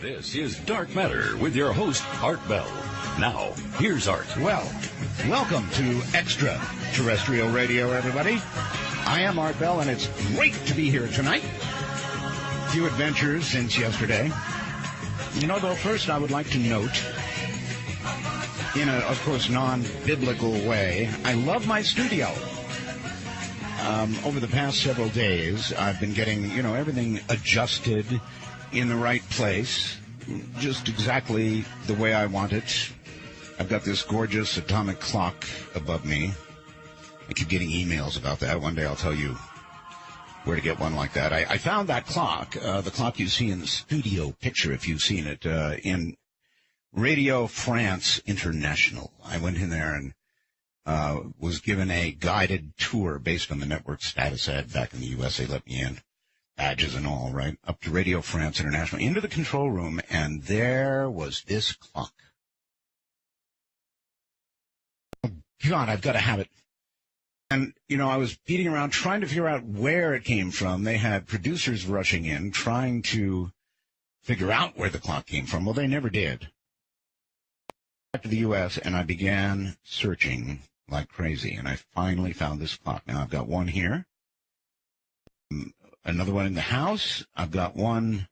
This is Dark Matter with your host, Art Bell. Now, here's Art. Well, welcome to Extraterrestrial Radio, everybody. I am Art Bell, and it's great to be here tonight. A few adventures since yesterday. Though, first I would like to note, in a, of course, non-biblical way, I love my studio. Over the past several days, I've been getting, everything adjusted in the right place, just exactly the way I want it. I've got this gorgeous atomic clock above me. I keep getting emails about that. One day I'll tell you where to get one like that. I found that clock, the clock you see in the studio picture, if you've seen it, in Radio France International. I went in there and was given a guided tour based on the network status ad back in the U.S. They let me in, badges and all, right, up to Radio France International, into the control room, and there was this clock. Oh, God, I've got to have it. And, I was beating around trying to figure out where it came from. They had producers rushing in, trying to figure out where the clock came from. Well, they never did. Back to the U.S., and I began searching like crazy, and I finally found this clock. Now, I've got one here, another one in the house. I've got one.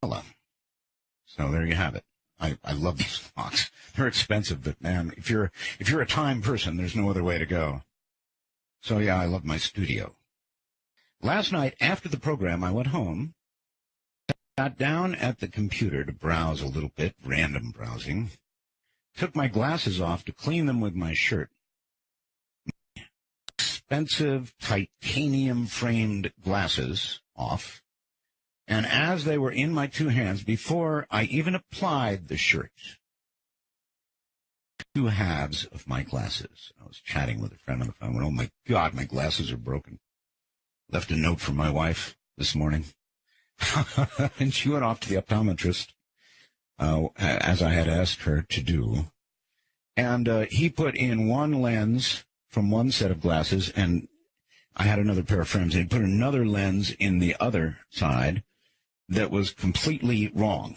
So there you have it. I love these clocks. They're expensive, but man, if you're a time person, there's no other way to go. So yeah, I love my studio. Last night after the program, I went home, sat down at the computer to browse a little bit, random browsing, took my glasses off to clean them with my shirt. Expensive titanium-framed glasses off, and as they were in my two hands, before I even applied the shirt, two halves of my glasses. I was chatting with a friend on the phone, went, oh my God, my glasses are broken. Left a note for my wife this morning. And she went off to the optometrist, as I had asked her to do. And he put in one lens from one set of glasses, and I had another pair of frames, and he put another lens in the other side that was completely wrong.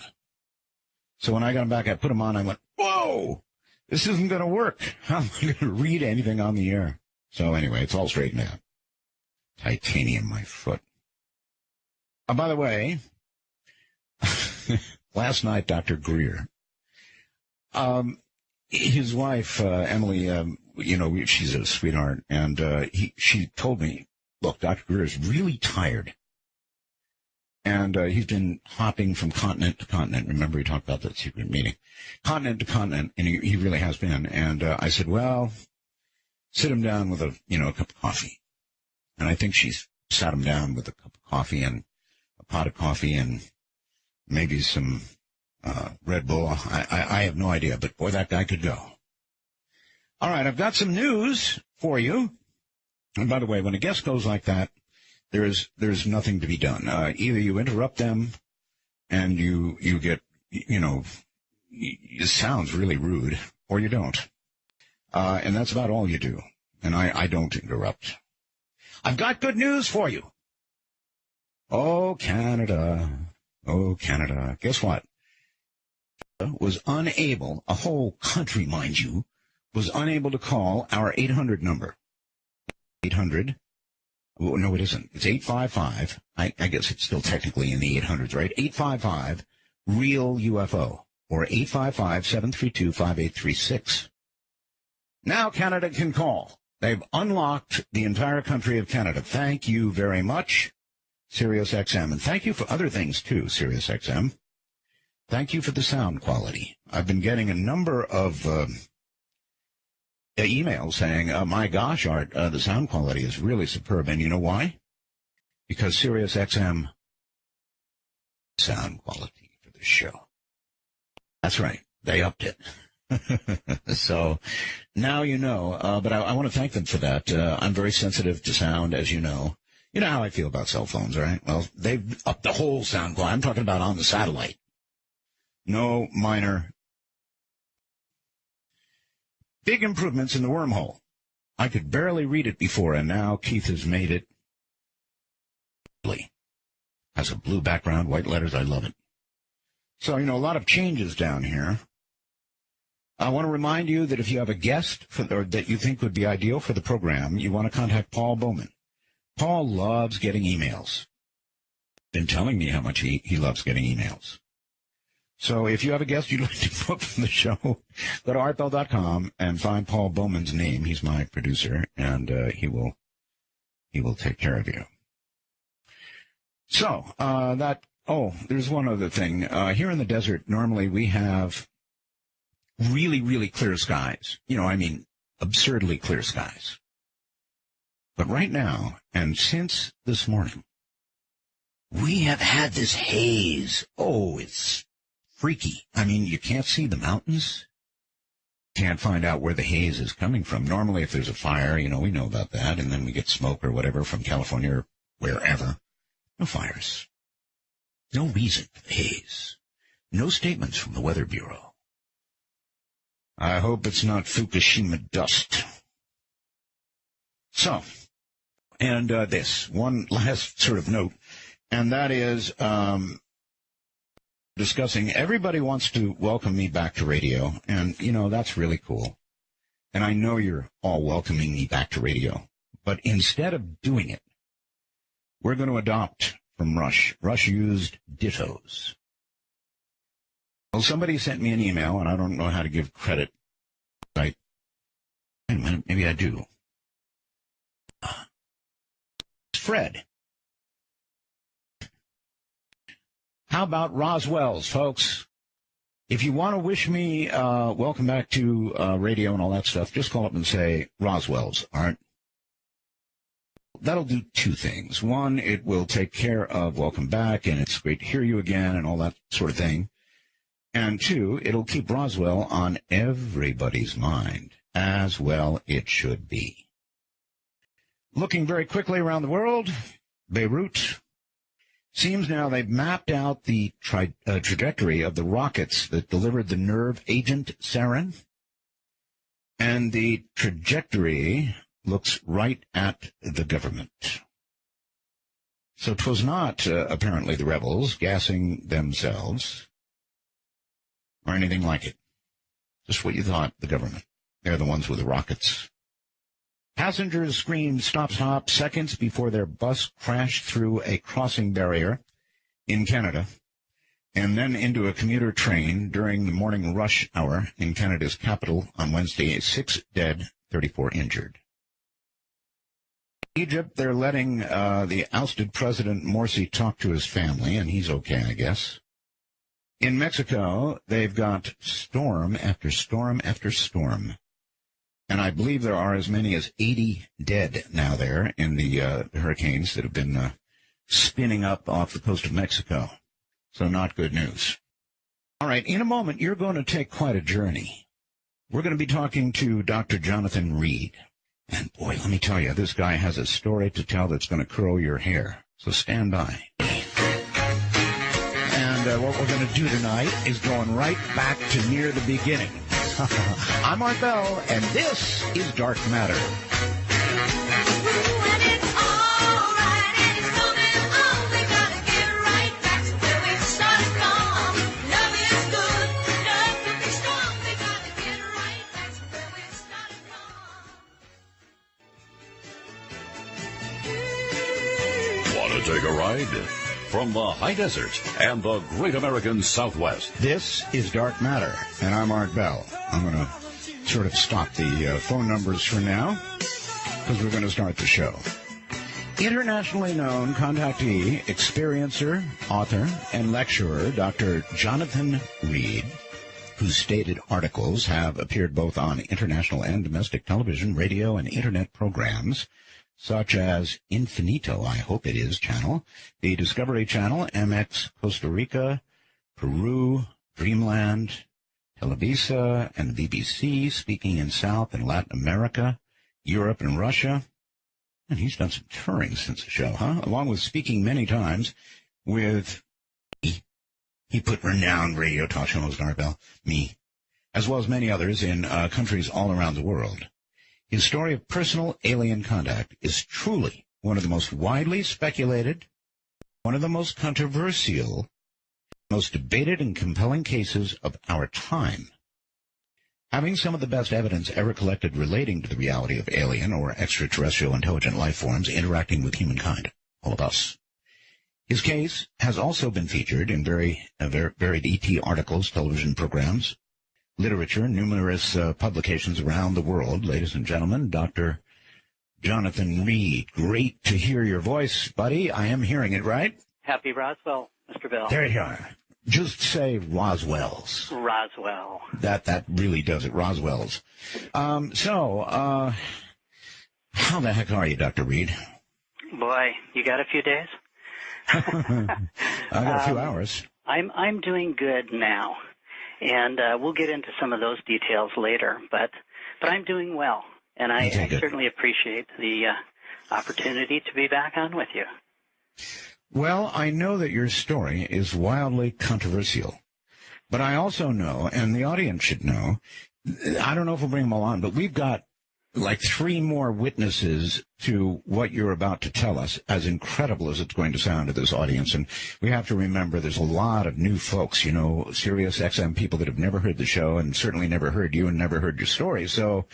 So when I got them back, I put them on, I went, whoa, this isn't going to work. How am I going to read anything on the air? So anyway, it's all straightened out. Titanium, my foot. Oh, by the way, last night, Dr. Greer, his wife, Emily, she's a sweetheart, and she told me, look, Dr. Greer is really tired. And he's been hopping from continent to continent. Remember, he talked about that secret meeting. Continent to continent, and he really has been. And I said, well, sit him down with a cup of coffee. And I think she's sat him down with a cup of coffee and a pot of coffee and maybe some Red Bull. I have no idea, but boy, that guy could go. All right, I've got some news for you. And by the way, when a guest goes like that, there's nothing to be done. Either you interrupt them and you get, it sounds really rude, or you don't. And that's about all you do. And I don't interrupt. I've got good news for you. Oh, Canada. Oh, Canada. Guess what? Was unable, a whole country, mind you, was unable to call our 800 number. 800. Oh, no, it isn't. It's 855. I guess it's still technically in the 800s, right? 855 real UFO, or 855-732-5836. Now Canada can call. They've unlocked the entire country of Canada. Thank you very much, SiriusXM. And thank you for other things, too, SiriusXM. Thank you for the sound quality. I've been getting a number of emails saying, my gosh, Art, the sound quality is really superb. And you know why? Because SiriusXM sound quality for the show. That's right. They upped it. So now you know, but I want to thank them for that. I'm very sensitive to sound, as you know. You know how I feel about cell phones, right? Well, they've upped the whole sound quality. I'm talking about on the satellite. No minor. Big improvements in the wormhole. I could barely read it before, and now Keith has made it. Has a blue background, white letters. I love it. So, a lot of changes down here. I want to remind you that if you have a guest or that you think would be ideal for the program, you want to contact Paul Bowman. Paul loves getting emails. Been telling me how much he loves getting emails. So if you have a guest you'd like to book from the show, go to artbell.com and find Paul Bowman's name. He's my producer, and he will take care of you. So there's one other thing. Here in the desert, normally we have really, really clear skies. Absurdly clear skies. But right now, and since this morning, we have had this haze. Oh, it's freaky. You can't see the mountains. Can't find out where the haze is coming from. Normally, if there's a fire, we know about that, and then we get smoke or whatever from California or wherever. No fires. No reason for the haze. No statements from the Weather Bureau. I hope it's not Fukushima dust. So, and this, one last sort of note, and that is discussing, everybody wants to welcome me back to radio, and, that's really cool. And I know you're all welcoming me back to radio. But instead of doing it, we're going to adopt from Rush. Rush used dittos. Well, somebody sent me an email, and I don't know how to give credit. Wait a minute, maybe I do. Fred. How about Roswell's, folks? If you want to wish me welcome back to radio and all that stuff, just call up and say Roswell's, all right? That'll do two things. One, it will take care of welcome back, and it's great to hear you again and all that sort of thing. And two, it'll keep Roswell on everybody's mind, as well it should be. Looking very quickly around the world, Beirut. Seems now they've mapped out the trajectory of the rockets that delivered the nerve agent sarin. And the trajectory looks right at the government. So 'twas not, apparently, the rebels gassing themselves or anything like it. Just what you thought, the government. They're the ones with the rockets. Passengers screamed stop seconds before their bus crashed through a crossing barrier in Canada and then into a commuter train during the morning rush hour in Canada's capital on Wednesday. 6 dead, 34 injured. Egypt, they're letting the ousted President Morsi talk to his family, and he's okay, I guess. In Mexico, they've got storm after storm after storm. And I believe there are as many as 80 dead now there in the hurricanes that have been spinning up off the coast of Mexico. So not good news. All right, in a moment, you're going to take quite a journey. We're going to be talking to Dr. Jonathan Reed. And boy, let me tell you, this guy has a story to tell that's going to curl your hair. So stand by. And what we're going to do tonight is going right back to near the beginning. I'm Art Bell, and this is Dark Matter. Want to take a ride? From the high desert and the great American Southwest. This is Dark Matter, and I'm Art Bell. I'm going to sort of stop the phone numbers for now, because we're going to start the show. Internationally known contactee, experiencer, author, and lecturer, Dr. Jonathan Reed, whose stated articles have appeared both on international and domestic television, radio, and Internet programs, such as Infinito, I hope it is, channel, the Discovery Channel, MX Costa Rica, Peru, Dreamland, Televisa, and the BBC, speaking in South and Latin America, Europe, and Russia. And he's done some touring since the show, huh? Along with speaking many times with me. He put renowned radio talk show host Art Bell, me, as well as many others in countries all around the world. His story of personal alien contact is truly one of the most widely speculated, one of the most controversial, most debated and compelling cases of our time. Having some of the best evidence ever collected relating to the reality of alien or extraterrestrial intelligent life forms interacting with humankind, all of us. His case has also been featured in varied ET articles, television programs, literature, numerous publications around the world. Ladies and gentlemen, Dr. Jonathan Reed. Great to hear your voice, buddy. I am hearing it, right? Happy Roswell, Mr. Bell. There you are. Just say Roswell's. Roswell. That really does it, Roswell's. How the heck are you, Dr. Reed? Boy, you got a few days? I got a few hours. I'm doing good now, and we'll get into some of those details later. But I'm doing well, and I certainly appreciate the opportunity to be back on with you. Well, I know that your story is wildly controversial, but I also know, and the audience should know, I don't know if we'll bring them all on, but we've got like 3 more witnesses to what you're about to tell us, as incredible as it's going to sound to this audience. And we have to remember there's a lot of new folks, you know, Sirius XM people that have never heard the show and certainly never heard you and never heard your story. So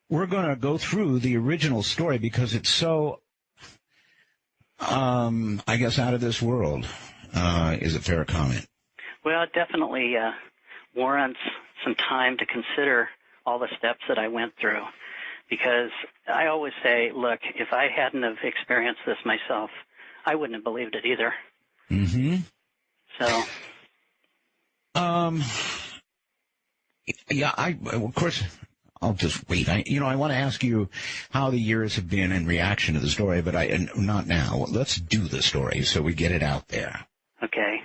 we're going to go through the original story because it's so, I guess, out of this world. Is it fair comment? Well, it definitely warrants some time to consider all the steps that I went through. Because I always say, look, if I hadn't have experienced this myself, I wouldn't have believed it either. Mm-hmm. So. Yeah, of course, I'll just wait. I want to ask you how the years have been in reaction to the story, but not now. Let's do the story so we get it out there. Okay.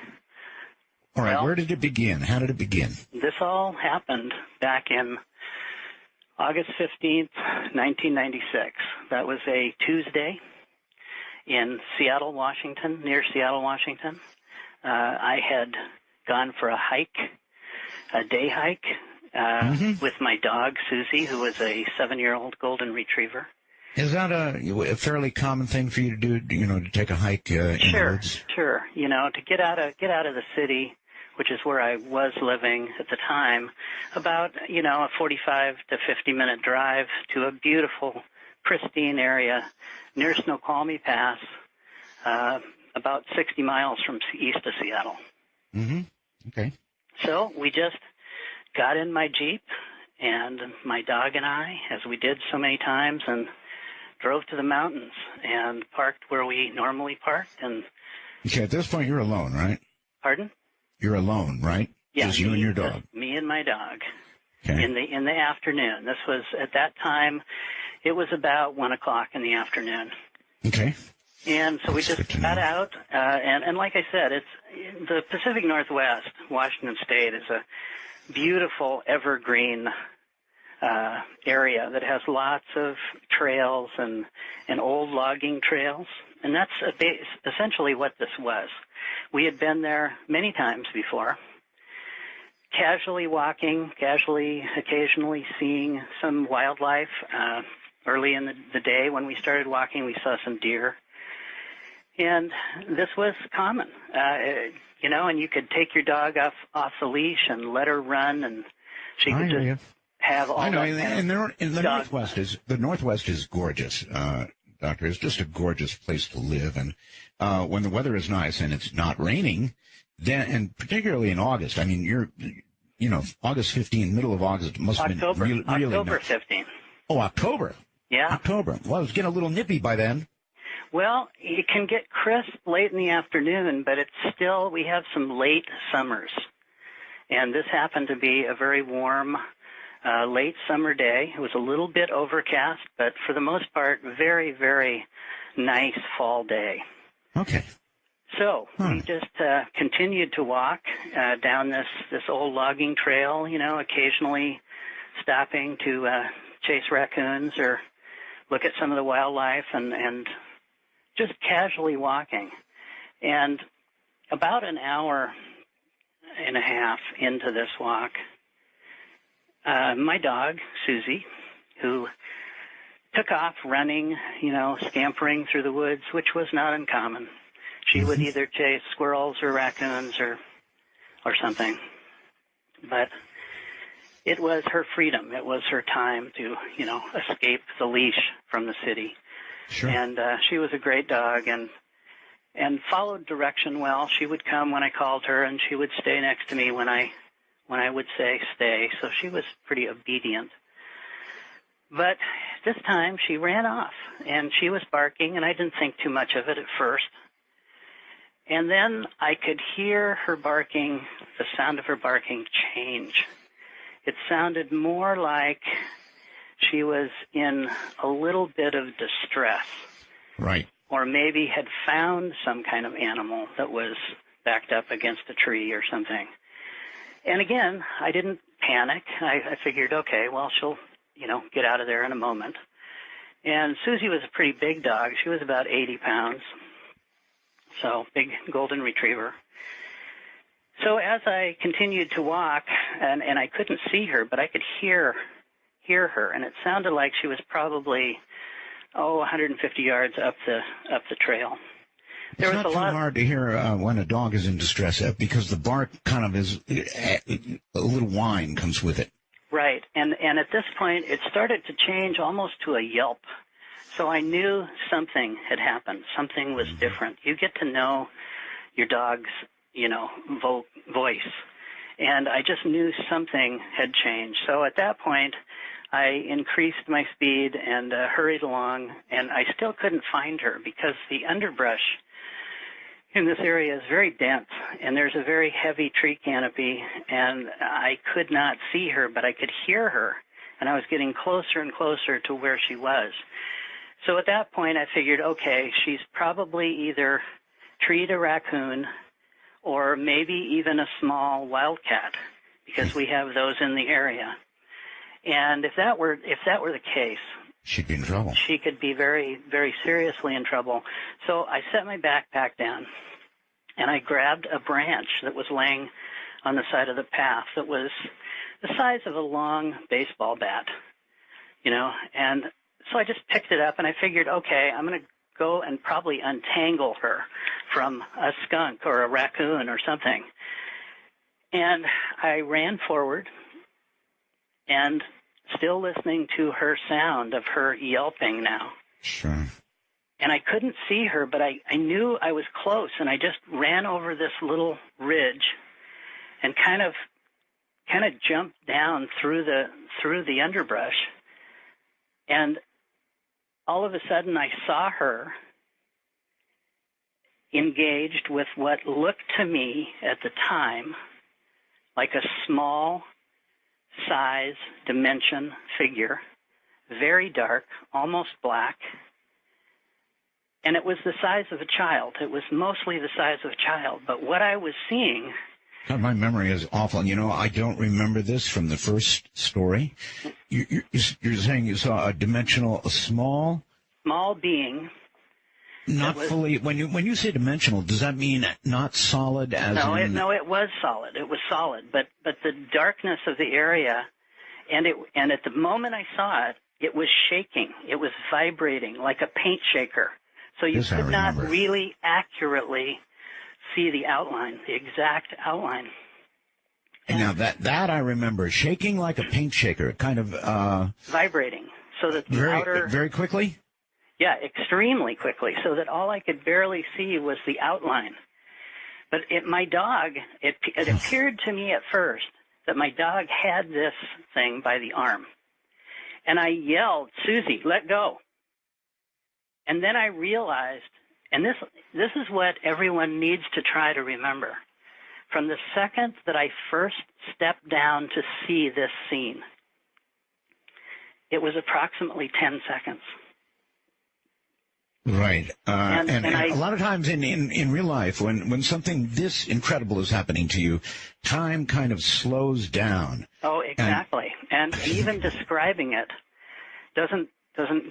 All right, well, where did it begin? How did it begin? This all happened back in August 15th, 1996. That was a Tuesday in Seattle, Washington, near Seattle, Washington. I had gone for a day hike, with my dog, Susie, who was a 7-year-old golden retriever. Is that a fairly common thing for you to do, to take a hike in the woods? Sure. To get out of the city, which is where I was living at the time, about, a 45 to 50-minute drive to a beautiful, pristine area near Snoqualmie Pass, about 60 miles from east of Seattle. Mm-hmm. Okay. So we just got in my Jeep, and my dog and I, as we did so many times, and drove to the mountains and parked where we normally parked. And okay, at this point, you're alone, right? Pardon? You're alone, right? Yeah, just you and your dog. Me and my dog. Okay. In the afternoon. This was, at that time, it was about 1 o'clock in the afternoon. Okay. And so we just got out, and like I said, it's the Pacific Northwest, Washington State, is a beautiful evergreen area that has lots of trails and old logging trails, and that's essentially what this was. We had been there many times before, casually walking, occasionally seeing some wildlife. Early in the day when we started walking, we saw some deer. And this was common, and you could take your dog off the leash and let her run, and she could just have all that. I know, and the Northwest is gorgeous, Doctor. It's just a gorgeous place to live, and when the weather is nice and it's not raining, then, and particularly in August, I mean, August 15, middle of August must have been really October nice. 15. Oh, October. Yeah. October. Well, it was getting a little nippy by then. Well, it can get crisp late in the afternoon, but we have some late summers. And this happened to be a very warm, late summer day. It was a little bit overcast, but for the most part, very, very nice fall day. Okay. So we just continued to walk down this old logging trail, occasionally stopping to chase raccoons or look at some of the wildlife and just casually walking. And about an hour and a half into this walk, my dog, Susie, who took off running, scampering through the woods, which was not uncommon. She would either chase squirrels or raccoons or or something. But it was her freedom. It was her time to, escape the leash from the city. Sure. And she was a great dog and followed direction well. She would come when I called her, and she would stay next to me when I would say stay. So she was pretty obedient. But this time she ran off, and she was barking, and I didn't think too much of it at first. And then I could hear her barking, the sound of her barking change. It sounded more like she was in a little bit of distress. Right. Or maybe had found some kind of animal that was backed up against a tree or something. And again, I didn't panic. I figured, okay, well, she'll, get out of there in a moment. And Susie was a pretty big dog. She was about 80 pounds. So, big golden retriever. So as I continued to walk, and I couldn't see her, but I could hear her, and it sounded like she was probably 150 yards up the trail. It's not too hard to hear when a dog is in distress because the bark kind of is a little whine comes with it. Right, and at this point it started to change almost to a yelp. So I knew something had happened. Something was different. You get to know your dog's, voice. And I just knew something had changed. So at that point, I increased my speed and hurried along, and I still couldn't find her because the underbrush in this area is very dense, and there's a very heavy tree canopy, and I could not see her, but I could hear her, and I was getting closer and closer to where she was. So at that point, I figured, okay, she's probably either treed a raccoon or maybe even a small wildcat, because we have those in the area. And if that were the case, she'd be in trouble. She could be very, very seriously in trouble. So I set my backpack down, and I grabbed a branch that was laying on the side of the path that was the size of a long baseball bat, and so I just picked it up, and I figured, okay, I'm going to go and probably untangle her from a skunk or a raccoon or something. And I ran forward, and still listening to her sound of her yelping now. Sure. And I couldn't see her, but I knew I was close, and I just ran over this little ridge and kind of jumped down through the underbrush. And all of a sudden I saw her engaged with what looked to me at the time like a small size dimension figure, very dark, almost black, and it was the size of a child. It was mostly the size of a child, but what I was seeing... God, my memory is awful. I don't remember this from the first story. You're saying you saw a small being. Not fully. When you say dimensional, does that mean not solid? No, it was solid. It was solid, but the darkness of the area, and at the moment I saw it, it was shaking. It was vibrating like a paint shaker. So you could not really accurately see the outline, the exact outline. And now that I remember, shaking like a paint shaker, kind of vibrating, so that very quickly. Yeah, extremely quickly, so that all I could barely see was the outline. But my dog, it appeared to me at first that my dog had this thing by the arm. And I yelled, "Susie, let go." And then I realized, and this is what everyone needs to try to remember. From the second that I first stepped down to see this scene, it was approximately 10 seconds. Right. And a lot of times in real life, when something this incredible is happening to you, time kind of slows down. Oh, exactly. And even describing it doesn't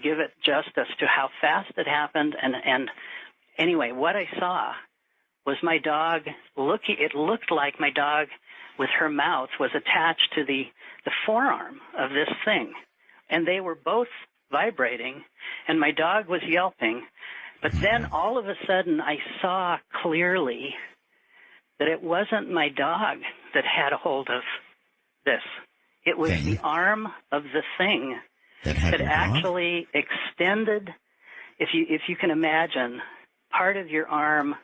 give it justice to how fast it happened. And anyway, what I saw was my dog it looked like my dog with her mouth was attached to the forearm of this thing. And they were both vibrating, and my dog was yelping. But then all of a sudden I saw clearly that it wasn't my dog that had a hold of this. It was Thing. the arm of the thing That had that your dog? actually extended, if you can imagine, part of your arm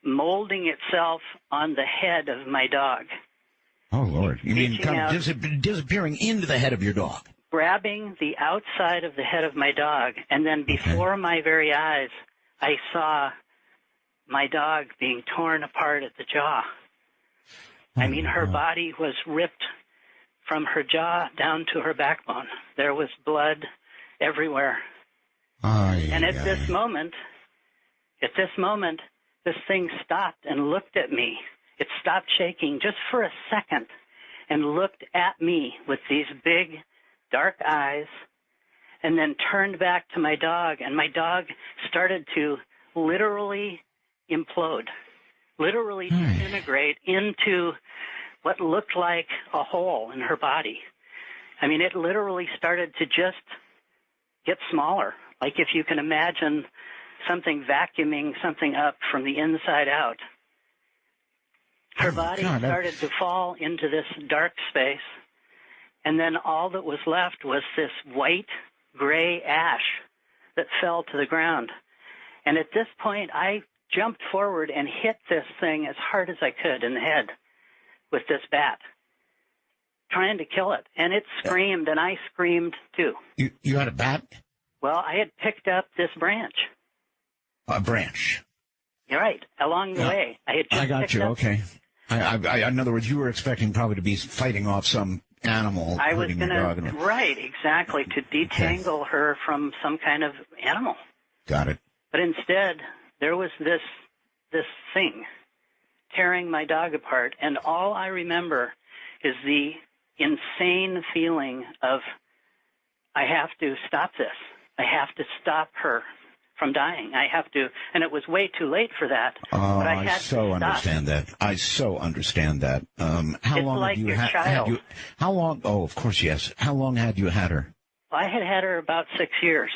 molding itself on the head of my dog. Oh, Lord. You mean Reaching kind out, of disappearing into the head of your dog? grabbing the outside of the head of my dog, and then before my very eyes, I saw my dog being torn apart at the jaw. I mean, her body was ripped from her jaw down to her backbone. There was blood everywhere. And at this moment, this thing stopped and looked at me. It stopped shaking just for a second and looked at me with these big, dark eyes, and then turned back to my dog, and my dog started to literally implode, literally disintegrate into what looked like a hole in her body. I mean, it literally started to just get smaller, like if you can imagine something vacuuming something up from the inside out. Her body started to fall into this dark space, and then all that was left was this white, gray ash that fell to the ground. And at this point, I jumped forward and hit this thing as hard as I could in the head with this bat, trying to kill it. And it screamed, and I screamed too. You had a bat? Well, I had picked up this branch. A branch. You're right. Along the way, I had just I got picked you. up. Okay. In other words, you were expecting probably to be fighting off some animal. I was going to, right, exactly, to detangle her from some kind of animal. Got it. But instead, there was this thing tearing my dog apart, and all I remember is the insane feeling of, I have to stop this. I have to stop her from dying. I have to, and it was way too late for that. Oh, but I so understand that. I so understand that. How long like have you had you? How long? Oh, of course, yes. How long had you had her? I had her about 6 years.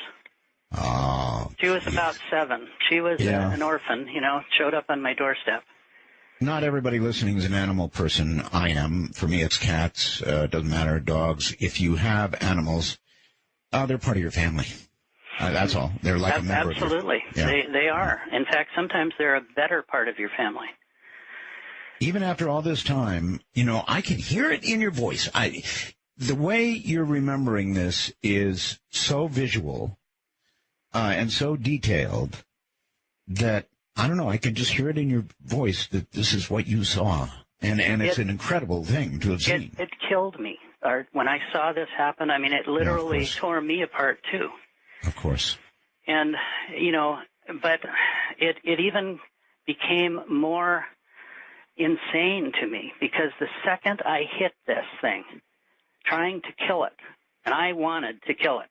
Oh. She was about 7. She was an orphan, showed up on my doorstep. Not everybody listening is an animal person. I am. For me, it's cats. Doesn't matter. Dogs. If you have animals, they're part of your family. That's all. They're like a member Absolutely. of your... They are. In fact, sometimes they're a better part of your family. Even after all this time, I can hear it in your voice. The way you're remembering this is so visual and so detailed that, I don't know, I can just hear it in your voice that this is what you saw. And it's an incredible thing to have seen. It killed me. When I saw this happen, I mean, it literally tore me apart, too. Of course. And, but it even became more insane to me because the second I hit this thing, trying to kill it, and I wanted to kill it,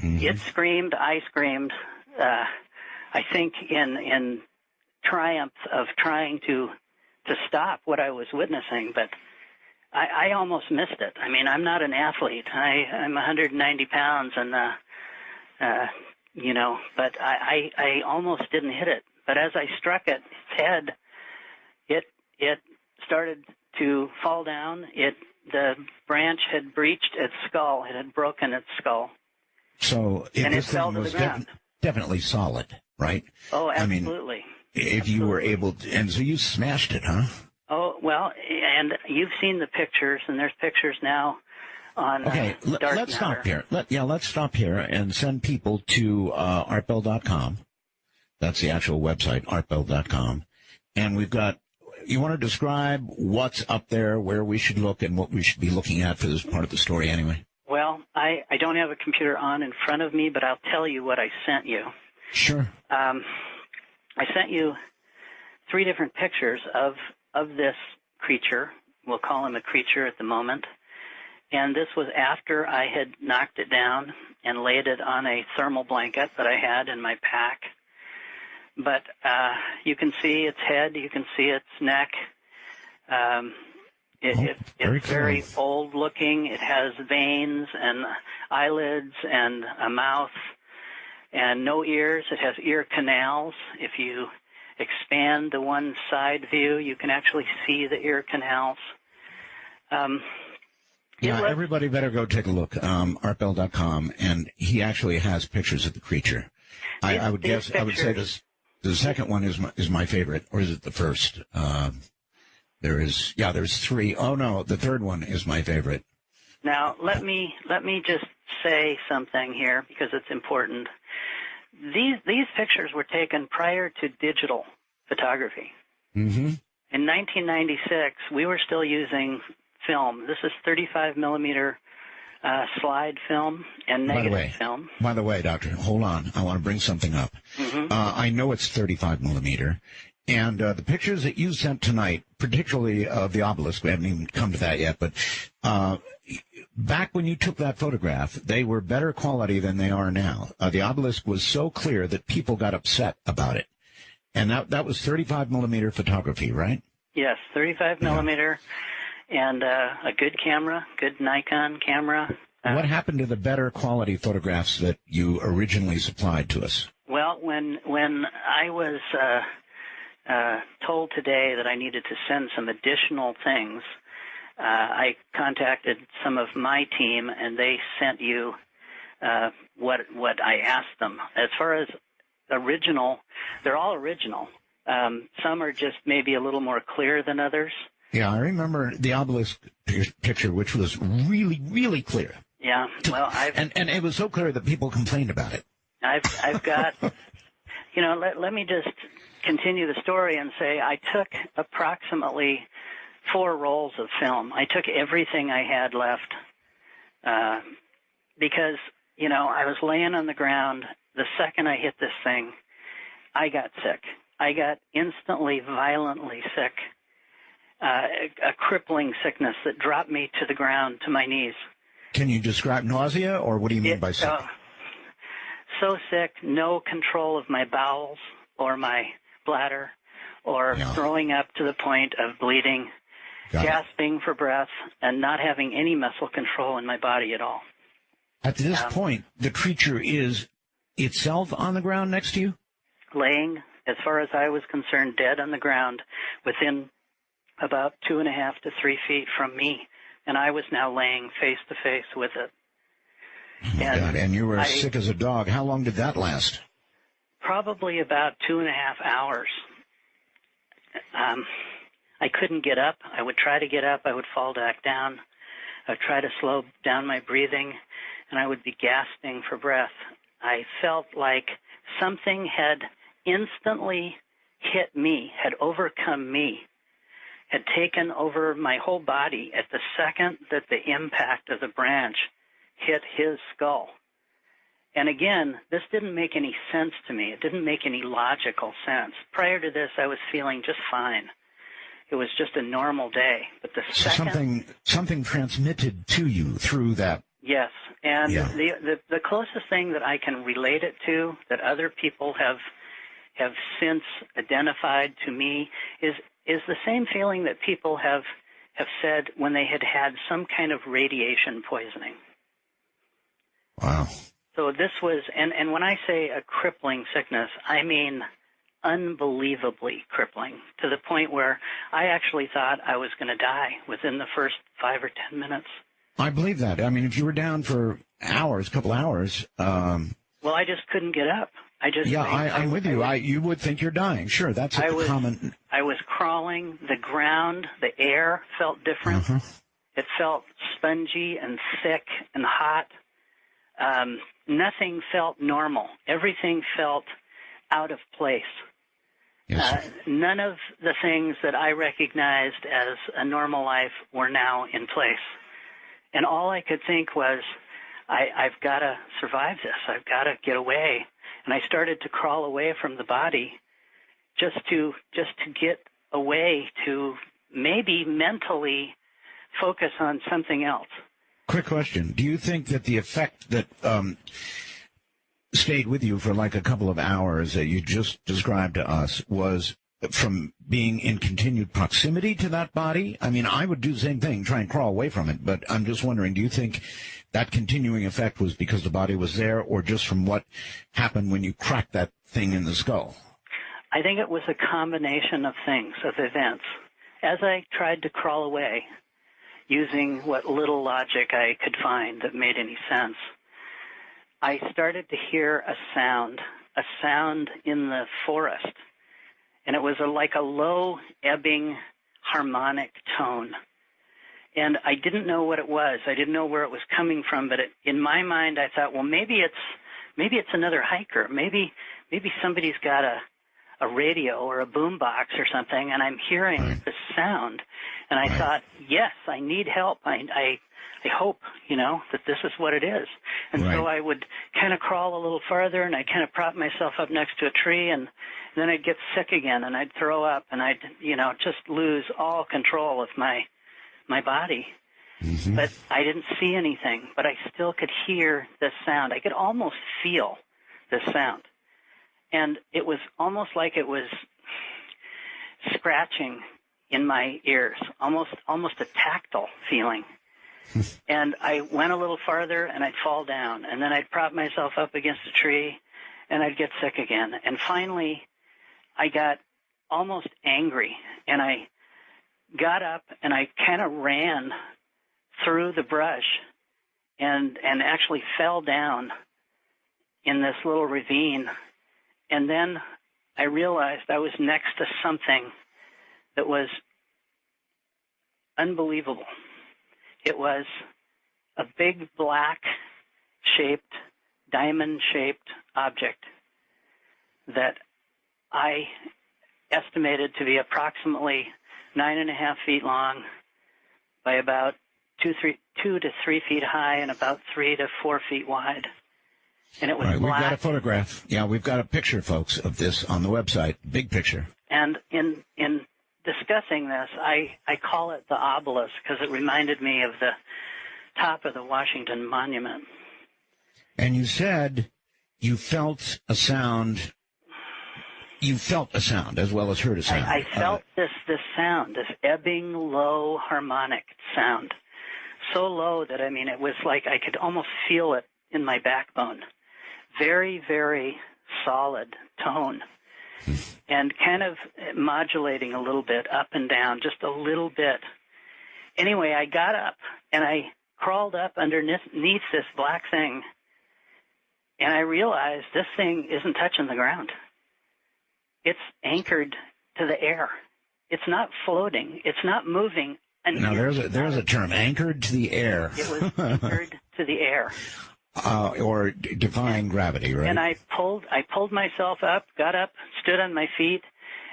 it screamed, I screamed, I think in triumph of trying to stop what I was witnessing, but I almost missed it. I mean, I'm not an athlete. I'm 190 pounds, and but I almost didn't hit it. But as I struck its head, it started to fall down. The branch had breached its skull. It had broken its skull. So it fell to the ground. Definitely solid, right? Oh, absolutely. I mean, if you were able to, and so you smashed it, huh? Oh, well, and you've seen the pictures, and there's pictures now on let's stop here. Let's stop here and send people to artbell.com. That's the actual website, artbell.com. And we've got, you want to describe what's up there, where we should look, and what we should be looking at for this part of the story anyway? Well, I don't have a computer on in front of me, but I'll tell you what I sent you. Sure. I sent you 3 different pictures of this creature. We'll call him a creature at the moment. And this was after I had knocked it down and laid it on a thermal blanket that I had in my pack. But you can see its head, you can see its neck. It's very old looking. It has veins and eyelids and a mouth and no ears. It has ear canals. If you expand the one side view, you can actually see the ear canals. Everybody better go take a look, artbell.com, and he actually has pictures of the creature. I would say this, the second one is my favorite, or is it the first? There's three. Oh no, the third one is my favorite. Now, let me just say something here because it's important. These pictures were taken prior to digital photography. Mm-hmm. In 1996, we were still using film. This is 35 millimeter slide film and negative film. By the way, Doctor, hold on. I want to bring something up. Mm-hmm. I know it's 35 millimeter. And the pictures that you sent tonight, particularly of the obelisk, we haven't even come to that yet, but back when you took that photograph, they were better quality than they are now. The obelisk was so clear that people got upset about it. And that was 35 millimeter photography, right? Yes, 35 millimeter, and a good camera, good Nikon camera. What happened to the better quality photographs that you originally supplied to us? Well, when I was told today that I needed to send some additional things, I contacted some of my team, and they sent you what I asked them. As far as original, they're all original. Some are just maybe a little more clear than others. Yeah, I remember the obelisk picture, which was really, really clear. Yeah, well, and it was so clear that people complained about it. I've got, let me just continue the story and say I took approximately 4 rolls of film. I took everything I had left because, I was laying on the ground. The second I hit this thing, I got sick. I got instantly, violently sick, a crippling sickness that dropped me to the ground, to my knees. Can you describe nausea, or what do you mean by sick? So sick, no control of my bowels or my bladder, or throwing up to the point of bleeding, gasping for breath, and not having any muscle control in my body at all. At this point, the creature is itself on the ground next to you? Laying, as far as I was concerned, dead on the ground within about 2.5 to 3 feet from me, and I was now laying face to face with it. Oh, God. And you were sick as a dog. How long did that last? Probably about 2.5 hours. I couldn't get up. I would try to get up. I would fall back down. I would try to slow down my breathing, and I would be gasping for breath. I felt like something had instantly hit me, had overcome me, had taken over my whole body at the second that the impact of the branch hit his skull. And again, this didn't make any sense to me. It didn't make any logical sense. Prior to this, I was feeling just fine. It was just a normal day. But the second... Something transmitted to you through that. Yes. And the closest thing that I can relate it to, that other people have since identified to me, is the same feeling that people have said when they had some kind of radiation poisoning. Wow. So this was, and when I say a crippling sickness, I mean unbelievably crippling, to the point where I actually thought I was going to die within the first 5 or 10 minutes. I believe that. I mean, if you were down for hours, couple hours. Well, I just couldn't get up. I'm with you. You would think you're dying. Sure, that's common. I was crawling. The ground, the air felt different. Uh-huh. It felt spongy and thick and hot. Nothing felt normal. Everything felt out of place. Yes. None of the things that I recognized as a normal life were now in place. And all I could think was, I've got to survive this. I've got to get away. And I started to crawl away from the body just to get away, to maybe mentally focus on something else. Quick question. Do you think that the effect that stayed with you for like a couple of hours that you just described to us was from being in continued proximity to that body? I mean, I would do the same thing, try and crawl away from it, but I'm just wondering, do you think that continuing effect was because the body was there, or just from what happened when you cracked that thing in the skull? I think it was a combination of things, of events. As I tried to crawl away, using what little logic I could find that made any sense, I started to hear a sound in the forest. And it was like a low, ebbing, harmonic tone. And I didn't know what it was. I didn't know where it was coming from. But in my mind, I thought, well, maybe it's another hiker. Maybe somebody's got a radio or a boombox or something, and I'm hearing this sound. And I thought, yes, I need help. I hope, that this is what it is. And so I would kind of crawl a little farther, and I'd kind of prop myself up next to a tree, and then I'd get sick again, and I'd throw up, and I'd, just lose all control of my body. Mm-hmm. But I didn't see anything, but I still could hear the sound. I could almost feel the sound. And it was almost like it was scratching in my ears, almost a tactile feeling. And I went a little farther, and I'd fall down, and then I'd prop myself up against a tree, and I'd get sick again. And finally, I got almost angry, and I got up, and I kind of ran through the brush and actually fell down in this little ravine. And then I realized I was next to something that was unbelievable. It was a big black-shaped, diamond-shaped object that I estimated to be approximately 9.5 feet long by about 2 to 3 feet high and about 3 to 4 feet wide. And it was black. We've got a photograph. Yeah, we've got a picture, folks, of this on the website. Big picture. And in discussing this, I call it the obelisk because it reminded me of the top of the Washington Monument. And you said you felt a sound. You felt a sound as well as heard a sound. I felt this sound, this ebbing, low, harmonic sound. So low that, it was like I could almost feel it in my backbone. Very, very solid tone. And kind of modulating a little bit up and down, just a little bit. Anyway, I got up, and I crawled up underneath this black thing, and I realized this thing isn't touching the ground. It's anchored to the air. It's not floating. It's not moving. Now, there's a term, anchored to the air. It was anchored to the air. Or defying gravity, right? And I pulled myself up, got up, stood on my feet,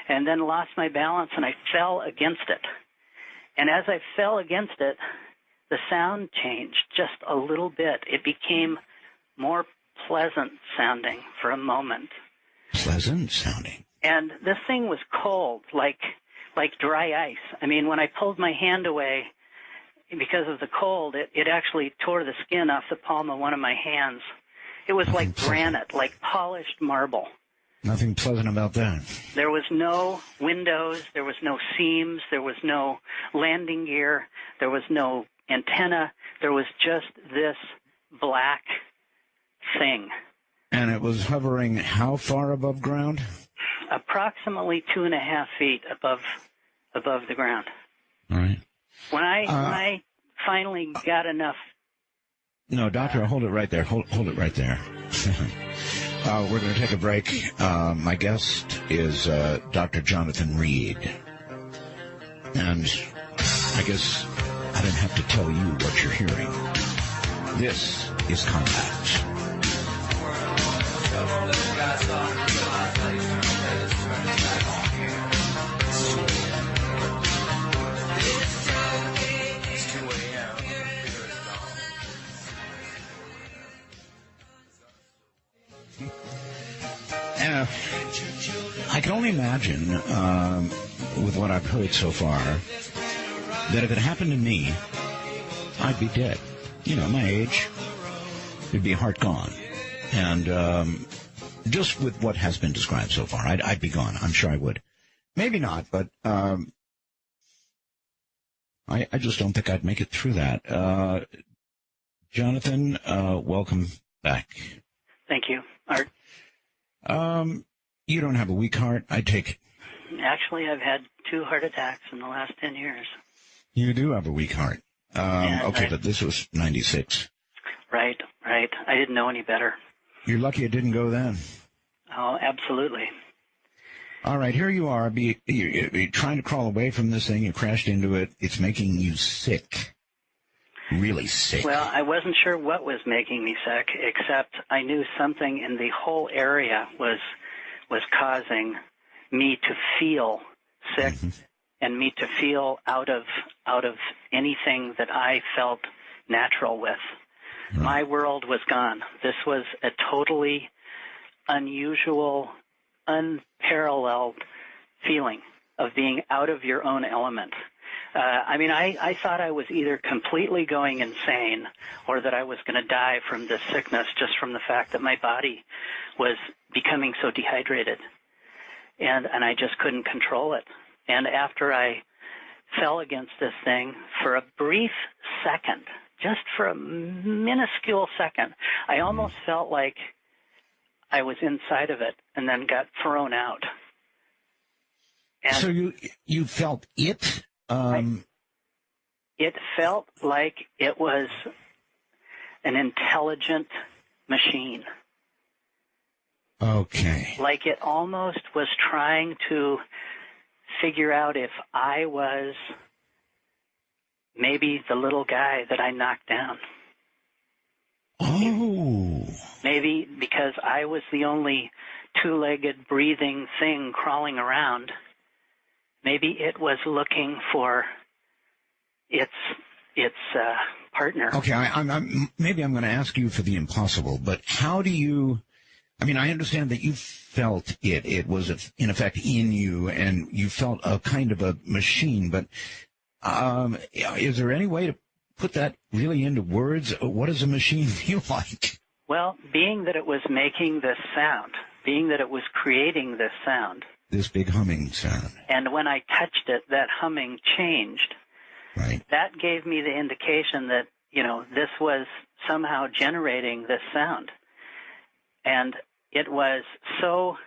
and then lost my balance, and I fell against it. And as I fell against it, the sound changed just a little bit. It became more pleasant sounding for a moment. Pleasant sounding. And this thing was cold, like dry ice. When I pulled my hand away, because of the cold, it actually tore the skin off the palm of one of my hands. It was like granite, like polished marble. Nothing pleasant about that. There was no windows, there was no seams, there was no landing gear, there was no antenna, there was just this black thing. And it was hovering how far above ground? Approximately 2.5 feet above the ground. All right. When I finally got enough. No, Doctor, hold it right there. Hold it right there. We're going to take a break. My guest is Dr. Jonathan Reed. And I guess I didn't have to tell you what you're hearing. This is Contact. I can only imagine, with what I've heard so far, that if it happened to me, I'd be dead. My age, it'd be heart gone. And just with what has been described so far, I'd be gone. I'm sure I would. Maybe not, but I just don't think I'd make it through that. Jonathan, welcome back. Thank you, Art. You don't have a weak heart, I take it. Actually, I've had 2 heart attacks in the last 10 years. You do have a weak heart. Okay, but this was 96. Right. I didn't know any better. You're lucky it didn't go then. Oh, absolutely. All right, here you are. You're trying to crawl away from this thing. You crashed into it. It's making you sick. Really sick. Well, I wasn't sure what was making me sick, except I knew something in the whole area was causing me to feel sick and me to feel out of anything that I felt natural with. Right. My world was gone. This was a totally unusual, unparalleled feeling of being out of your own element. I thought I was either completely going insane or that I was going to die from this sickness just from the fact that my body was becoming so dehydrated. And I just couldn't control it. And after I fell against this thing for a brief second, just for a minuscule second, I almost felt like I was inside of it and then got thrown out. And so you felt it? It felt like it was an intelligent machine. Okay. Like it almost was trying to figure out if I was maybe the little guy that I knocked down. Oh. Maybe because I was the only 2-legged breathing thing crawling around, maybe it was looking for its partner. Okay, maybe I'm going to ask you for the impossible, but how do you... I understand that you felt it. It was, in effect, in you, and you felt a kind of a machine, but is there any way to put that really into words? What does a machine feel like? Well, being that it was making this sound, being that it was creating this sound. This big humming sound. And when I touched it, that humming changed. Right. That gave me the indication that, this was somehow generating this sound. And it was so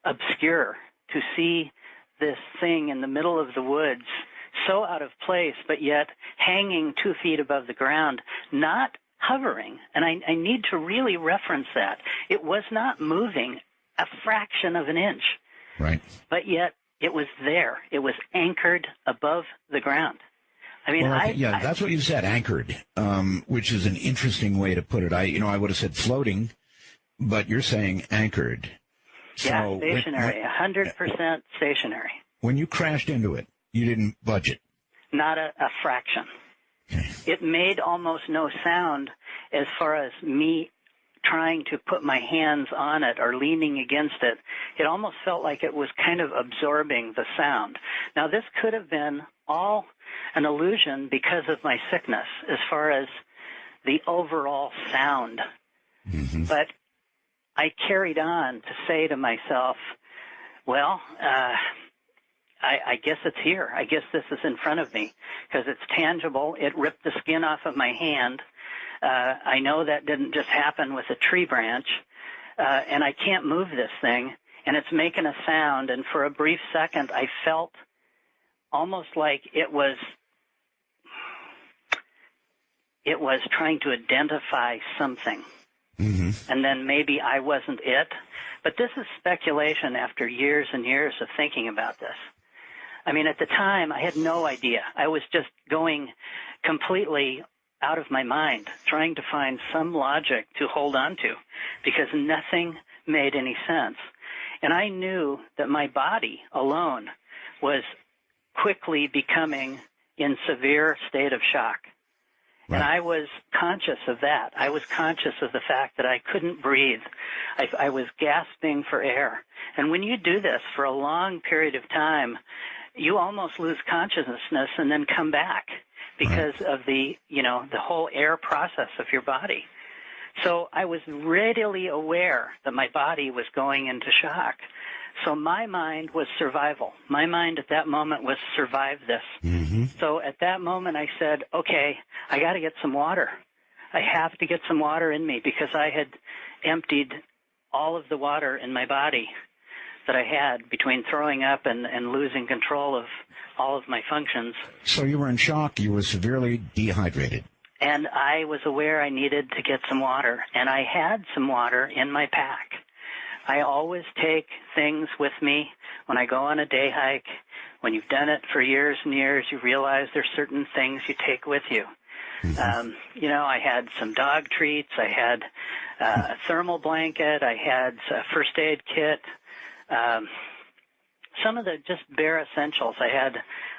obscure to see this thing in the middle of the woods, so out of place, but yet hanging 2 feet above the ground, not hovering. And I need to really reference that. It was not moving a fraction of an inch. Right. But yet it was there. It was anchored above the ground. That's what you said, anchored, which is an interesting way to put it. I would have said floating, but you're saying anchored. Yeah, stationary, 100% stationary. When you crashed into it, you didn't budge it? Not a fraction. Okay. It made almost no sound as far as me trying to put my hands on it or leaning against it. It almost felt like it was kind of absorbing the sound. Now, this could have been all an illusion because of my sickness as far as the overall sound. Mm-hmm. But I carried on to say to myself, well, I guess it's here. I guess this is in front of me because it's tangible. It ripped the skin off of my hand. I know that didn't just happen with a tree branch, and I can't move this thing, and it's making a sound. And for a brief second, I felt almost like it was trying to identify something. Mm-hmm. And then maybe I wasn't it. But this is speculation after years and years of thinking about this. At the time, I had no idea. I was just going completely out of my mind, trying to find some logic to hold on to, because nothing made any sense. And I knew that my body alone was quickly becoming in severe state of shock. Right. And I was conscious of that. I was conscious of the fact that I couldn't breathe. I was gasping for air. And when you do this for a long period of time, you almost lose consciousness and then come back because of the whole air process of your body. So I was readily aware that my body was going into shock. So my mind was survival. My mind at that moment was survive this. Mm-hmm. So at that moment I said, okay, I got to get some water. I have to get some water in me because I had emptied all of the water in my body. that I had between throwing up and losing control of all of my functions. So you were in shock. You were severely dehydrated. And I was aware I needed to get some water, and I had some water in my pack. I always take things with me when I go on a day hike. When you've done it for years and years, you realize there's certain things you take with you. You know, I had some dog treats. I had a thermal blanket. I had a first aid kit. Some of the just bare essentials. I had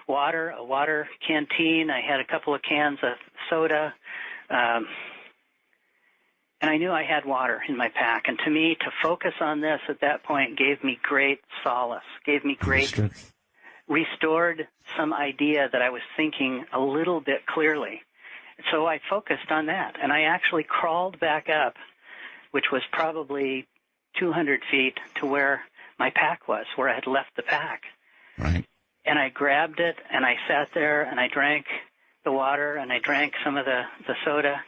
water, a water canteen. I had a couple of cans of soda. And I knew I had water in my pack. And to me, to focus on this at that point gave me great solace, gave me great, restored some idea that I was thinking a little bit clearly. So I focused on that. And I actually crawled back up, which was probably 200 feet to where my pack was, where I had left the pack. Right. And I grabbed it, and I sat there, and I drank the water, and I drank some of the soda.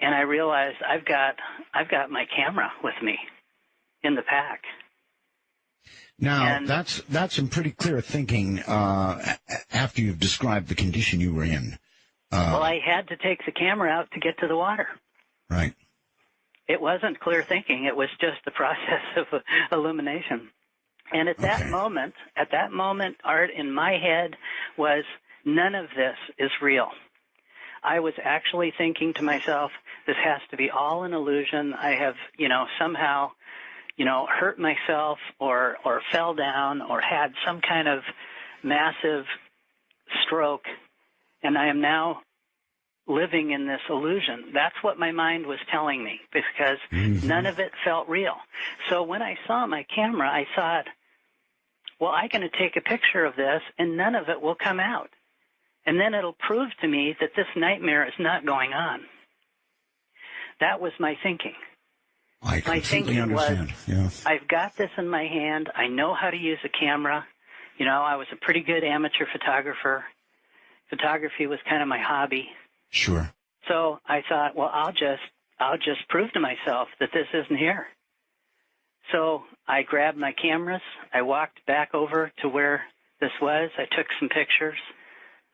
And I realized I've got my camera with me in the pack. Now, And that's some pretty clear thinking after you've described the condition you were in. Well, I had to take the camera out to get to the water. Right. It wasn't clear thinking. It was just the process of illumination. And at that moment, Art, in my head was, none of this is real. I was actually thinking to myself, this has to be all an illusion. I have, somehow, hurt myself or fell down or had some kind of massive stroke, and I am now living in this illusion. That's what my mind was telling me, because none of it felt real. So when I saw my camera, I thought, well, I'm going to take a picture of this, and none of it will come out. And then it'll prove to me that this nightmare is not going on. That was my thinking. I completely understand. Yeah. I've got this in my hand. I know how to use a camera. I was a pretty good amateur photographer. Photography was kind of my hobby. Sure. So I thought, well, I'll just prove to myself that this isn't here. So I grabbed my cameras. I walked back over to where this was. I took some pictures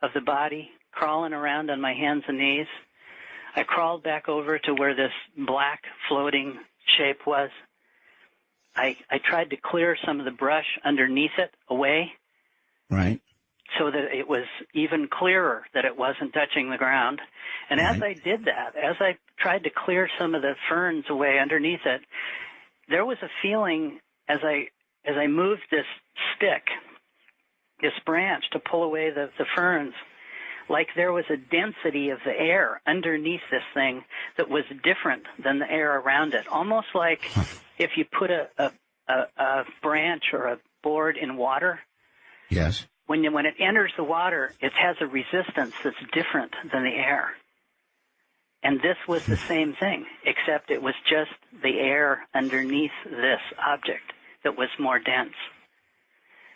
of the body crawling around on my hands and knees. I crawled back over to where this black floating shape was. I tried to clear some of the brush underneath it away. Right. So that it was even clearer that it wasn't touching the ground. And as I did that, as I tried to clear some of the ferns away underneath it, there was a feeling as I moved this stick, this branch, to pull away the ferns, like there was a density of the air underneath this thing that was different than the air around it. Almost like if you put a branch or a board in water. Yes. When it enters the water, it has a resistance that's different than the air. And this was the same thing, except it was just the air underneath this object that was more dense.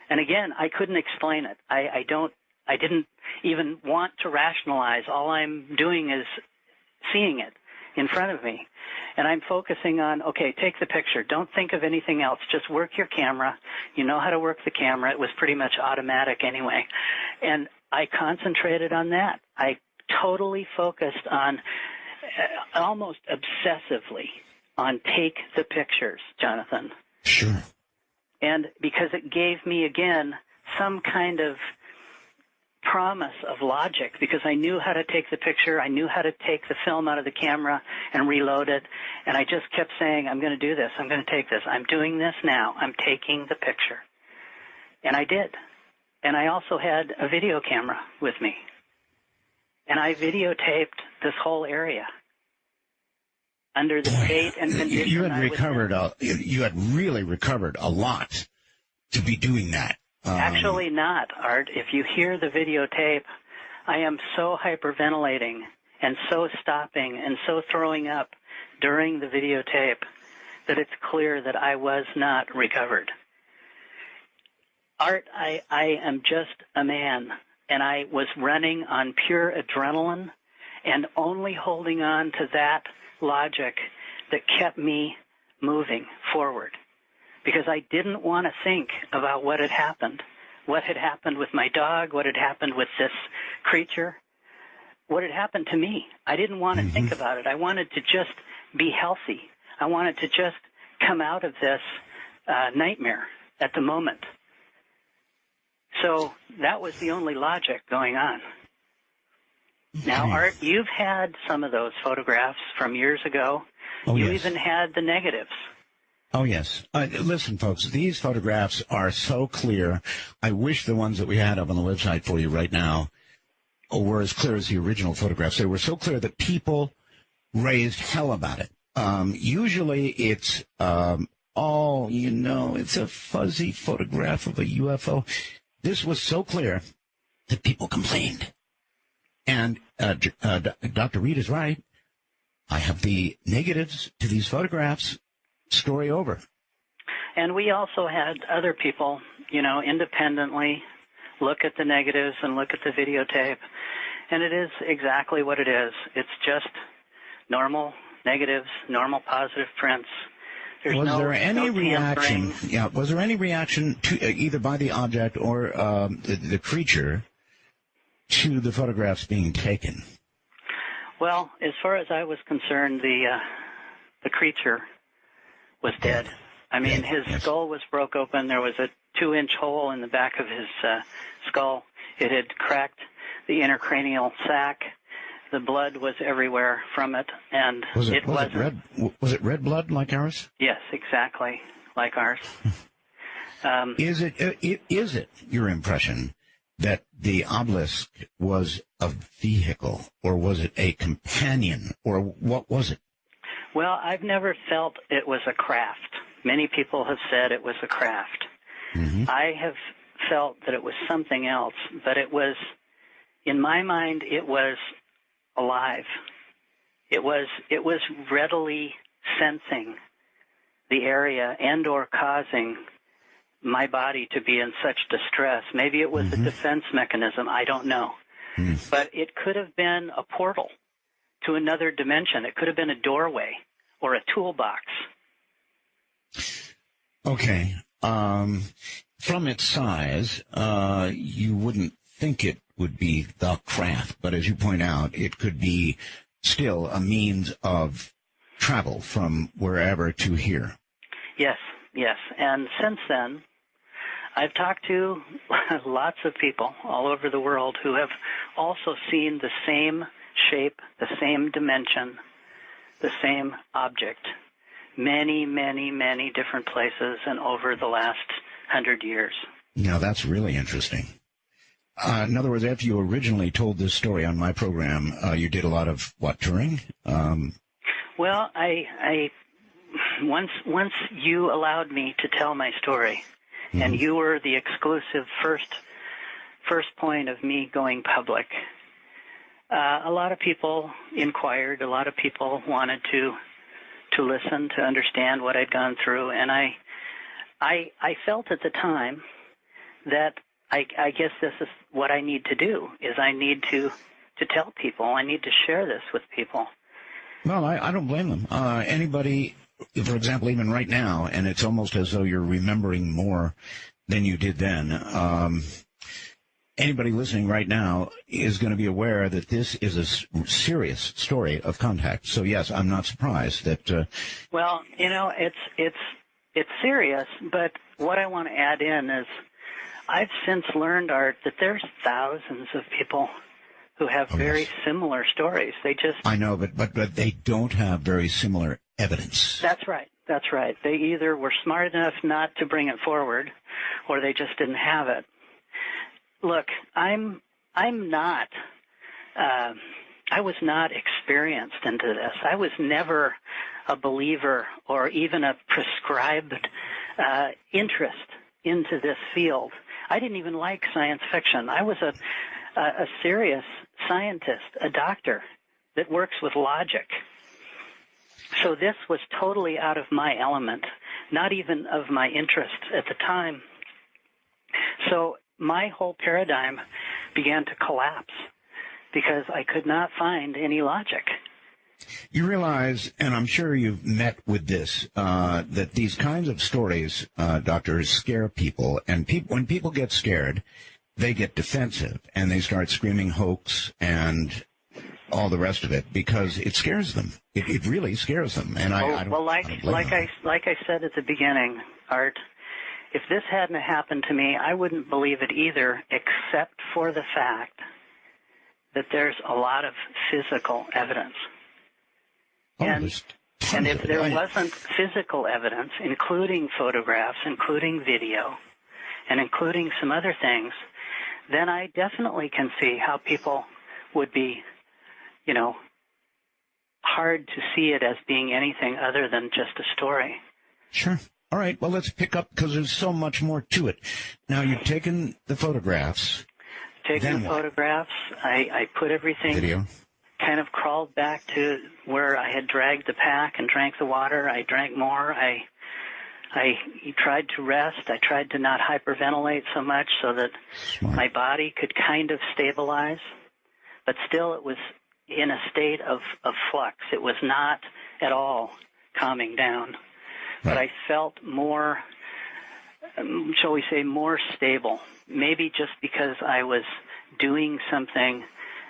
And again, I couldn't explain it. I didn't even want to rationalize. All I'm doing is seeing it in front of me. And I'm focusing on, okay, take the picture. Don't think of anything else. Just work your camera. You know how to work the camera. It was pretty much automatic anyway. And I concentrated on that. I totally focused on, almost obsessively, on take the pictures, Jonathan. Sure. And because it gave me, again, some kind of promise of logic, because I knew how to take the picture. I knew how to take the film out of the camera and reload it. And I just kept saying, I'm going to do this. I'm going to take this. I'm doing this now. I'm taking the picture. And I did. And I also had a video camera with me. And I videotaped this whole area under the state and condition. You had recovered. You had really recovered a lot to be doing that. Actually not, Art. If you hear the videotape, I am so hyperventilating and so stopping and so throwing up during the videotape that it's clear that I was not recovered. Art, I am just a man, and I was running on pure adrenaline and only holding on to that logic that kept me moving forward. because I didn't want to think about what had happened with my dog, what had happened with this creature, what had happened to me. I didn't want to think about it. I wanted to just be healthy. I wanted to just come out of this nightmare at the moment. So that was the only logic going on. Now, Art, you've had some of those photographs from years ago. Oh, you yes. even had the negatives. Oh, yes. Listen, folks, these photographs are so clear. I wish the ones that we had up on the website for you right now were as clear as the original photographs. They were so clear that people raised hell about it. Usually it's, it's a fuzzy photograph of a UFO. This was so clear that people complained. And Dr. Reed is right. I have the negatives to these photographs. Story over. And we also had other people, independently look at the negatives and look at the videotape. And it is exactly what it is. It's just normal negatives, normal positive prints. Was there any reaction? Yeah. Was there any reaction to either by the object or the creature to the photographs being taken? Well, as far as I was concerned, the creature was dead. I mean, his skull was broke open. There was a 2-inch hole in the back of his skull. It had cracked the intracranial sac. The blood was everywhere from it, and was it red? Was it red blood like ours? Yes, exactly like ours. Is it your impression that the obelisk was a vehicle, or was it a companion, or what was it? Well, I've never felt it was a craft. Many people have said it was a craft. Mm-hmm. I have felt that it was something else, but it was, in my mind, it was alive. It was readily sensing the area and or causing my body to be in such distress. Maybe it was a defense mechanism. I don't know. But it could have been a portal to another dimension. It could have been a doorway or a toolbox. Okay. From its size, you wouldn't think it would be the craft, but as you point out, it could be still a means of travel from wherever to here. Yes. And since then, I've talked to lots of people all over the world who have also seen the same shape, the same dimension, the same object, many, many, many different places and over the last 100 years. Now, that's really interesting. In other words, after you originally told this story on my program, you did a lot of, touring? Well, I once you allowed me to tell my story, and you were the exclusive first point of me going public. A lot of people inquired. A lot of people wanted to listen, to understand what I'd gone through, and I felt at the time that I guess this is what I need to do, is I need to tell people. I need to share this with people. Well, I don't blame them. Anybody, for example, even right now, and it's almost as though you're remembering more than you did then. Anybody listening right now is going to be aware that this is a serious story of contact. So, yes, I'm not surprised that... Well, it's serious, but what I want to add in is I've since learned, Art, that there's thousands of people who have very similar stories. They just... I know, but they don't have very similar evidence. That's right. They either were smart enough not to bring it forward, or they just didn't have it. Look, I'm not... I was not experienced into this. I was never a believer or even a prescribed interest into this field. I didn't even like science fiction. I was a serious scientist, a doctor that works with logic. So this was totally out of my element, not even of my interest at the time. So my whole paradigm began to collapse because I could not find any logic. You realize, and I'm sure you've met with this, that these kinds of stories, doctors, scare people, and when people get scared, they get defensive, and they start screaming hoax and all the rest of it because it scares them. It really scares them, and I don't. Like I said at the beginning, Art, if this hadn't happened to me, I wouldn't believe it either, except for the fact that there's a lot of physical evidence. And if there wasn't physical evidence, including photographs, including video, and including some other things, then I definitely can see how people would be, hard to see it as being anything other than just a story. Sure. All right. Well, let's pick up because there's so much more to it. Now, you've taken the photographs. I put everything. Video. Kind of crawled back to where I had dragged the pack and drank the water. I drank more. I tried to rest. I tried to not hyperventilate so much so that my body could kind of stabilize. But still, it was in a state of flux. It was not at all calming down. Right. But I felt more, shall we say, more stable. Maybe just because I was doing something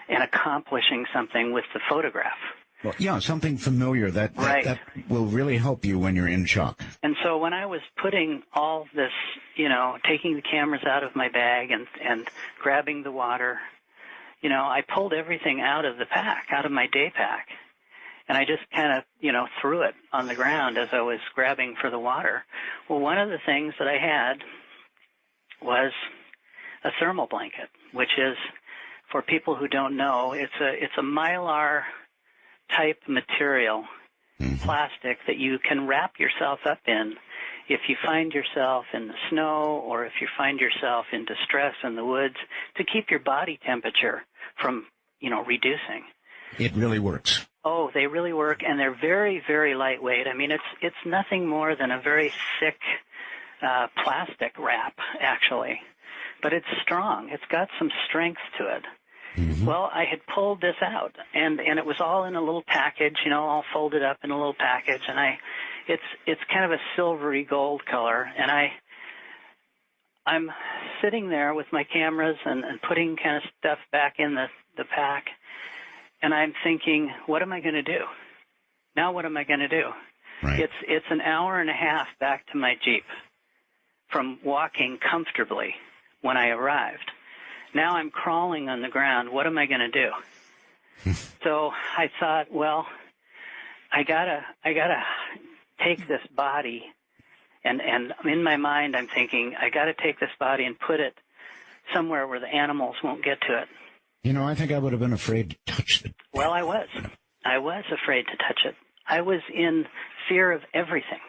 and accomplishing something with the photograph. Well, yeah, something familiar that will really help you when you're in shock. And so when I was putting all this, taking the cameras out of my bag and grabbing the water, I pulled everything out of the pack, out of my day pack, and I just kind of, threw it on the ground as I was grabbing for the water. Well, one of the things that I had was a thermal blanket, which is, for people who don't know, it's a mylar type material, plastic that you can wrap yourself up in if you find yourself in the snow or if you find yourself in distress in the woods, to keep your body temperature from, reducing. It really works. Oh, they really work, and they're very, very lightweight. I mean, it's nothing more than a very thick plastic wrap, actually. But it's strong. It's got some strength to it. Mm-hmm. Well, I had pulled this out, and it was all in a little package, all folded up in a little package, and it's kind of a silvery gold color, and I'm sitting there with my cameras and putting kind of stuff back in the pack, and I'm thinking, what am I going to do? Now what am I going to do? Right. It's an hour and a half back to my Jeep from walking comfortably when I arrived. Now I'm crawling on the ground. What am I going to do? So I thought, well, I gotta take this body, and in my mind I'm thinking, I gotta take this body and put it somewhere where the animals won't get to it. I think I would have been afraid to touch it. Well, I was afraid to touch it. I was in fear of everything.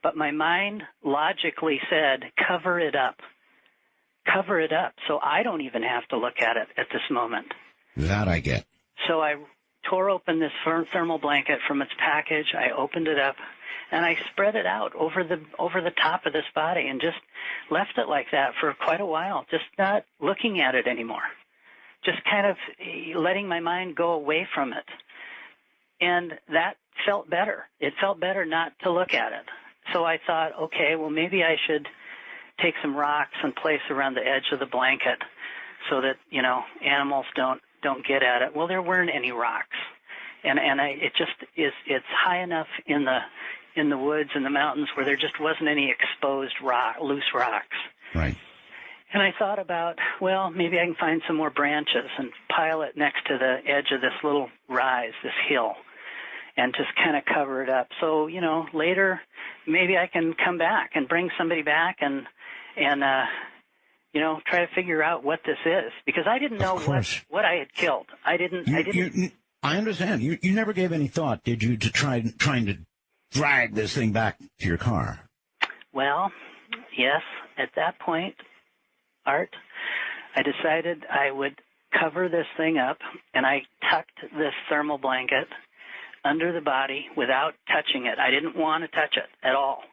But my mind logically said, cover it up. Cover it up so I don't even have to look at it at this moment. That I get. So I tore open this thermal blanket from its package. I opened it up, and I spread it out over the top of this body and just left it like that for quite a while, just not looking at it anymore, just kind of letting my mind go away from it. And that felt better. It felt better not to look at it. So I thought, okay, well, maybe I should take some rocks and place around the edge of the blanket so that, animals don't get at it. Well, there weren't any rocks. And it's high enough in the woods and the mountains where there just wasn't any exposed loose rocks. Right. And I thought about, well, maybe I can find some more branches and pile it next to the edge of this little rise, this hill, and just kind of cover it up. So, later maybe I can come back and bring somebody back and try to figure out what this is, because I didn't know what I had killed. I didn't. I understand. You never gave any thought, did you, to trying to drag this thing back to your car? Well, yes. At that point, Art, I decided I would cover this thing up, and I tucked this thermal blanket under the body without touching it. I didn't want to touch it at all.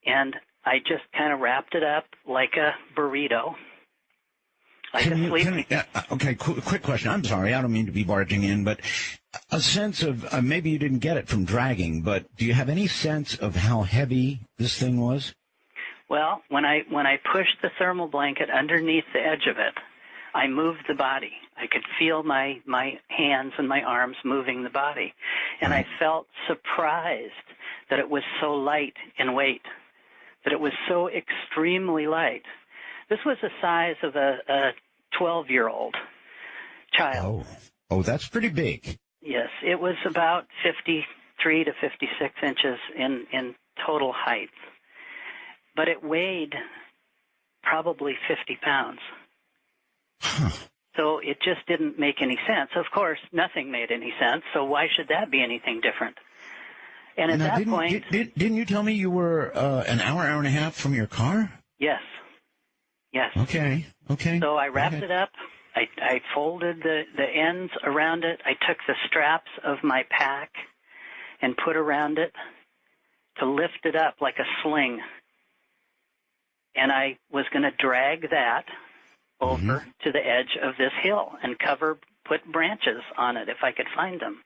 And I just kind of wrapped it up like a burrito. Like a sleeping. Okay, quick question. I'm sorry, I don't mean to be barging in, but a sense of, maybe you didn't get it from dragging, but do you have any sense of how heavy this thing was? Well, when I pushed the thermal blanket underneath the edge of it, I moved the body. I could feel my hands and my arms moving the body. And I felt surprised that it was so light in weight, that it was so extremely light. This was the size of a 12-year-old child. Oh, that's pretty big. Yes, it was about 53 to 56 inches in total height. But it weighed probably 50 pounds. Huh. So it just didn't make any sense. Of course, nothing made any sense, so why should that be anything different? And at that point... Didn't you tell me you were an hour and a half from your car? Yes. Okay. So I wrapped it up. I folded the ends around it. I took the straps of my pack and put around it to lift it up like a sling. And I was going to drag that over to the edge of this hill and put branches on it if I could find them.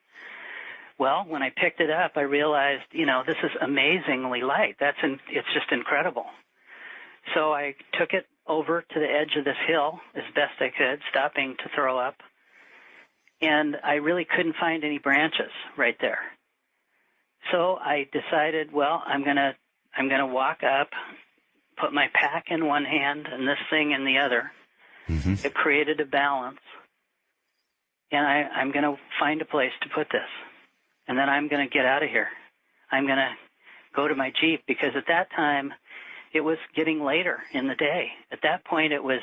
Well, when I picked it up, I realized, this is amazingly light. It's just incredible. So I took it over to the edge of this hill as best I could, stopping to throw up. And I really couldn't find any branches right there. So I decided, well, I'm going to walk up, put my pack in one hand and this thing in the other. It created a balance. And I'm going to find a place to put this. And then I'm going to get out of here. I'm going to go to my Jeep, because at that time it was getting later in the day. At that point it was,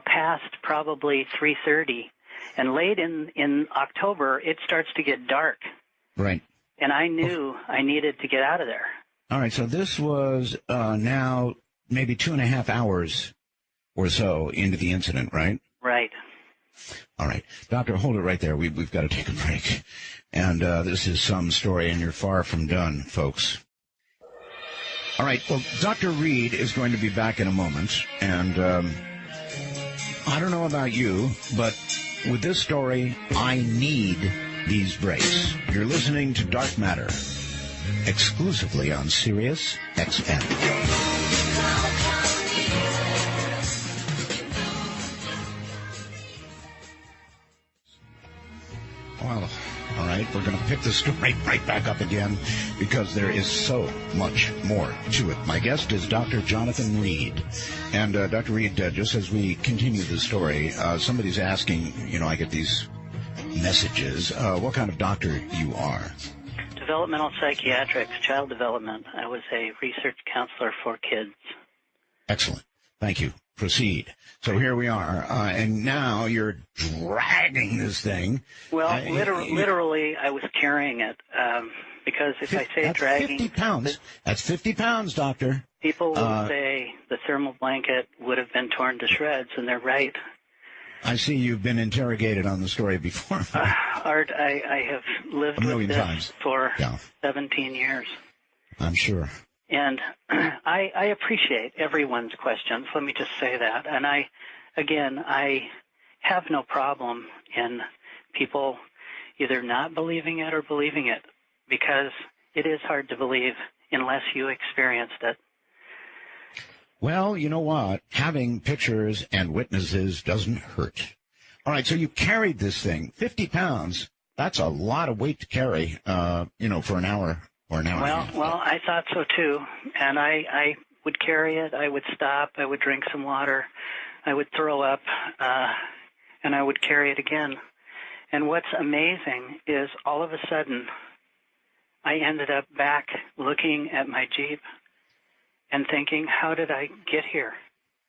past probably 3:30. And late in October, it starts to get dark. Right. And I knew I needed to get out of there. All right, so this was now maybe 2.5 hours or so into the incident, right? Right. All right. Doctor, hold it right there. We've got to take a break. And this is some story, and you're far from done, folks. All right, well, Dr. Reed is going to be back in a moment. And I don't know about you, but with this story, I need these breaks. You're listening to Dark Matter, exclusively on Sirius XM. Well, all right, we're going to pick the story right back up again because there is so much more to it. My guest is Dr. Jonathan Reed. And Dr. Reed, just as we continue the story, somebody's asking, I get these messages, what kind of doctor you are. Developmental psychiatrics, child development. I was a research counselor for kids. Excellent. Thank you. Proceed. So here we are, and now you're dragging this thing. Well, literally, I was carrying it, because if I say dragging... 50 pounds. That's 50 pounds, Doctor. People will say the thermal blanket would have been torn to shreds, and they're right. I see you've been interrogated on the story before. Art, I have lived with this for 17 years. I'm sure. And I appreciate everyone's questions. Let me just say that. And I have no problem in people either not believing it or believing it, because it is hard to believe unless you experienced it. Well, you know what? Having pictures and witnesses doesn't hurt. All right, so you carried this thing, 50 pounds. That's a lot of weight to carry, for an hour. Or an hour and a half. Well, I thought so too. And I would carry it. I would stop. I would drink some water. I would throw up, and I would carry it again. And what's amazing is all of a sudden, I ended up back looking at my Jeep and thinking, how did I get here?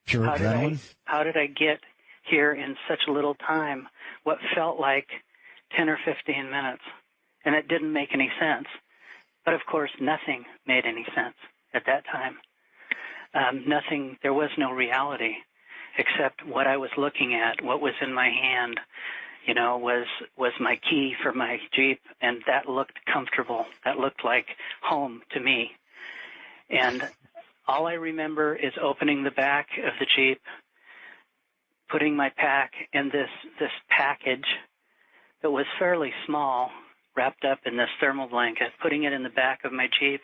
Pure adrenaline? How did I get here in such little time? What felt like 10 or 15 minutes. And it didn't make any sense. But, of course, nothing made any sense at that time. There was no reality except what I was looking at, what was in my hand, was my key for my Jeep, and that looked comfortable. That looked like home to me. And all I remember is opening the back of the Jeep, putting my pack in this package that was fairly small, wrapped up in this thermal blanket, putting it in the back of my Jeep.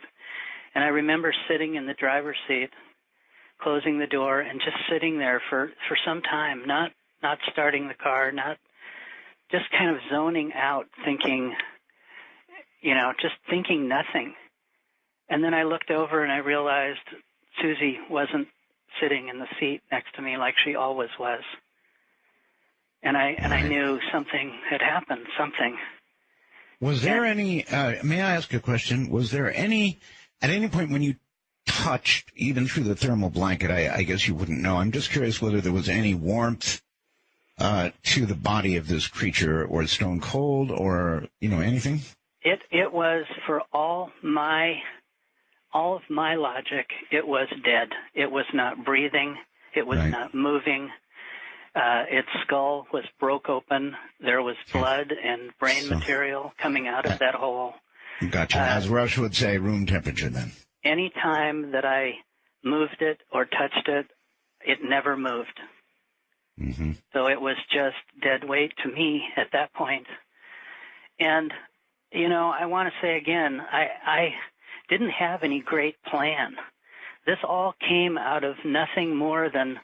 And I remember sitting in the driver's seat, closing the door, and just sitting there for some time, not starting the car, not just kind of zoning out, thinking, just thinking nothing. And then I looked over and I realized Susie wasn't sitting in the seat next to me like she always was. And I knew something had happened, something. Was there any, may I ask a question? Was there at any point when you touched, even through the thermal blanket, I guess you wouldn't know. I'm just curious whether there was any warmth to the body of this creature, or stone cold, or, anything? It was, for all of my logic, it was dead. It was not breathing. It was not moving. Its skull was broke open. There was blood and brain material coming out of that hole. Gotcha. As Rush would say, room temperature then. Any time that I moved it or touched it, it never moved. Mm-hmm. So it was just dead weight to me at that point. And, I want to say again, I didn't have any great plan. This all came out of nothing more than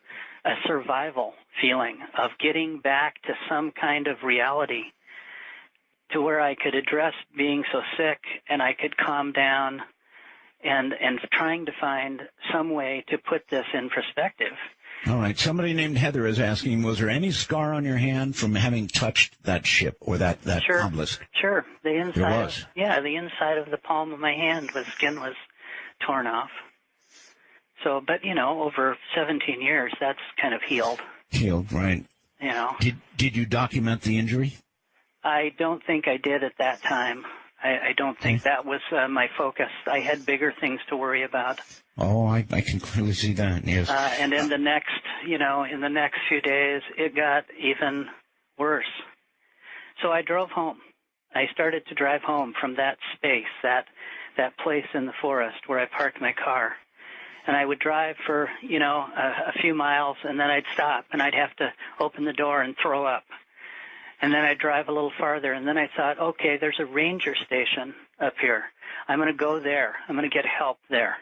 a survival feeling of getting back to some kind of reality, to where I could address being so sick and I could calm down, and trying to find some way to put this in perspective. All right. Somebody named Heather is asking, was there any scar on your hand from having touched that ship or that obelisk? Sure. The inside. There was? The inside of the palm of my hand, skin was torn off. So, but, over 17 years, that's kind of healed. Healed, right. Did you document the injury? I don't think I did at that time. I don't think that was my focus. I had bigger things to worry about. Oh, I can clearly see that, yes. And in the next, in the next few days, it got even worse. So I drove home. I started to drive home from that space, that place in the forest where I parked my car. And I would drive for, a few miles, and then I'd stop, and I'd have to open the door and throw up. And then I'd drive a little farther, and then I thought, okay, there's a ranger station up here. I'm going to go there. I'm going to get help there.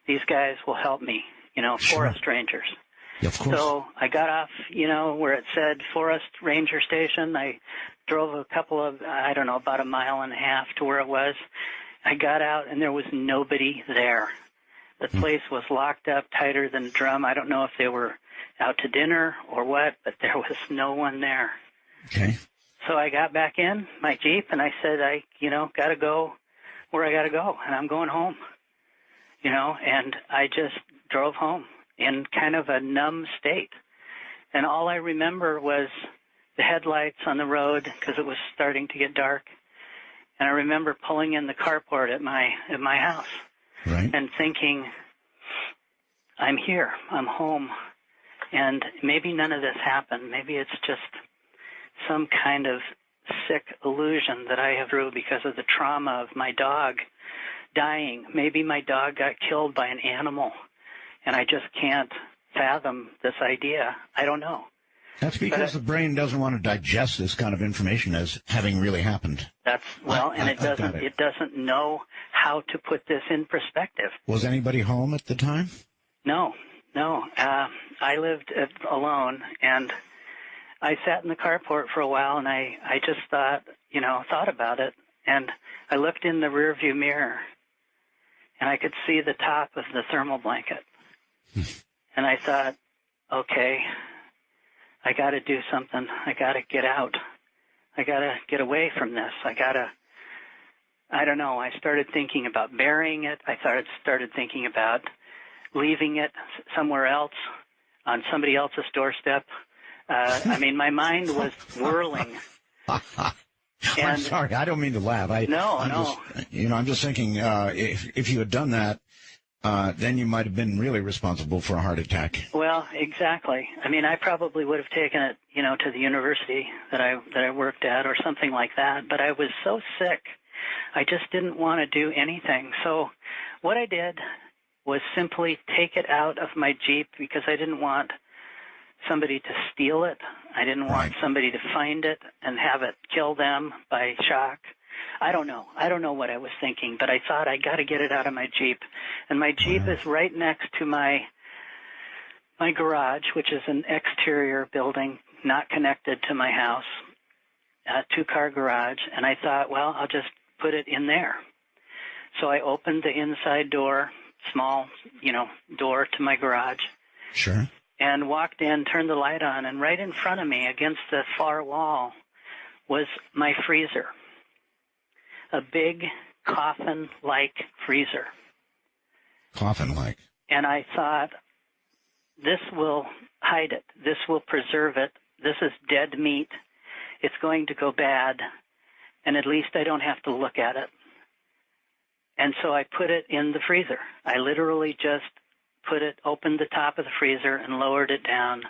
These guys will help me, forest rangers. Yeah, of course. So I got off, where it said Forest Ranger Station. I drove about a mile and a half to where it was. I got out, and there was nobody there. The place was locked up tighter than a drum. I don't know if they were out to dinner or what, but there was no one there. Okay. So I got back in my Jeep, and I said, got to go where I got to go, and I'm going home. And I just drove home in kind of a numb state. And all I remember was the headlights on the road because it was starting to get dark. And I remember pulling in the carport at my house. Right. And thinking, I'm here, I'm home, and maybe none of this happened. Maybe it's just some kind of sick illusion that I have through because of the trauma of my dog dying. Maybe my dog got killed by an animal, and I just can't fathom this idea. I don't know. That's because the brain doesn't want to digest this kind of information as having really happened. It doesn't know how to put this in perspective. Was anybody home at the time? No. I lived alone, and I sat in the carport for a while, and I just thought about it, and I looked in the rearview mirror, and I could see the top of the thermal blanket, and I thought, okay, I got to do something. I got to get out. I got to get away from this. I don't know. I started thinking about burying it. I started thinking about leaving it somewhere else on somebody else's doorstep. My mind was whirling. I'm sorry. I don't mean to laugh. I'm just thinking if you had done that, then you might have been really responsible for a heart attack. Well, exactly. I probably would have taken it, to the university that I worked at or something like that. But I was so sick, I just didn't want to do anything. So what I did was simply take it out of my Jeep because I didn't want somebody to steal it. I didn't want somebody to find it and have it kill them by shock. I don't know. I don't know what I was thinking, but I thought I got to get it out of my Jeep. And my Jeep is right next to my garage, which is an exterior building not connected to my house, a two-car garage. And I thought, well, I'll just put it in there. So I opened the inside door, small, door to my garage. Sure. And walked in, turned the light on, and right in front of me against the far wall was my freezer. A big coffin-like freezer. Coffin-like. And I thought, this will hide it. This will preserve it. This is dead meat. It's going to go bad, and at least I don't have to look at it. And so I put it in the freezer. I literally just opened the top of the freezer and lowered it down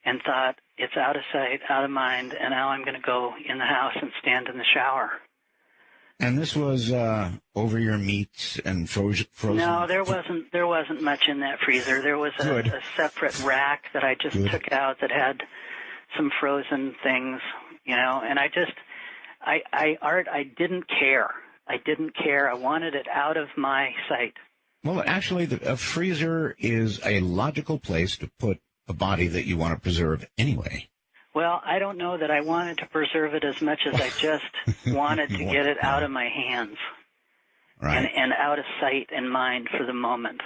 and thought, it's out of sight, out of mind, and now I'm going to go in the house and stand in the shower. And this was over your meats and frozen? No, there wasn't much in that freezer. There was a separate rack that I just took out that had some frozen things, and Art, I didn't care. I didn't care. I wanted it out of my sight. Well, actually, a freezer is a logical place to put a body that you want to preserve anyway. Well, I don't know that I wanted to preserve it as much as I just wanted to get it out of my hands and out of sight and mind for the moment.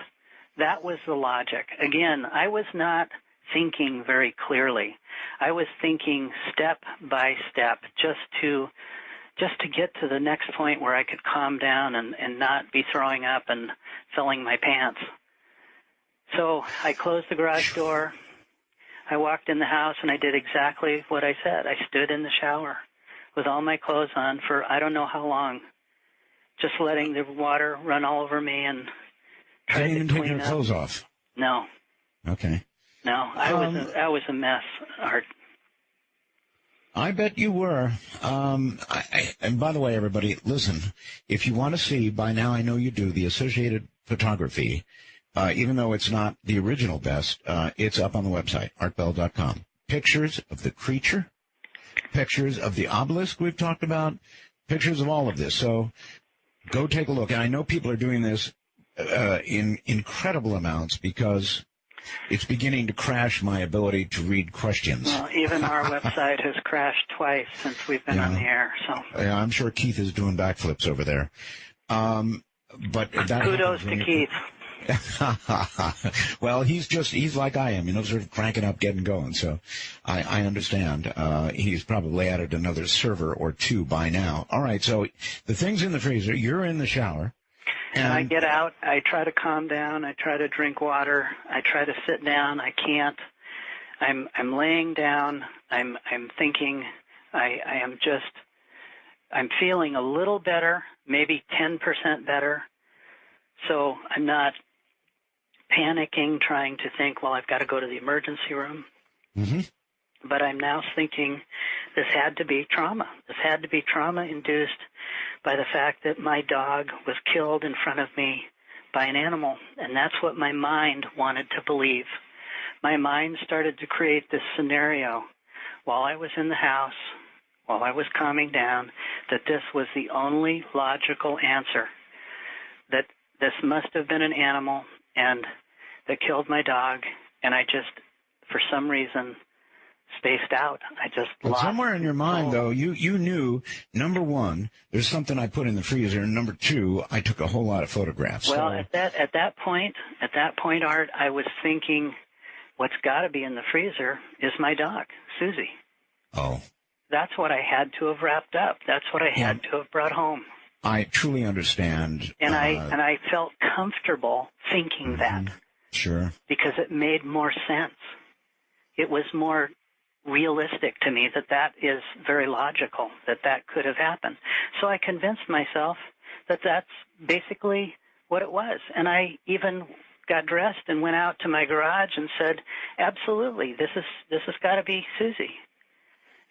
That was the logic. Again, I was not thinking very clearly. I was thinking step by step just to get to the next point where I could calm down and not be throwing up and filling my pants. So I closed the garage door. I walked in the house, and I did exactly what I said. I stood in the shower with all my clothes on for I don't know how long, just letting the water run all over me and tried to clean up. Didn't even take your clothes off? No. Okay. No, I was a mess, Art. I bet you were. And by the way, everybody, listen, if you want to see, by now I know you do, the Associated Photography, even though it's not the original best, it's up on the website, artbell.com. Pictures of the creature, pictures of the obelisk we've talked about, pictures of all of this. So go take a look. And I know people are doing this in incredible amounts because it's beginning to crash my ability to read questions. Well, even our website has crashed twice since we've been on the air. So yeah, I'm sure Keith is doing backflips over there. But that kudos to Keith. Well, he's like I am, sort of cranking up, getting going. So I understand. He's probably added another server or two by now. All right, so the thing's in the freezer. You're in the shower. And I get out. I try to calm down. I try to drink water. I try to sit down. I can't. I'm laying down. I'm thinking. I'm feeling a little better, maybe 10% better. So I'm not panicking, trying to think, well, I've got to go to the emergency room. Mm-hmm. But I'm now thinking this had to be trauma. This had to be trauma-induced by the fact that my dog was killed in front of me by an animal, and that's what my mind wanted to believe. My mind started to create this scenario while I was in the house, while I was calming down, that this was the only logical answer, that this must have been an animal and that killed my dog, and I just, for some reason, spaced out. I just lost. Somewhere in your mind, though, you knew, number one, there's something I put in the freezer, and number two, I took a whole lot of photographs. Well, at that point, Art, I was thinking, what's got to be in the freezer is my dog, Susie. Oh. That's what I had to have wrapped up. That's what I had to have brought home. I truly understand. And I felt comfortable thinking that. Sure. Because it made more sense. It was more realistic to me that is very logical, that could have happened. So I convinced myself that that's basically what it was. And I even got dressed and went out to my garage and said, absolutely, this has got to be Susie.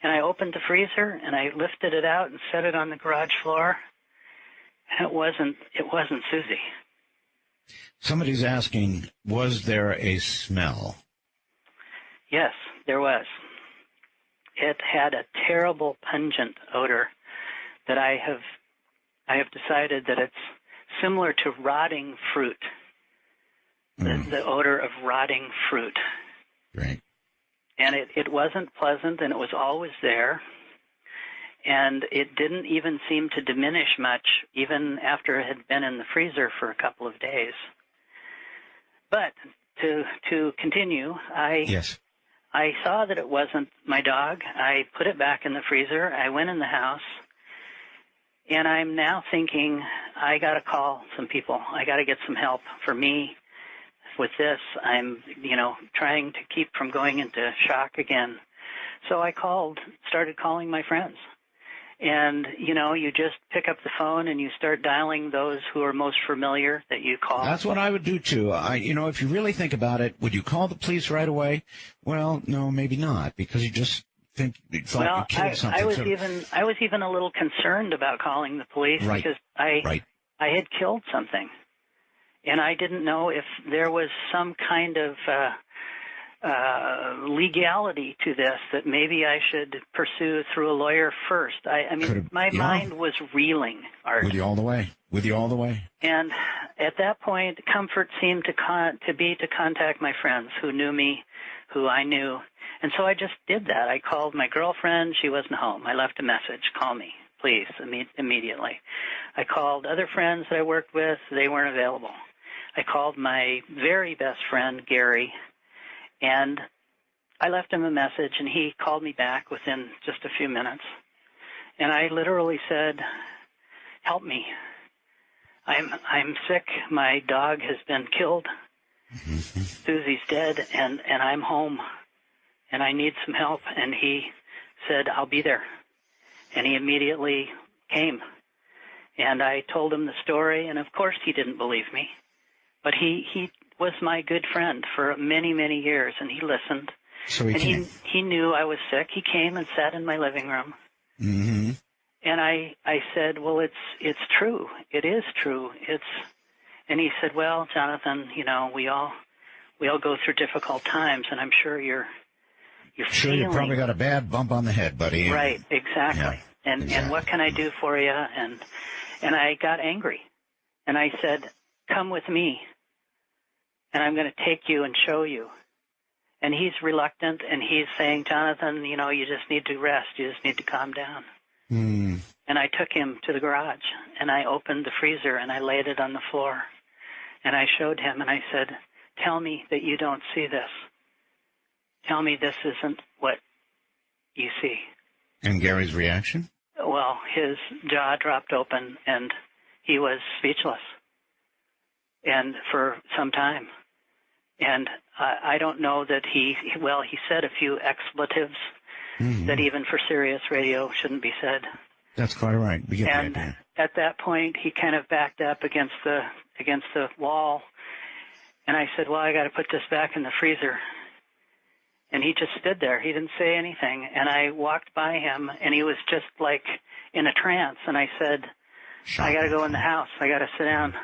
And I opened the freezer and I lifted it out and set it on the garage floor. And it wasn't Susie. Somebody's asking, was there a smell? Yes, there was. It had a terrible pungent odor that I have decided that it's similar to rotting fruit, the odor of rotting fruit. Right. And it wasn't pleasant, and it was always there. And it didn't even seem to diminish much, even after it had been in the freezer for a couple of days. But to continue, Yes. I saw that it wasn't my dog. I put it back in the freezer. I went in the house, and I'm now thinking, I got to call some people. I got to get some help for me with this. I'm, trying to keep from going into shock again. So I started calling my friends. And, you just pick up the phone and you start dialing those who are most familiar that you call. That's what I would do, too. If you really think about it, would you call the police right away? Well, no, maybe not, because you just thought you killed something. I was even a little concerned about calling the police because I had killed something. And I didn't know if there was some kind of legality to this that maybe I should pursue through a lawyer first. My mind was reeling, Art. With you all the way. And at that point, comfort seemed to be to contact my friends who knew me, who I knew. And so I just did that. I called my girlfriend. She wasn't home. I left a message. Call me, please, immediately. I called other friends that I worked with. They weren't available. I called my very best friend, Gary, and I left him a message, and he called me back within just a few minutes. And I literally said, help me. I'm sick. My dog has been killed. Susie's dead, and I'm home, and I need some help. And he said, I'll be there. And he immediately came. And I told him the story, and of course he didn't believe me. But he was my good friend for many, many years, and he listened. So he knew I was sick. He came and sat in my living room. Mm-hmm. And I said, well, it's true. It is true. And he said, well, Jonathan, we all go through difficult times, and I'm sure you're sure you probably got a bad bump on the head, buddy. Right, exactly. Yeah, and what can I do for you? And I got angry, and I said, come with me, and I'm going to take you and show you. And he's reluctant, and he's saying, Jonathan, you just need to rest. You just need to calm down. Mm. And I took him to the garage, and I opened the freezer, and I laid it on the floor. And I showed him, and I said, tell me that you don't see this. Tell me this isn't what you see. And Gary's reaction? Well, his jaw dropped open, and he was speechless. And for some time. And I don't know that he said a few expletives that even for Sirius radio shouldn't be said. That's quite right. We get the and idea. At that point, he kind of backed up against the wall. And I said, well, I got to put this back in the freezer. And he just stood there. He didn't say anything. And I walked by him, and he was just like in a trance. And I said, I got to go in the house. I got to sit down.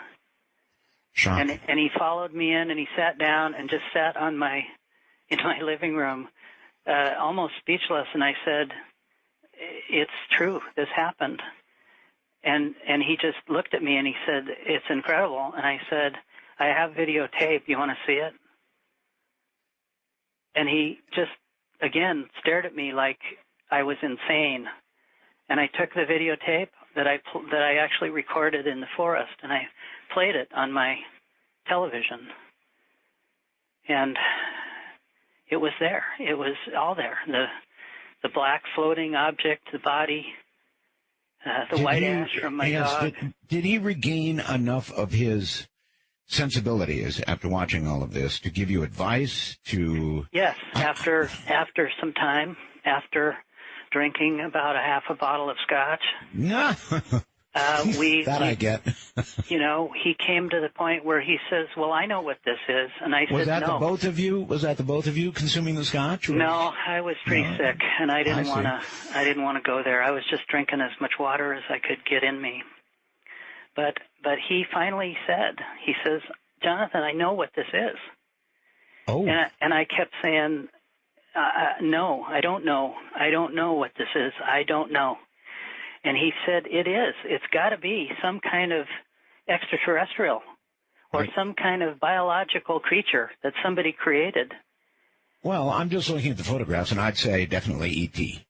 Shocking. And he followed me in, and he sat down and just sat in my living room, almost speechless. And I said, it's true. This happened. And he just looked at me, and he said, it's incredible. And I said, I have videotape. You want to see it? And he just, again, stared at me like I was insane. And I took the videotape that I actually recorded in the forest, and I played it on my television. And it was there. It was all there. The black floating object, the body, the white ash from my dog. Did he regain enough of his sensibilities after watching all of this to give you advice to? Yes, after some time, after drinking about a half a bottle of scotch. No. I get. He came to the point where he says, well, I know what this is. And I said, no. Was that the both of you consuming the scotch? No, I was pretty sick, and I didn't want to go there. I was just drinking as much water as I could get in me. But he finally says, Jonathan, I know what this is. Oh. And I kept saying, no, I don't know. I don't know what this is. I don't know. And he said, it is. It's got to be some kind of extraterrestrial or Right. some kind of biological creature that somebody created. Well, I'm just looking at the photographs, and I'd say definitely E.T.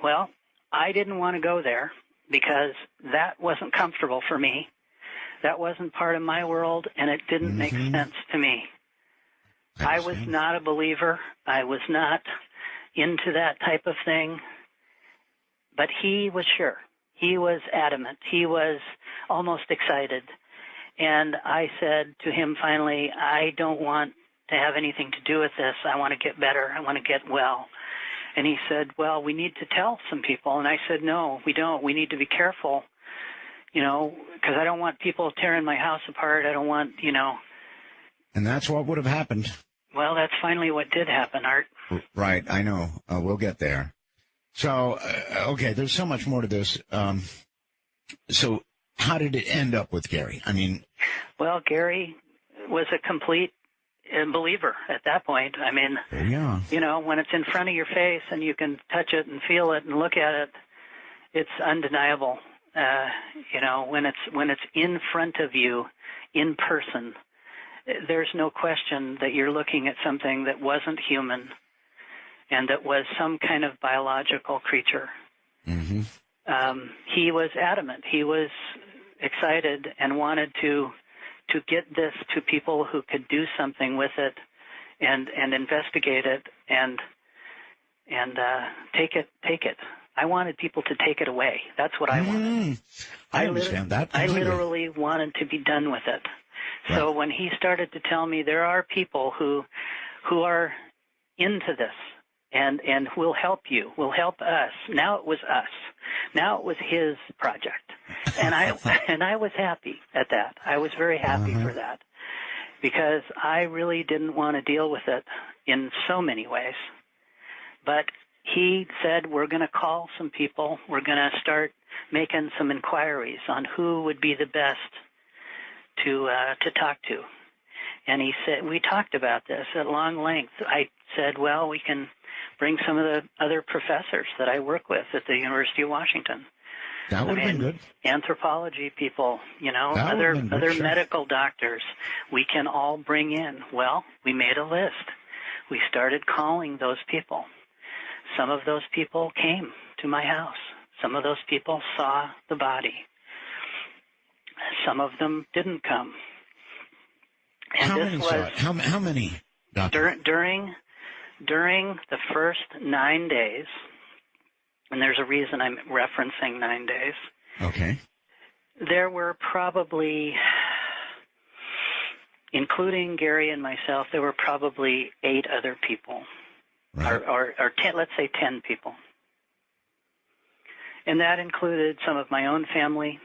Well, I didn't want to go there because that wasn't comfortable for me. That wasn't part of my world, and it didn't make sense to me. I was not a believer. I was not into that type of thing. But he was sure. He was adamant. He was almost excited. And I said to him finally, I don't want to have anything to do with this. I want to get better. I want to get well. And he said, well, we need to tell some people. And I said, no, we don't. We need to be careful, because I don't want people tearing my house apart. I don't want, And that's what would have happened. Well, that's finally what did happen, Art. Right, I know. We'll get there. So, okay, there's so much more to this. So how did it end up with Gary? I mean... Well, Gary was a complete believer at that point. I mean, yeah. When it's in front of your face and you can touch it and feel it and look at it, it's undeniable. When it's in front of you in person, there's no question that you're looking at something that wasn't human and that was some kind of biological creature. Mm-hmm. He was adamant. He was excited and wanted to get this to people who could do something with it and investigate it and take it. I wanted people to take it away. That's what I wanted. I understand that completely. I literally wanted to be done with it. Right. So when he started to tell me there are people who are into this and will help you, will help us. Now it was us. Now it was his project. And I was happy at that. I was very happy for that because I really didn't want to deal with it in so many ways. But he said, we're going to call some people. We're going to start making some inquiries on who would be the best to talk to. And he said, we talked about this at long length. I said, well, we can bring some of the other professors that I work with at the University of Washington. That would have been good. Anthropology people, other sure. medical doctors, we can all bring in. Well, we made a list. We started calling those people. Some of those people came to my house. Some of those people saw the body. Some of them didn't come. And how many saw it? How many? During the first 9 days, and there's a reason I'm referencing 9 days. Okay. There were probably, including Gary and myself, there were probably 8 other people, right. or 10, let's say 10 people. And that included some of my own family,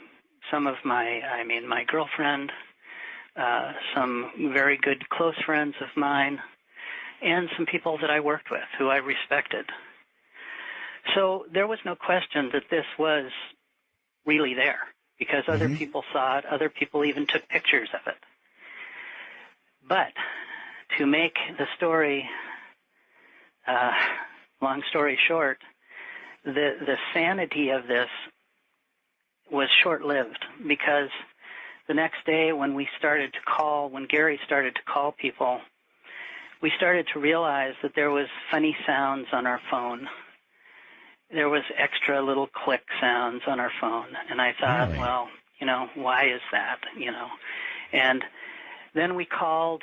some of my girlfriend, some very good close friends of mine, and some people that I worked with who I respected. So there was no question that this was really there because other people saw it. Other people even took pictures of it. But to make the story, long story short, the sanity of this was short-lived because the next day when Gary started to call people, we started to realize that there was funny sounds on our phone. There was extra little click sounds on our phone. And I thought, really? Well, why is that, And then we called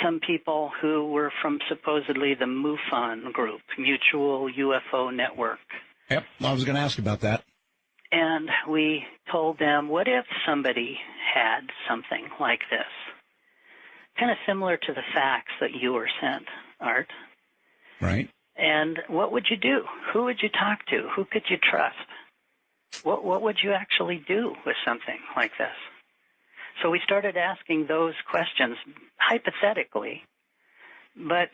some people who were from supposedly the MUFON group, Mutual UFO Network. Yep, I was going to ask about that. And we told them, what if somebody had something like this? Kind of similar to the fax that you were sent, Art. Right. And what would you do? Who would you talk to? Who could you trust? What would you actually do with something like this? So we started asking those questions hypothetically, but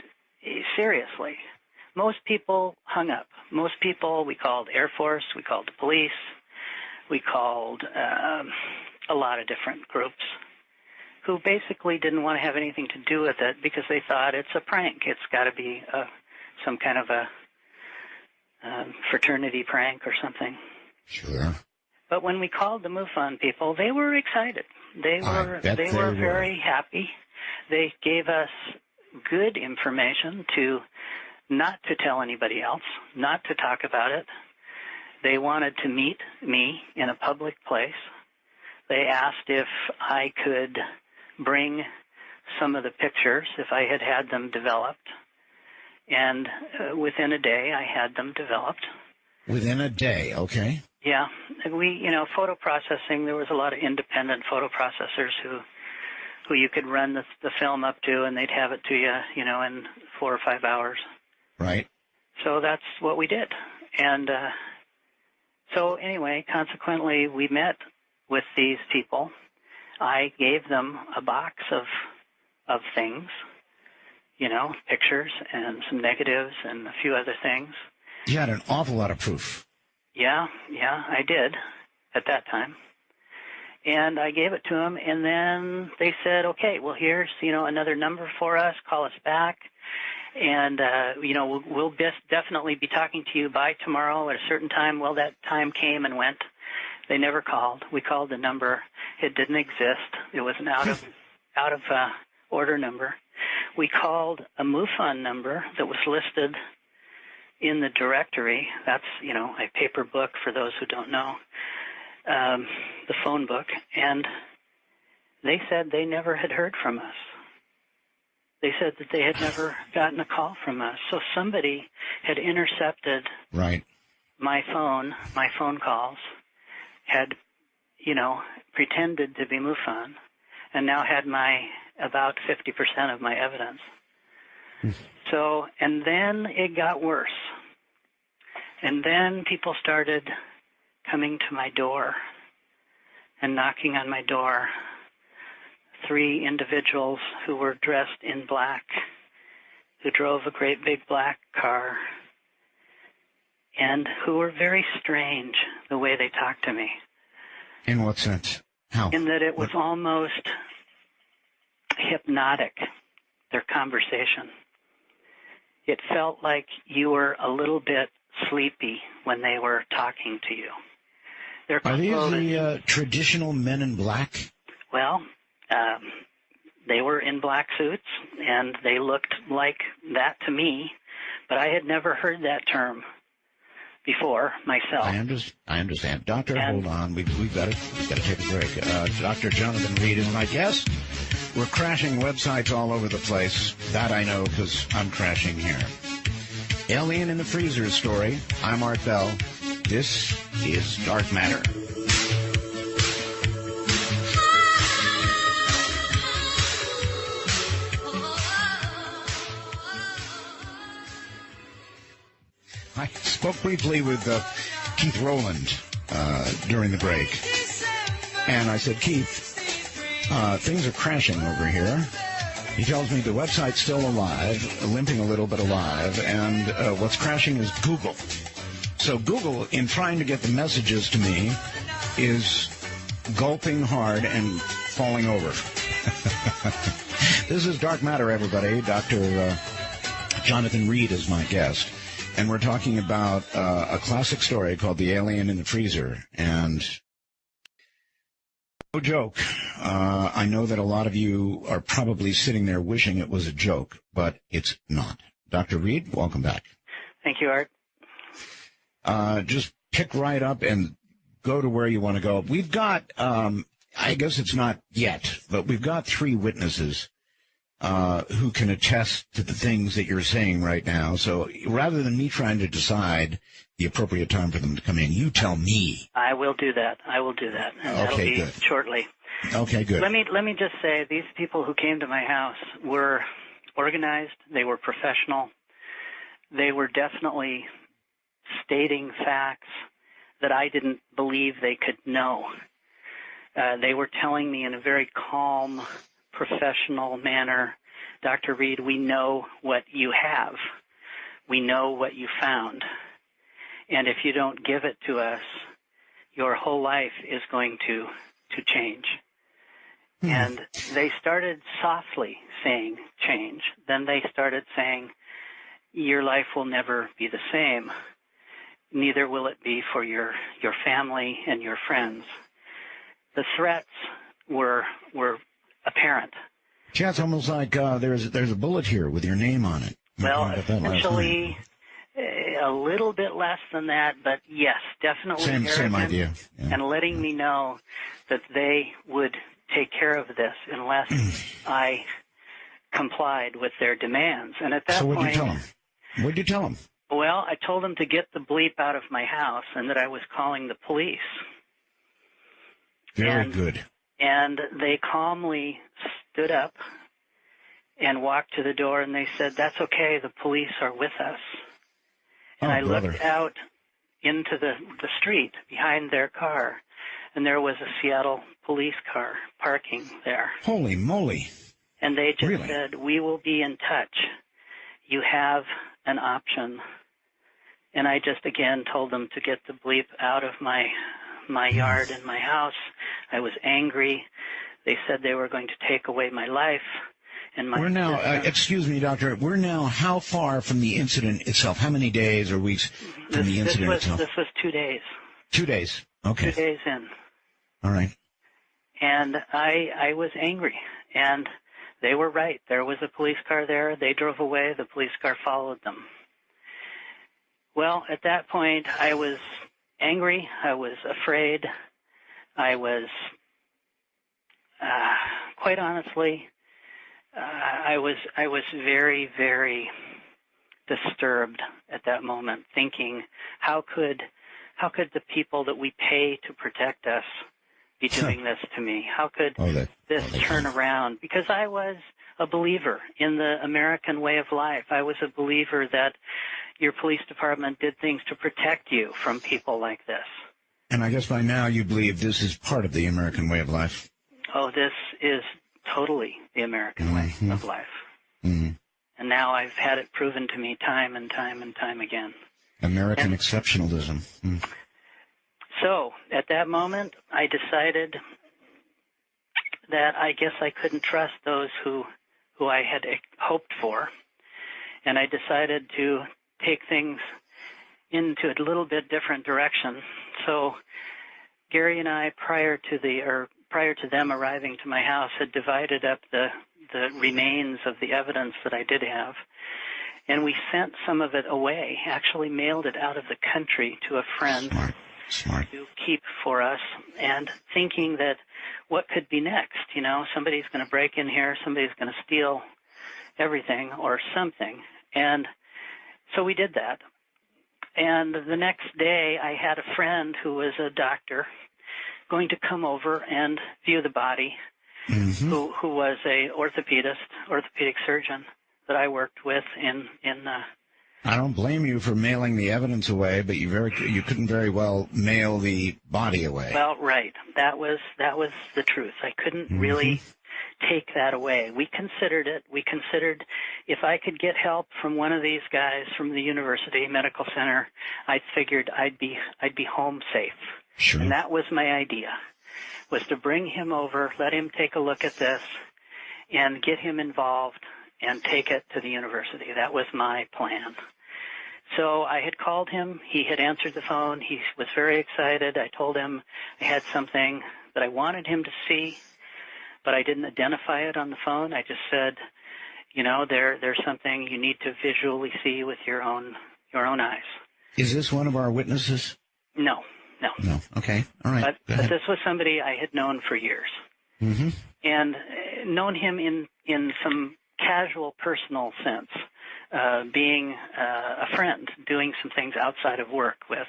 seriously. Most people hung up. Most people, we called Air Force, we called the police, we called a lot of different groups who basically didn't want to have anything to do with it because they thought it's a prank. It's got to be some kind of a fraternity prank or something. Sure. But when we called the MUFON people, they were excited. They were very happy. They gave us good information not to tell anybody else, not to talk about it. They wanted to meet me in a public place. They asked if I could bring some of the pictures, if I had them developed. And within a day, I had them developed. Within a day, okay. Yeah. Photo processing, there was a lot of independent photo processors who you could run the film up to, and they'd have it to you, in 4 or 5 hours. Right. So that's what we did. And so anyway, consequently, we met with these people. I gave them a box of things, pictures and some negatives and a few other things. You had an awful lot of proof. Yeah, I did at that time. And I gave it to them, and then they said, okay, well, here's, another number for us. Call us back. And, we'll definitely be talking to you by tomorrow at a certain time. Well, that time came and went. They never called. We called the number. It didn't exist. It was an out of order number. We called a MUFON number that was listed in the directory. That's, a paper book for those who don't know, the phone book. And they said they never had heard from us. They said that they had never gotten a call from us. So somebody had intercepted my phone calls, had, pretended to be MUFON, and now had about 50% of my evidence. So, and then it got worse. And then people started coming to my door and knocking on my door. 3 individuals who were dressed in black, who drove a great big black car, and who were very strange the way they talked to me. In what sense? How? In that it was almost hypnotic, their conversation. It felt like you were a little bit sleepy when they were talking to you. Are these the traditional men in black? Well, they were in black suits, and they looked like that to me, but I had never heard that term before myself. I understand. Doctor, hold on. We've got to take a break. Dr. Jonathan Reed is my guest. We're crashing websites all over the place. That I know because I'm crashing here. Alien in the Freezer story. I'm Art Bell. This is Dark Matter. I spoke briefly with Keith Rowland during the break, and I said, Keith, things are crashing over here. He tells me the website's still alive, limping a little but alive, and what's crashing is Google. So Google, in trying to get the messages to me, is gulping hard and falling over. This is Dark Matter, everybody. Dr. Jonathan Reed is my guest. And we're talking about a classic story called The Alien in the Freezer. And no joke. I know that a lot of you are probably sitting there wishing it was a joke, but it's not. Dr. Reed, welcome back. Thank you, Art. Just pick right up and go to where you want to go. We've got, I guess it's not yet, but we've got 3 witnesses who can attest to the things that you're saying right now. So rather than me trying to decide the appropriate time for them to come in, you tell me. I will do that. And that'll be good. Shortly. Okay, good. Let me just say, these people who came to my house were organized. They were professional. They were definitely stating facts that I didn't believe they could know. They were telling me in a very calm, professional manner, Dr. Reed, we know what you have. We know what you found. And if you don't give it to us, your whole life is going to change. And they started softly saying change. Then they started saying, your life will never be the same. Neither will it be for your family and your friends. The threats were apparent. Yeah, it's almost like there's a bullet here with your name on it. Well, essentially, a little bit less than that, but yes, definitely same idea. Yeah. And letting me know that they would take care of this unless I complied with their demands. And at that point, what'd you tell them? Well, I told them to get the bleep out of my house and that I was calling the police. Very good. And they calmly stood up and walked to the door, and they said, "That's okay, the police are with us." And I looked out into the street behind their car, and there was a Seattle police car parking there. Holy moly. And they just said, "We will be in touch. You have an option." And I just, again, told them to get the bleep out of my yard and my house. I was angry. They said they were going to take away my life. And my We're now, excuse me, Doctor, we're now how far from the incident itself? How many days or weeks from the incident itself? This was 2 days. 2 days. Okay. 2 days in. All right. And I was angry. And they were right. There was a police car there. They drove away. The police car followed them. Well, at that point, I was angry. I was afraid. I was, quite honestly, I was very, very disturbed at that moment, thinking, how could the people that we pay to protect us be doing this to me? How could this turn around? Because I was a believer in the American way of life. I was a believer that your police department did things to protect you from people like this. And I guess by now you believe this is part of the American way of life. Oh, this is totally the American way of life. Mm-hmm. And now I've had it proven to me time and time and time again. American exceptionalism. Mm. So at that moment, I decided that I guess I couldn't trust those who I had hoped for. And I decided to take things into a little bit different direction. So Gary and I, prior to them arriving to my house, had divided up the remains of the evidence that I did have. And we sent some of it away, actually mailed it out of the country to a friend Smart. to keep for us, and thinking that what could be next? You know, somebody's going to break in here, somebody's going to steal everything or something. And so we did that. And the next day I had a friend who was a doctor going to come over and view the body, who was a orthopedic surgeon that I worked with in I don't blame you for mailing the evidence away, but you couldn't very well mail the body away. Well, right. That was the truth. I couldn't really take that away. We considered it. We considered if I could get help from one of these guys from the university medical center, I figured I'd be home safe. Sure. And that was my idea, was to bring him over, let him take a look at this, and get him involved and take it to the university. That was my plan. So I had called him. He had answered the phone. He was very excited. I told him I had something that I wanted him to see, but I didn't identify it on the phone. I just said, you know, there's something you need to visually see with your own eyes. Is this one of our witnesses? No. Okay. All right. But this was somebody I had known for years, and known him in some casual personal sense, being a friend, doing some things outside of work with.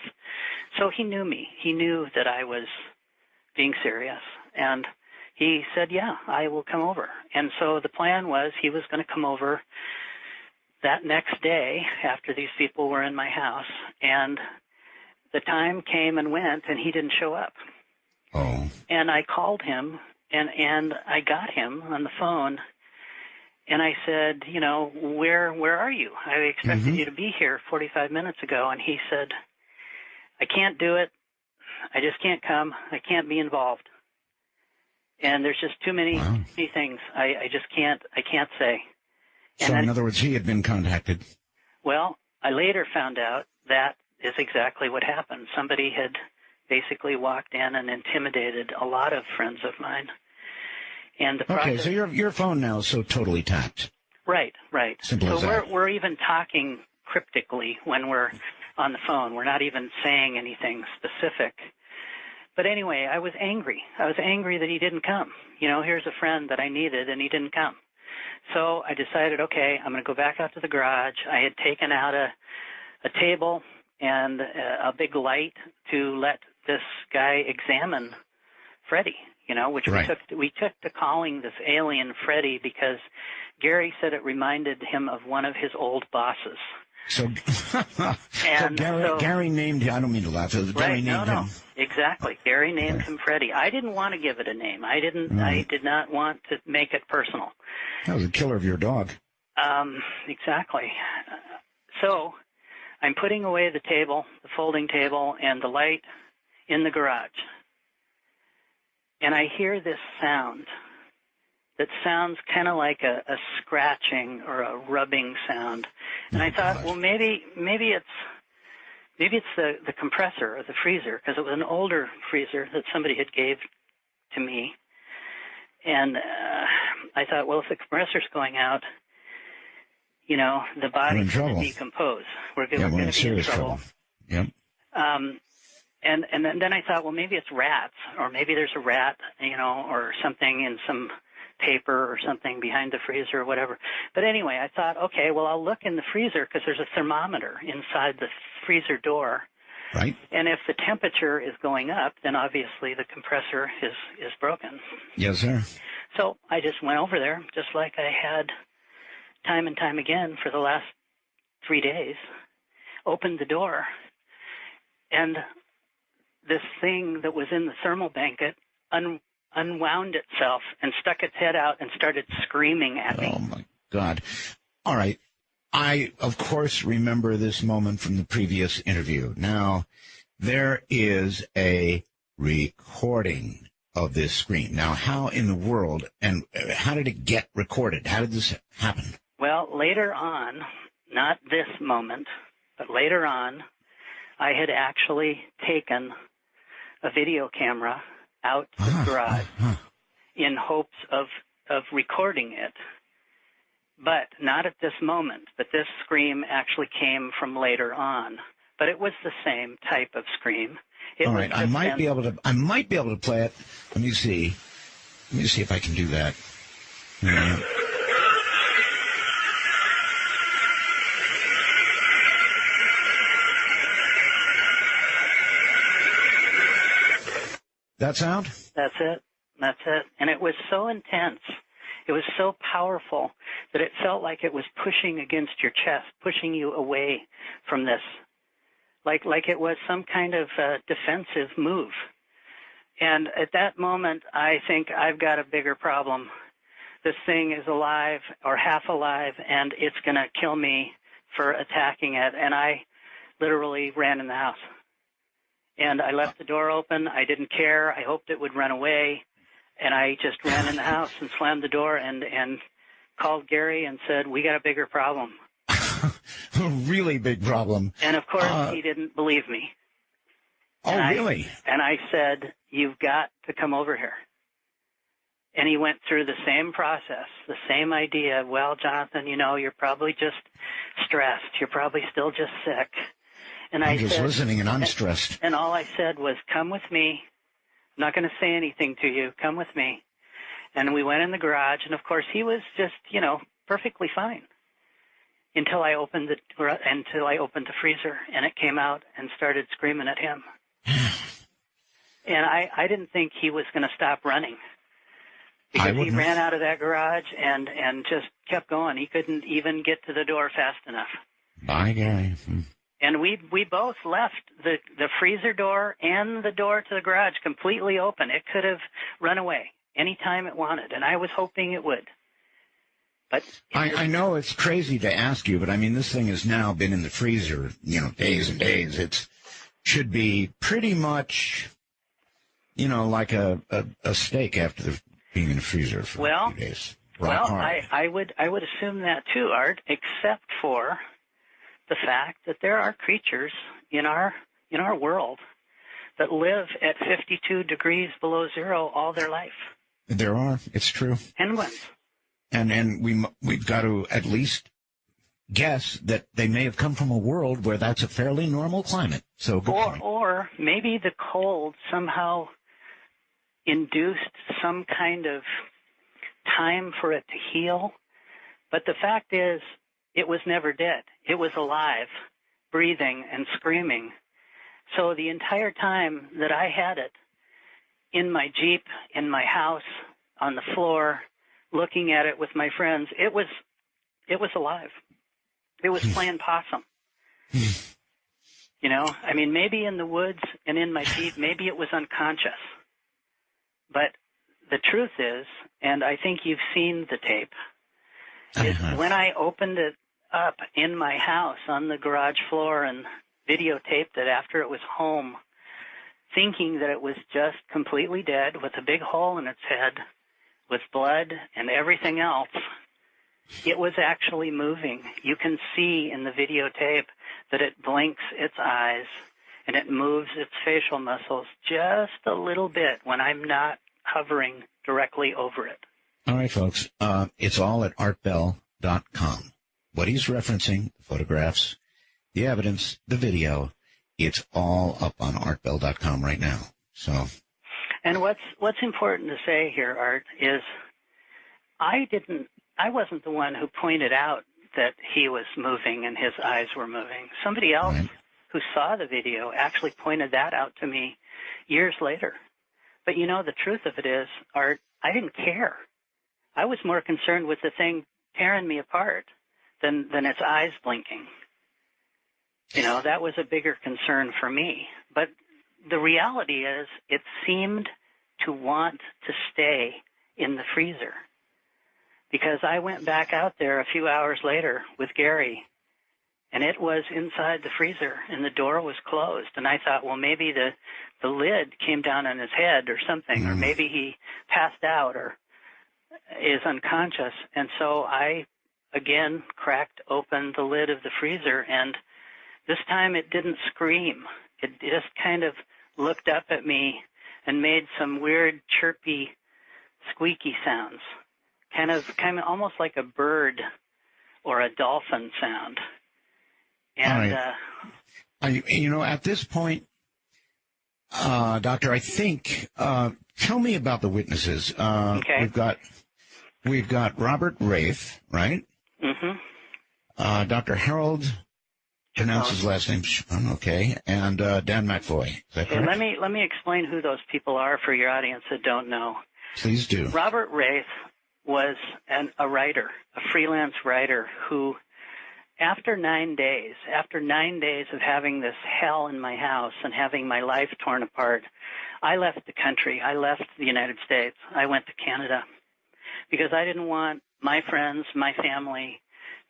So he knew me. He knew that I was being serious, and he said, yeah, I will come over. And so the plan was he was going to come over that next day after these people were in my house, and the time came and went, and he didn't show up. Oh. And I called him, and I got him on the phone, and I said, you know, where are you? I expected you to be here 45 minutes ago. And he said, I can't do it. I just can't come. I can't be involved. And there's just too many things I can't say. And so in other words, he had been contacted. Well, I later found out that is exactly what happened. Somebody had basically walked in and intimidated a lot of friends of mine. And the process, okay, so your phone now is so totally tapped. Right. Simple so as that. we're even talking cryptically when we're on the phone. We're not even saying anything specific. But anyway, I was angry. I was angry that he didn't come. Here's a friend that I needed, and he didn't come. So I decided, okay, I'm going to go back out to the garage. I had taken out a table and a big light to let this guy examine Freddie, which Right. we took to calling this alien Freddie because Gary said it reminded him of one of his old bosses. So, And Gary named him. I don't mean to laugh. Gary named him. Exactly. Gary named him Freddie. I didn't want to give it a name. I did not want to make it personal. That was the killer of your dog. Exactly. So I'm putting away the table, the folding table, and the light in the garage. And I hear this sound that sounds kind of like a scratching or a rubbing sound. And I thought, well, maybe it's the compressor or the freezer, because it was an older freezer that somebody had gave to me. And I thought, well, if the compressor's going out, the body's going to decompose. We're going to be in trouble. Yep. And then I thought, well, maybe it's rats, or maybe there's a rat, or something in some paper or something behind the freezer or whatever. But anyway, I thought, okay, well, I'll look in the freezer because there's a thermometer inside the freezer door. Right. And if the temperature is going up, then obviously the compressor is broken. Yes, sir. So I just went over there, just like I had time and time again for the last 3 days, opened the door, and this thing that was in the thermal blanket unwound itself and stuck its head out and started screaming at me. Oh, my God. All right. I, of course, remember this moment from the previous interview. Now, there is a recording of this scream. Now, how in the world and how did it get recorded? How did this happen? Well, later on, not this moment, but later on, I had actually taken a video camera out to the garage in hopes of recording it. But not at this moment. But this scream actually came from later on. But it was the same type of scream. All right, I might be able to play it. Let me see if I can do that. Yeah. That sound? That's it. And it was so intense. It was so powerful that it felt like it was pushing against your chest, pushing you away from this, like it was some kind of defensive move. And at that moment, I think I've got a bigger problem. This thing is alive or half alive, and it's going to kill me for attacking it. And I literally ran in the house. And I left the door open. I didn't care. I hoped it would run away. And I just ran in the house and slammed the door and called Gary and said, we got a bigger problem. A really big problem. And, of course, he didn't believe me. Really? And I said, you've got to come over here. And he went through the same process, the same idea. Well, Jonathan, you're probably just stressed. You're probably still just sick. And I'm just listening, and I'm stressed. And all I said was, come with me. I'm not going to say anything to you. Come with me. And we went in the garage, and, of course, he was just, perfectly fine until I opened the freezer, and it came out and started screaming at him. And I didn't think he was going to stop running because he ran out of that garage and just kept going. He couldn't even get to the door fast enough. Bye, Gary. And we both left the freezer door and the door to the garage completely open. It could have run away anytime it wanted, and I was hoping it would. But I know it's crazy to ask you, but I mean, this thing has now been in the freezer, days and days. It should be pretty much, like a steak after being in the freezer for a few days. I would assume that too, Art, except for the fact that there are creatures in our world that live at 52 degrees below zero all their life. There are. It's true. Penguins. And we've got to at least guess that they may have come from a world where that's a fairly normal climate. So good point. Or maybe the cold somehow induced some kind of time for it to heal. But the fact is, it was never dead. It was alive, breathing and screaming. So the entire time that I had it in my Jeep, in my house, on the floor, looking at it with my friends, it was alive. It was playing possum. You know, I mean, maybe in the woods and in my Jeep, maybe it was unconscious. But the truth is, and I think you've seen the tape, is when I opened it up in my house on the garage floor and videotaped it after it was home, thinking that it was just completely dead with a big hole in its head, with blood and everything else, it was actually moving. You can see in the videotape that it blinks its eyes and it moves its facial muscles just a little bit when I'm not hovering directly over it. All right, folks. It's all at artbell.com. What he's referencing, the photographs, the evidence, the video, it's all up on artbell.com right now. So, and what's important to say here, Art, is I wasn't the one who pointed out that he was moving and his eyes were moving. Somebody else who saw the video actually pointed that out to me years later. But you know, the truth of it is, Art, I didn't care. I was more concerned with the thing tearing me apart than its eyes blinking. You know, that was a bigger concern for me. But the reality is, it seemed to want to stay in the freezer. Because I went back out there a few hours later with Gary, and it was inside the freezer, and the door was closed. And I thought, well, maybe the lid came down on his head or something, or maybe he passed out or is unconscious. And so I, again, cracked open the lid of the freezer, and this time it didn't scream. It just kind of looked up at me and made some weird chirpy, squeaky sounds. Kind of almost like a bird or a dolphin sound. And, all right. You know, at this point, Doctor, I think, tell me about the witnesses. Okay. We've got Robert Rafe, right? Mm-hmm. Dr. Harold, pronounce his last name, okay, and Dan McFoy. Is that correct? Let me explain who those people are for your audience that don't know. Please do. Robert Rafe was a writer, a freelance writer who, after 9 days of having this hell in my house and having my life torn apart, I left the country. I left the United States. I went to Canada because I didn't want my friends, my family,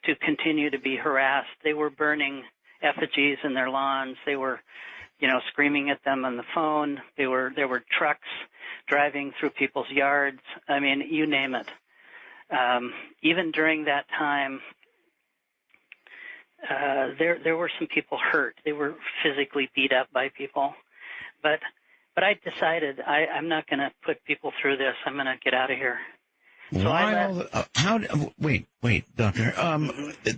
to continue to be harassed. They were burning effigies in their lawns. They were, you know, screaming at them on the phone. There were trucks driving through people's yards. I mean, you name it. Even during that time, there were some people hurt. They were physically beat up by people. But I decided I'm not going to put people through this. I'm going to get out of here. So wait, Doctor.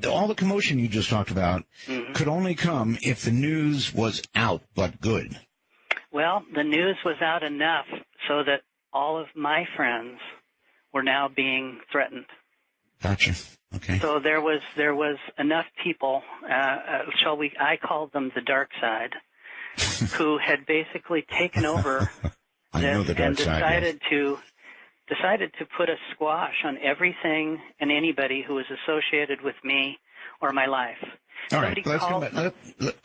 All the commotion you just talked about could only come if the news was out, but good. Well, the news was out enough so that all of my friends were now being threatened. Gotcha. Okay. So there was enough people, I called them the dark side, who had basically taken over this and decided to put a squash on everything and anybody who was associated with me or my life. All right, let's come back.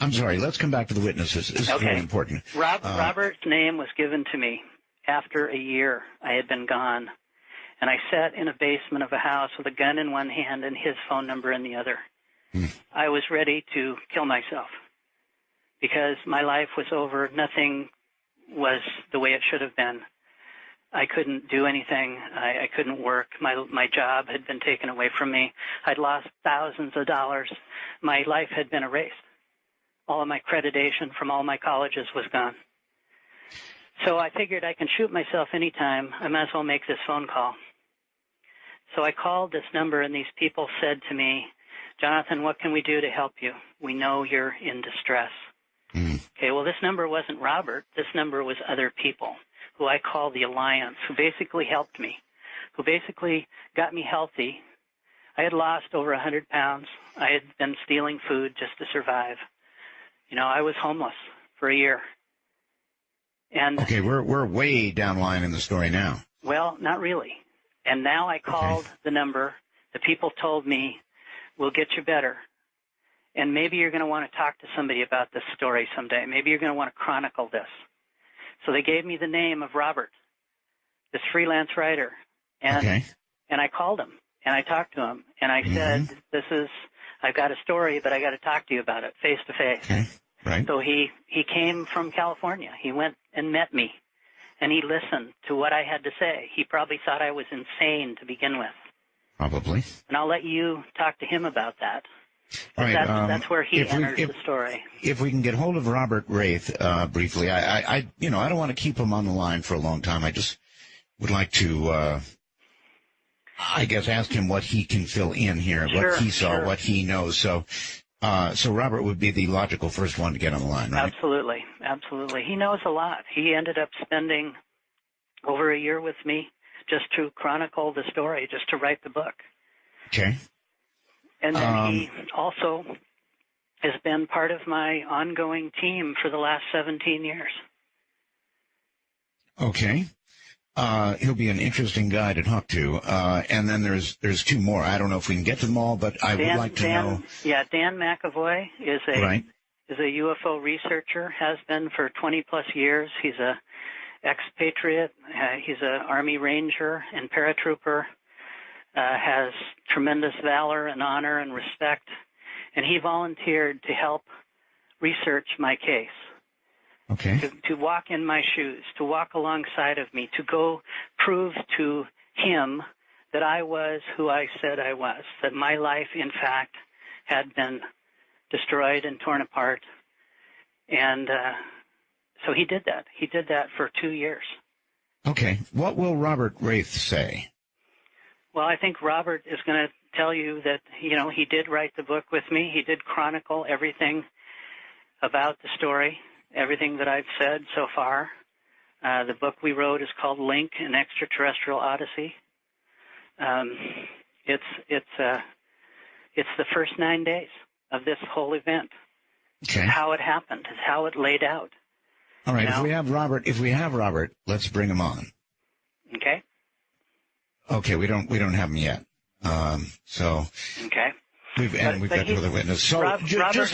I'm sorry, let's come back to the witnesses. This is very important. Robert's name was given to me after a year I had been gone, and I sat in a basement of a house with a gun in one hand and his phone number in the other. I was ready to kill myself because my life was over. Nothing was the way it should have been. I couldn't do anything. I couldn't work. My job had been taken away from me. I'd lost thousands of dollars. My life had been erased. All of my accreditation from all my colleges was gone. So I figured I can shoot myself anytime. I might as well make this phone call. So I called this number, and these people said to me, Jonathan, what can we do to help you? We know you're in distress. Okay, well, this number wasn't Robert. This number was other people who I call the Alliance, who basically helped me, who basically got me healthy. I had lost over 100 pounds. I had been stealing food just to survive. You know, I was homeless for a year. And okay, we're way down the line in the story now. Well, not really. And now I called the number. The people told me, we'll get you better. And maybe you're going to want to talk to somebody about this story someday. Maybe you're going to want to chronicle this. So they gave me the name of Robert, this freelance writer. And I called him, and I talked to him, and I said, I've got a story, but I got to talk to you about it face to face. Okay. Right. So he came from California. He went and met me, and he listened to what I had to say. He probably thought I was insane to begin with. Probably. And I'll let you talk to him about that. All right, that's where he enters the story. If we can get hold of Robert Wraith briefly, I don't want to keep him on the line for a long time. I just would like to, I guess, ask him what he can fill in here, what he saw, what he knows. So Robert would be the logical first one to get on the line, right? Absolutely, absolutely. He knows a lot. He ended up spending over a year with me just to chronicle the story, just to write the book. Okay. And then he also has been part of my ongoing team for the last 17 years. Okay. He'll be an interesting guy to talk to. And then there's two more. I don't know if we can get to them all, but I would like to know. Yeah, Dan McAvoy is a UFO researcher, has been for 20-plus years. He's a expatriate. He's an Army Ranger and paratrooper. Has tremendous valor and honor and respect, and he volunteered to help research my case. Okay. To walk in my shoes, to walk alongside of me, to go prove to him that I was who I said I was, that my life, in fact, had been destroyed and torn apart. And so he did that. He did that for 2 years. Okay. What will Robert Wraith say? Well, I think Robert is going to tell you that, you know, he did write the book with me. He did chronicle everything about the story, everything that I've said so far. The book we wrote is called Link, An Extraterrestrial Odyssey. It's the first 9 days of this whole event. Okay. It's how it happened. It's how it laid out. All right. If we have Robert, let's bring him on. Okay. Okay, we don't have him yet. So okay, we've got two other witnesses. So just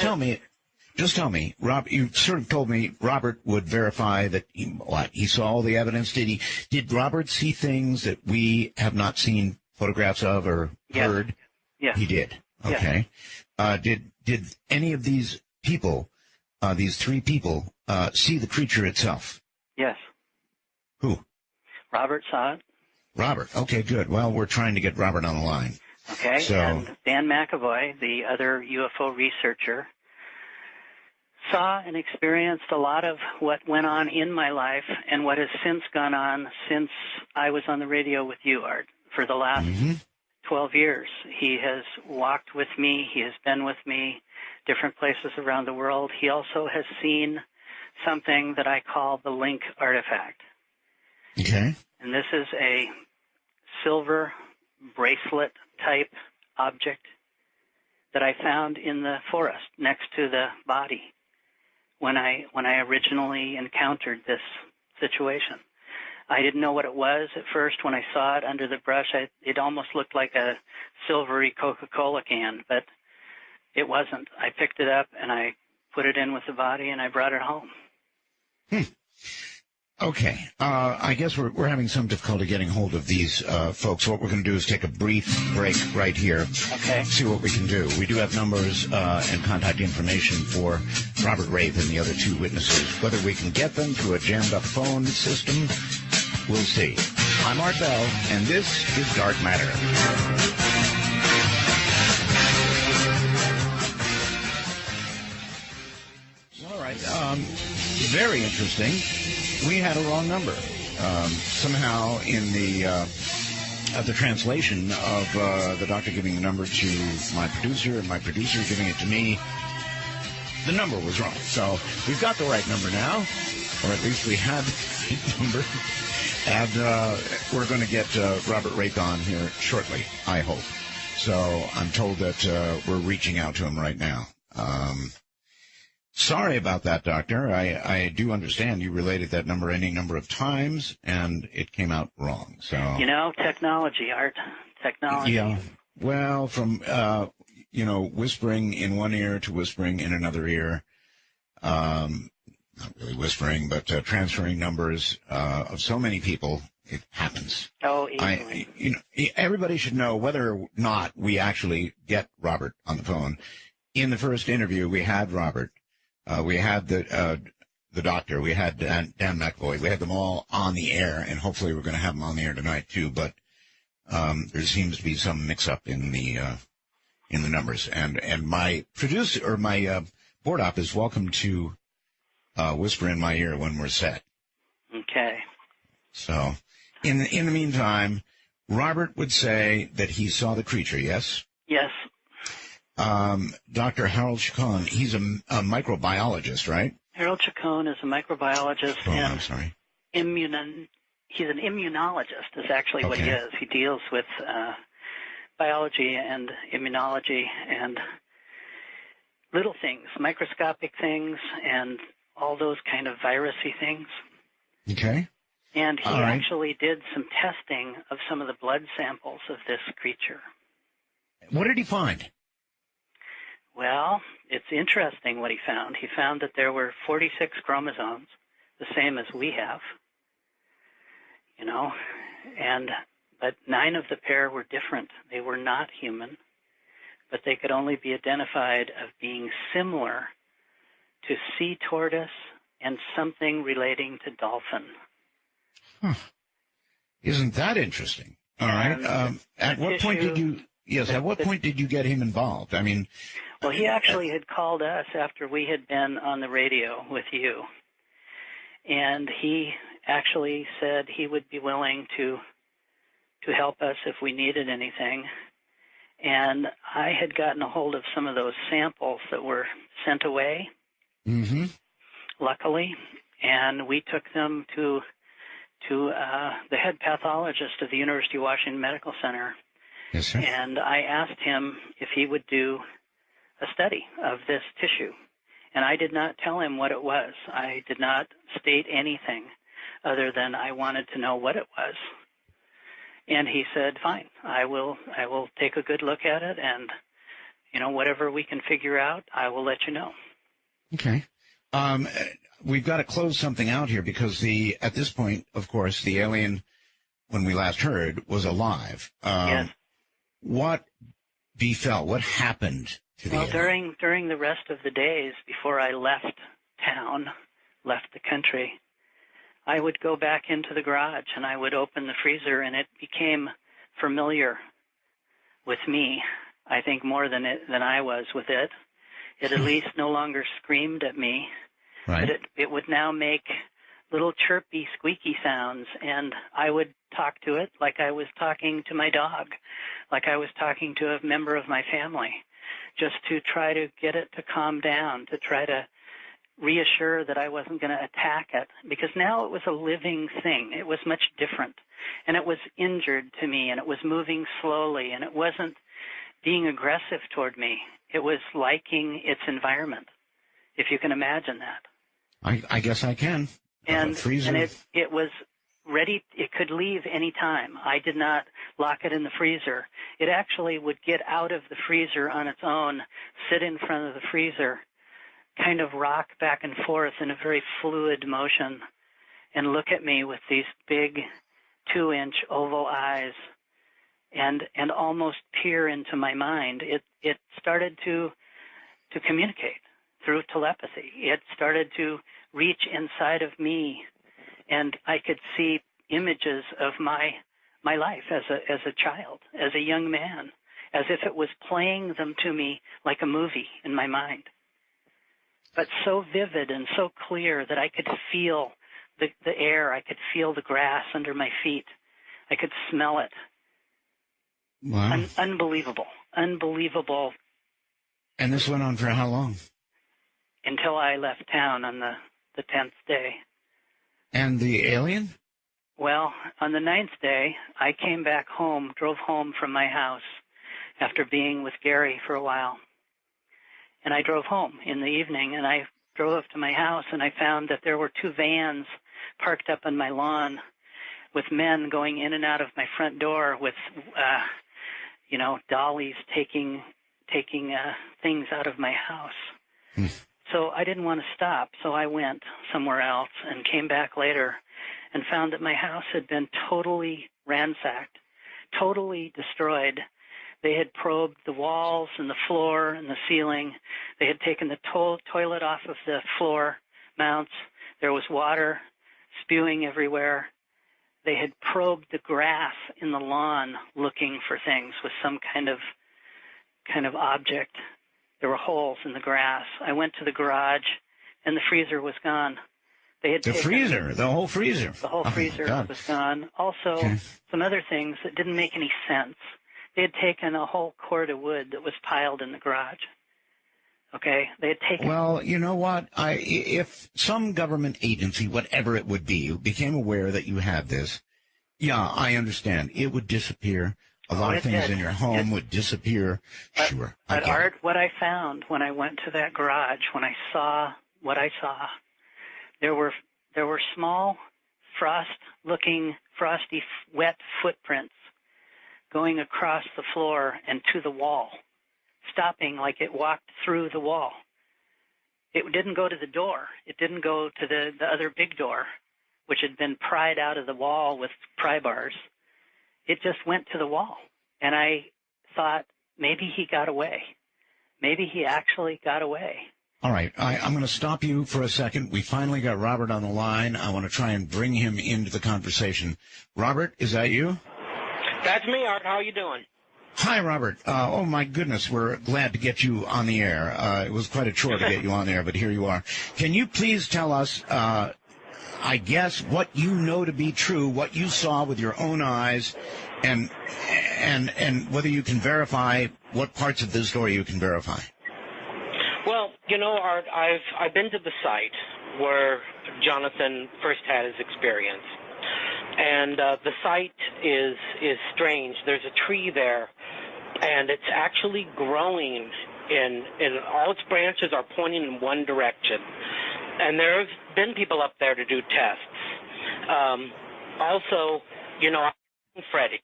tell me, Rob. You sort of told me Robert would verify that he saw all the evidence. Did Robert see things that we have not seen photographs of or heard? Yes. He did. Okay. Yes. Did any of these people, these three people, see the creature itself? Yes. Who? Robert saw it. Robert. Okay, good. Well, we're trying to get Robert on the line. Okay. So, and Dan McAvoy, the other UFO researcher, saw and experienced a lot of what went on in my life and what has since gone on since I was on the radio with you, Art. For the last 12 years, he has walked with me. He has been with me different places around the world. He also has seen something that I call the Link artifact. Okay. And this is a silver bracelet-type object that I found in the forest next to the body when I originally encountered this situation. I didn't know what it was at first when I saw it under the brush. It almost looked like a silvery Coca-Cola can, but it wasn't. I picked it up and I put it in with the body and I brought it home. Okay. I guess we're having some difficulty getting hold of these folks. What we're going to do is take a brief break right here. Okay. See what we can do. We do have numbers and contact information for Robert Wraith and the other two witnesses. Whether we can get them through a jammed-up phone system We'll see. I'm Art Bell, and this is Dark Matter. All right. Very interesting. We had a wrong number. Somehow in the translation of the doctor giving the number to my producer and my producer giving it to me, the number was wrong. So we've got the right number now, or at least we had the right number. And we're going to get Robert Rake on here shortly, I hope. So I'm told that we're reaching out to him right now. Sorry about that, Doctor. I do understand you related that number any number of times, and it came out wrong. So technology, Art. Technology. Yeah. Well, from, whispering in one ear to whispering in another ear. Not really whispering, but transferring numbers of so many people, it happens. Oh, easily. Everybody should know whether or not we actually get Robert on the phone. In the first interview, we had Robert. We had the doctor. We had Dan McVoy. We had them all on the air, and hopefully we're going to have them on the air tonight too. But there seems to be some mix-up in the numbers. And my producer or my board op is welcome to whisper in my ear when we're set. Okay. So, in the meantime, Robert would say that he saw the creature. Yes. Yes. Dr. Harold Chacon, he's a microbiologist, right? Harold Chacon is a microbiologist. Oh, and I'm sorry. He's an immunologist is actually what he is. He deals with biology and immunology and little things, microscopic things, and all those kind of virusy things. Okay. And he actually did some testing of some of the blood samples of this creature. What did he find? Well, it's interesting what he found. He found that there were 46 chromosomes, the same as we have, but 9 of the pair were different. They were not human, but they could only be identified of being similar to sea tortoise and something relating to dolphin. Huh. Isn't that interesting? All right. At what point did you... Yes, at what point did you get him involved? I mean... Well, he actually had called us after we had been on the radio with you. And he actually said he would be willing to help us if we needed anything. And I had gotten a hold of some of those samples that were sent away, luckily, and we took them to the head pathologist of the University of Washington Medical Center. Yes, sir. And I asked him if he would do a study of this tissue. And I did not tell him what it was. I did not state anything other than I wanted to know what it was. And he said, fine, I will take a good look at it, and, whatever we can figure out, I will let you know. Okay. We've got to close something out here because at this point, of course, the alien, when we last heard, was alive. Yes. What befell? What happened to the alien? During the rest of the days before I left town, left the country, I would go back into the garage and I would open the freezer, and it became familiar with me, I think more than I was with it. It at least no longer screamed at me. Right. But it would now make little chirpy, squeaky sounds, and I would talk to it like I was talking to my dog, like I was talking to a member of my family, just to try to get it to calm down, to try to reassure that I wasn't going to attack it, because now it was a living thing. It was much different, and it was injured to me, and it was moving slowly, and it wasn't being aggressive toward me. It was liking its environment, if you can imagine that. I guess I can. And freezer. And it was ready. It could leave any time. I did not lock it in the freezer. It actually would get out of the freezer on its own, sit in front of the freezer, kind of rock back and forth in a very fluid motion, and look at me with these big 2-inch oval eyes and almost peer into my mind. It started to communicate through telepathy. It started to reach inside of me, and I could see images of my life as a child, as a young man, as if it was playing them to me like a movie in my mind. But so vivid and so clear that I could feel the air, I could feel the grass under my feet, I could smell it. Wow. Unbelievable. And this went on for how long? Until I left town on the 10th day. And the alien? Well, on the 9th day, I came back home, drove home from my house after being with Gary for a while. And I drove home in the evening, and I drove up to my house, and I found that there were 2 vans parked up on my lawn with men going in and out of my front door with, dollies taking things out of my house. So I didn't want to stop, so I went somewhere else and came back later and found that my house had been totally ransacked, totally destroyed. They had probed the walls and the floor and the ceiling. They had taken the toilet off of the floor mounts. There was water spewing everywhere. They had probed the grass in the lawn looking for things with some kind of object. There were holes in the grass. I went to the garage, and the freezer was gone. They had the whole freezer. The whole Oh, freezer was gone. Also, some other things that didn't make any sense. They had taken a whole cord of wood that was piled in the garage. Okay, they had taken. Well, you know what? If some government agency, whatever it would be, became aware that you had this, yeah, I understand. It would disappear. A lot of things in your home would disappear. Sure. But Art, what I found when I went to that garage, when I saw what I saw, there were small, frosty, wet footprints going across the floor and to the wall, stopping like it walked through the wall. It didn't go to the door. It didn't go to the other big door, which had been pried out of the wall with pry bars. It just went to the wall. And I thought, maybe he got away. Maybe he actually got away. All right. I'm going to stop you for a second. We finally got Robert on the line. I want to try and bring him into the conversation. Robert, is that you? That's me, Art. How are you doing? Hi, Robert. Oh, my goodness. We're glad to get you on the air. It was quite a chore to get you on the air, but here you are. Can you please tell us, I guess, what you know to be true, what you saw with your own eyes, and whether you can verify what parts of the story you can verify? Well, Art, I've been to the site where Jonathan first had his experience. And the site is strange. There's a tree there, and it's actually growing in all its branches are pointing in one direction. And there have been people up there to do tests. Also, I'm Freddie,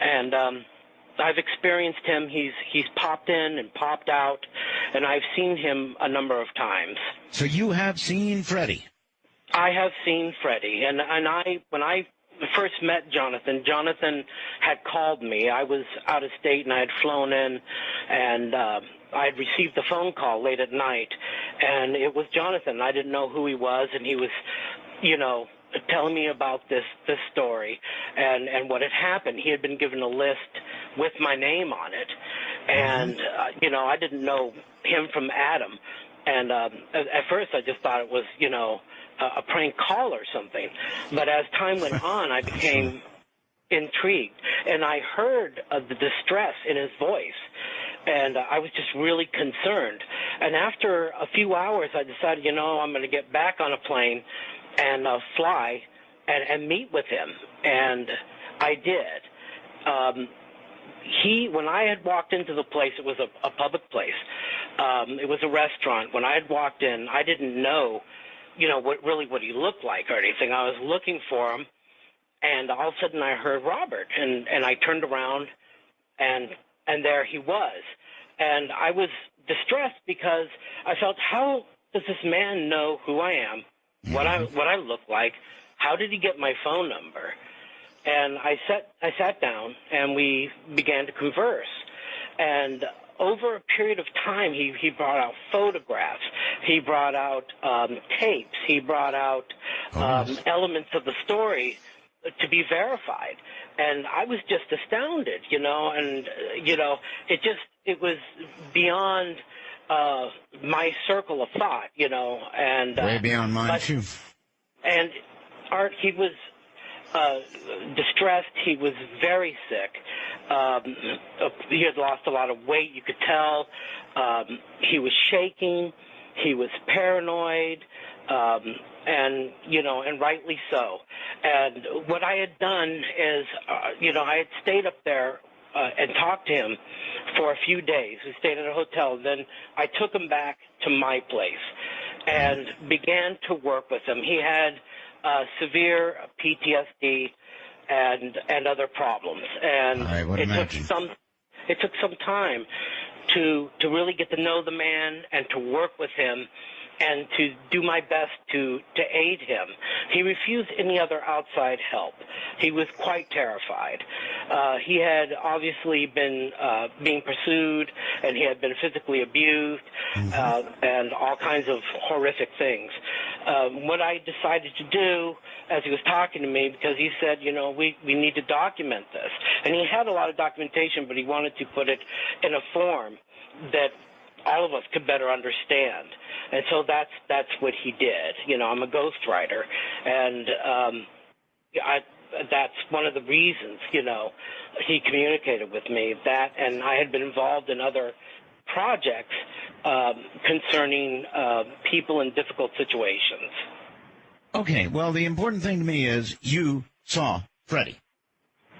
and I've experienced him. He's popped in and popped out, and I've seen him a number of times. So you have seen Freddie? I have seen Freddie, and when I first met Jonathan had called me. I was out of state, and I had flown in, and I had received a phone call late at night, and it was Jonathan. I didn't know who he was, and he was, telling me about this story and what had happened. He had been given a list with my name on it, and I didn't know him from Adam, and at first I just thought it was a prank call or something. But as time went on, I became intrigued, and I heard the distress in his voice, and I was just really concerned. And after a few hours, I decided, I'm going to get back on a plane and fly and meet with him, and I did. When I had walked into the place, it was a public place. It was a restaurant. When I had walked in, I didn't know what he looked like or anything. I was looking for him, and all of a sudden I heard Robert, and I turned around, and there he was. And I was distressed because I felt, how does this man know who I am, what I look like? How did he get my phone number? And I sat down, and we began to converse. And over a period of time, he brought out photographs. He brought out tapes. He brought out elements of the story to be verified. And I was just astounded, and, it was beyond my circle of thought, and way beyond mine, too. And Art, he was distressed. He was very sick. He had lost a lot of weight, you could tell. He was shaking. He was paranoid, and rightly so. And what I had done is, I had stayed up there and talked to him for a few days. We stayed at a hotel. Then I took him back to my place and began to work with him. He had severe PTSD and other problems, and I would imagine. It took some time to really get to know the man and to work with him and to do my best to aid him. He refused any other outside help. He was quite terrified. He had obviously been being pursued, and he had been physically abused, and all kinds of horrific things. What I decided to do, as he was talking to me, because he said, we need to document this. And he had a lot of documentation, but he wanted to put it in a form that all of us could better understand. And so that's what he did. I'm a ghostwriter, and that's one of the reasons, he communicated with me. That, and I had been involved in other projects concerning people in difficult situations. Okay, well, the important thing to me is you saw Freddie.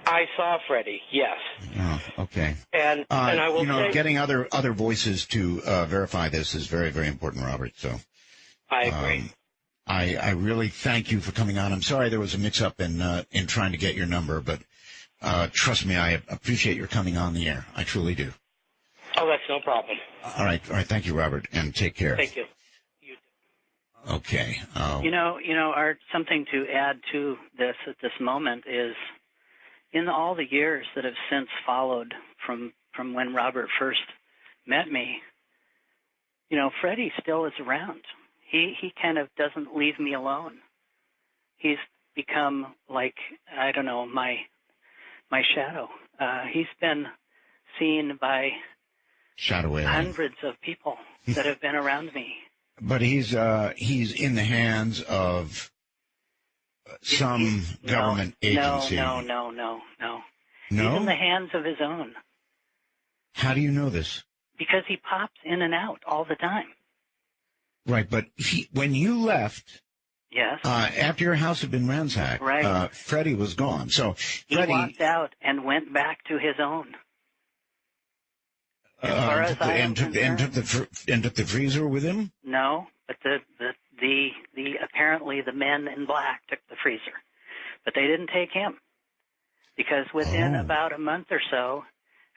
I saw Freddie, yes. Oh, okay. And I will say, getting other voices to verify this is very, very important, Robert. So I agree. I really thank you for coming on. I'm sorry there was a mix-up in trying to get your number, but trust me, I appreciate your coming on the air. I truly do. Oh, that's no problem. All right. Thank you, Robert, and take care. Thank you. You too. Okay. Art, something to add to this at this moment is, in all the years that have since followed from when Robert first met me, Freddie still is around. He kind of doesn't leave me alone. He's become like, I don't know, my shadow. He's been seen by hundreds of people that have been around me. But he's in the hands of some government agency. No. No? He's in the hands of his own. How do you know this? Because he pops in and out all the time. Right, but when you left, yes, after your house had been ransacked, right, Freddie was gone. So Freddie he walked out and went back to his own. As far as I am concerned, took the freezer with him? No, but the apparently the men in black took the freezer, but they didn't take him, because within about a month or so,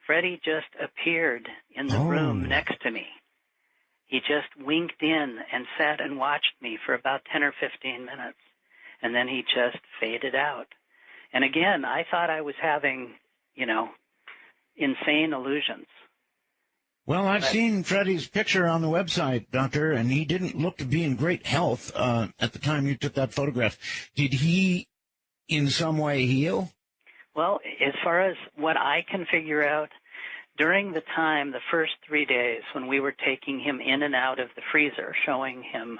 Freddie just appeared in the room next to me. He just winked in and sat and watched me for about 10 or 15 minutes, and then he just faded out. And again, I thought I was having, insane illusions. Well, I've seen Freddie's picture on the website, Doctor, and he didn't look to be in great health at the time you took that photograph. Did he in some way heal? Well, as far as what I can figure out, during the time, the first 3 days when we were taking him in and out of the freezer, showing him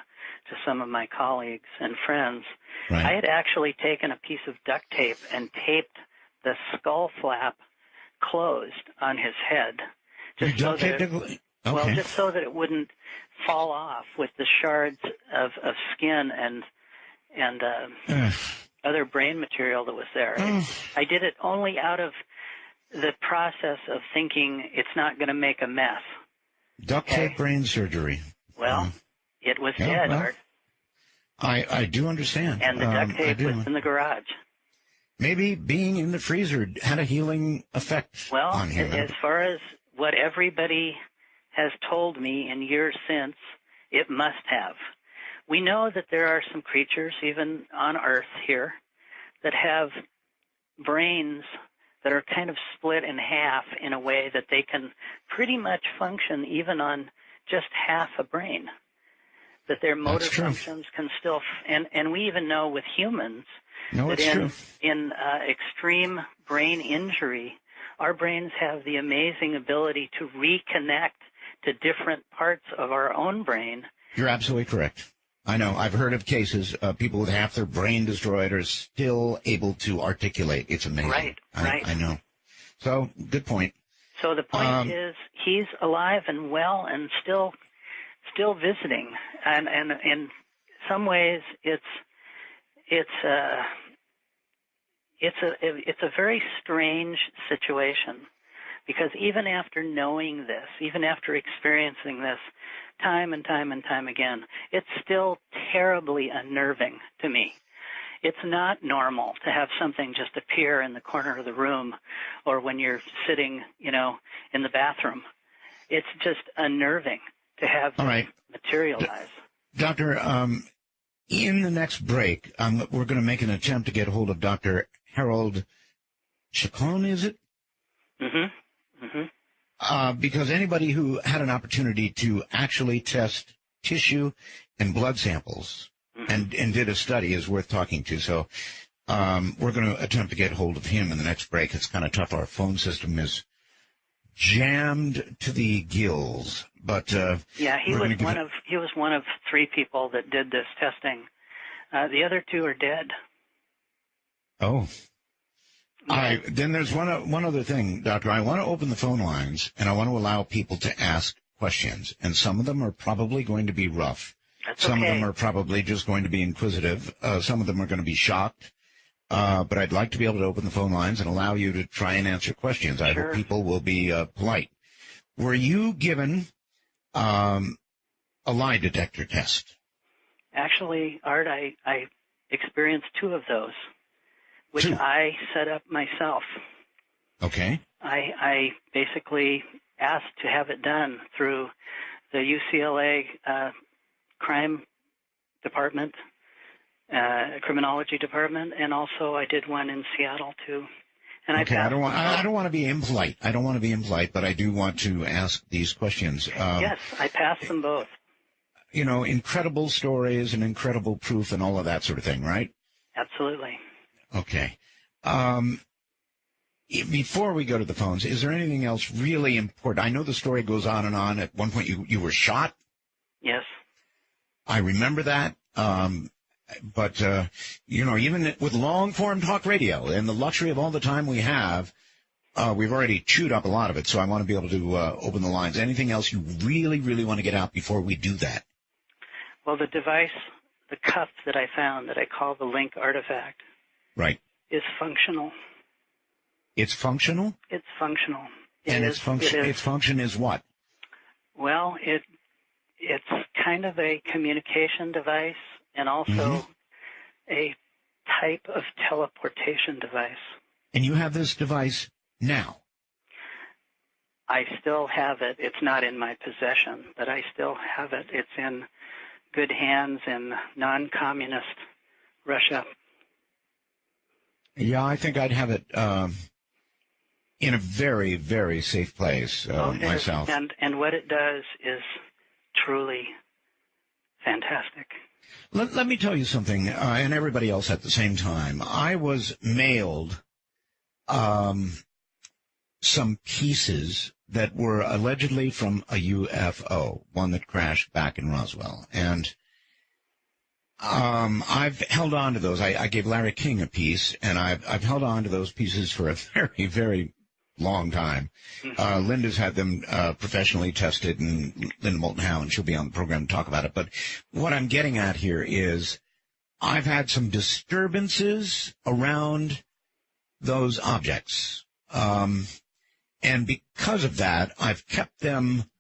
to some of my colleagues and friends, right, I had actually taken a piece of duct tape and taped the skull flap closed on his head. Just so that just so that it wouldn't fall off with the shards of skin and other brain material that was there. I did it only out of the process of thinking it's not going to make a mess. Duct tape brain surgery. Well, it was dead, Art. I do understand. And the duct tape was in the garage. Maybe being in the freezer had a healing effect on him. Well, as far as what everybody has told me in years since, it must have. We know that there are some creatures, even on Earth here, that have brains that are kind of split in half in a way that they can pretty much function even on just half a brain. that their motor That's true. functions can still, and we even know with humans No, that it's true. in extreme brain injury, our brains have the amazing ability to reconnect to different parts of our own brain. You're absolutely correct. I know. I've heard of cases, people with half their brain destroyed are still able to articulate. It's amazing. Right, right. I know. So, good point. So the point is, he's alive and well and still visiting. And in some ways, it's a very strange situation, because even after knowing this, even after experiencing this time and time and time again, it's still terribly unnerving to me. It's not normal to have something just appear in the corner of the room or when you're sitting, in the bathroom. It's just unnerving to have this materialize. Doctor, in the next break, we're going to make an attempt to get hold of Dr. Harold Chacon, is it? Mm-hmm. Mm-hmm. Because anybody who had an opportunity to actually test tissue and blood samples and did a study is worth talking to. So we're going to attempt to get hold of him in the next break. It's kind of tough. Our phone system is jammed to the gills. But yeah, he was one of 3 people that did this testing. The other 2 are dead. Oh. Then there's one other thing, Doctor. I want to open the phone lines, and I want to allow people to ask questions. And some of them are probably going to be rough. Some of them are probably just going to be inquisitive. Some of them are going to be shocked. But I'd like to be able to open the phone lines and allow you to try and answer questions. I hope people will be polite. Were you given a lie detector test? Actually, Art, I experienced 2 of those, which 2. I set up myself. Okay. I basically asked to have it done through the UCLA crime department, criminology department, and also I did one in Seattle too. And okay, I don't want to be impolite. I don't want to be impolite, but I do want to ask these questions. Yes, I passed them both. Incredible stories and incredible proof and all of that sort of thing, right? Absolutely. Okay. Before we go to the phones, is there anything else really important? I know the story goes on and on. At one point, you were shot. Yes. I remember that. But even with long-form talk radio and the luxury of all the time we have, we've already chewed up a lot of it, so I want to be able to open the lines. Anything else you really, really want to get out before we do that? Well, the device, the cuff that I found that I call the Link artifact, right, is functional. It's functional? It's functional. Its function is what? Well, it's kind of a communication device and also a type of teleportation device. And you have this device now? I still have it. It's not in my possession, but I still have it. It's in good hands in non-communist Russia. Yeah, I think I'd have it in a very, very safe place myself. And what it does is truly fantastic. Let me tell you something, and everybody else at the same time. I was mailed some pieces that were allegedly from a UFO, one that crashed back in Roswell. And I've held on to those. I gave Larry King a piece, and I've held on to those pieces for a very, very long time. Linda's had them professionally tested, and Linda Moulton Howe, and she'll be on the program to talk about it. But what I'm getting at here is I've had some disturbances around those objects. And because of that, I've kept them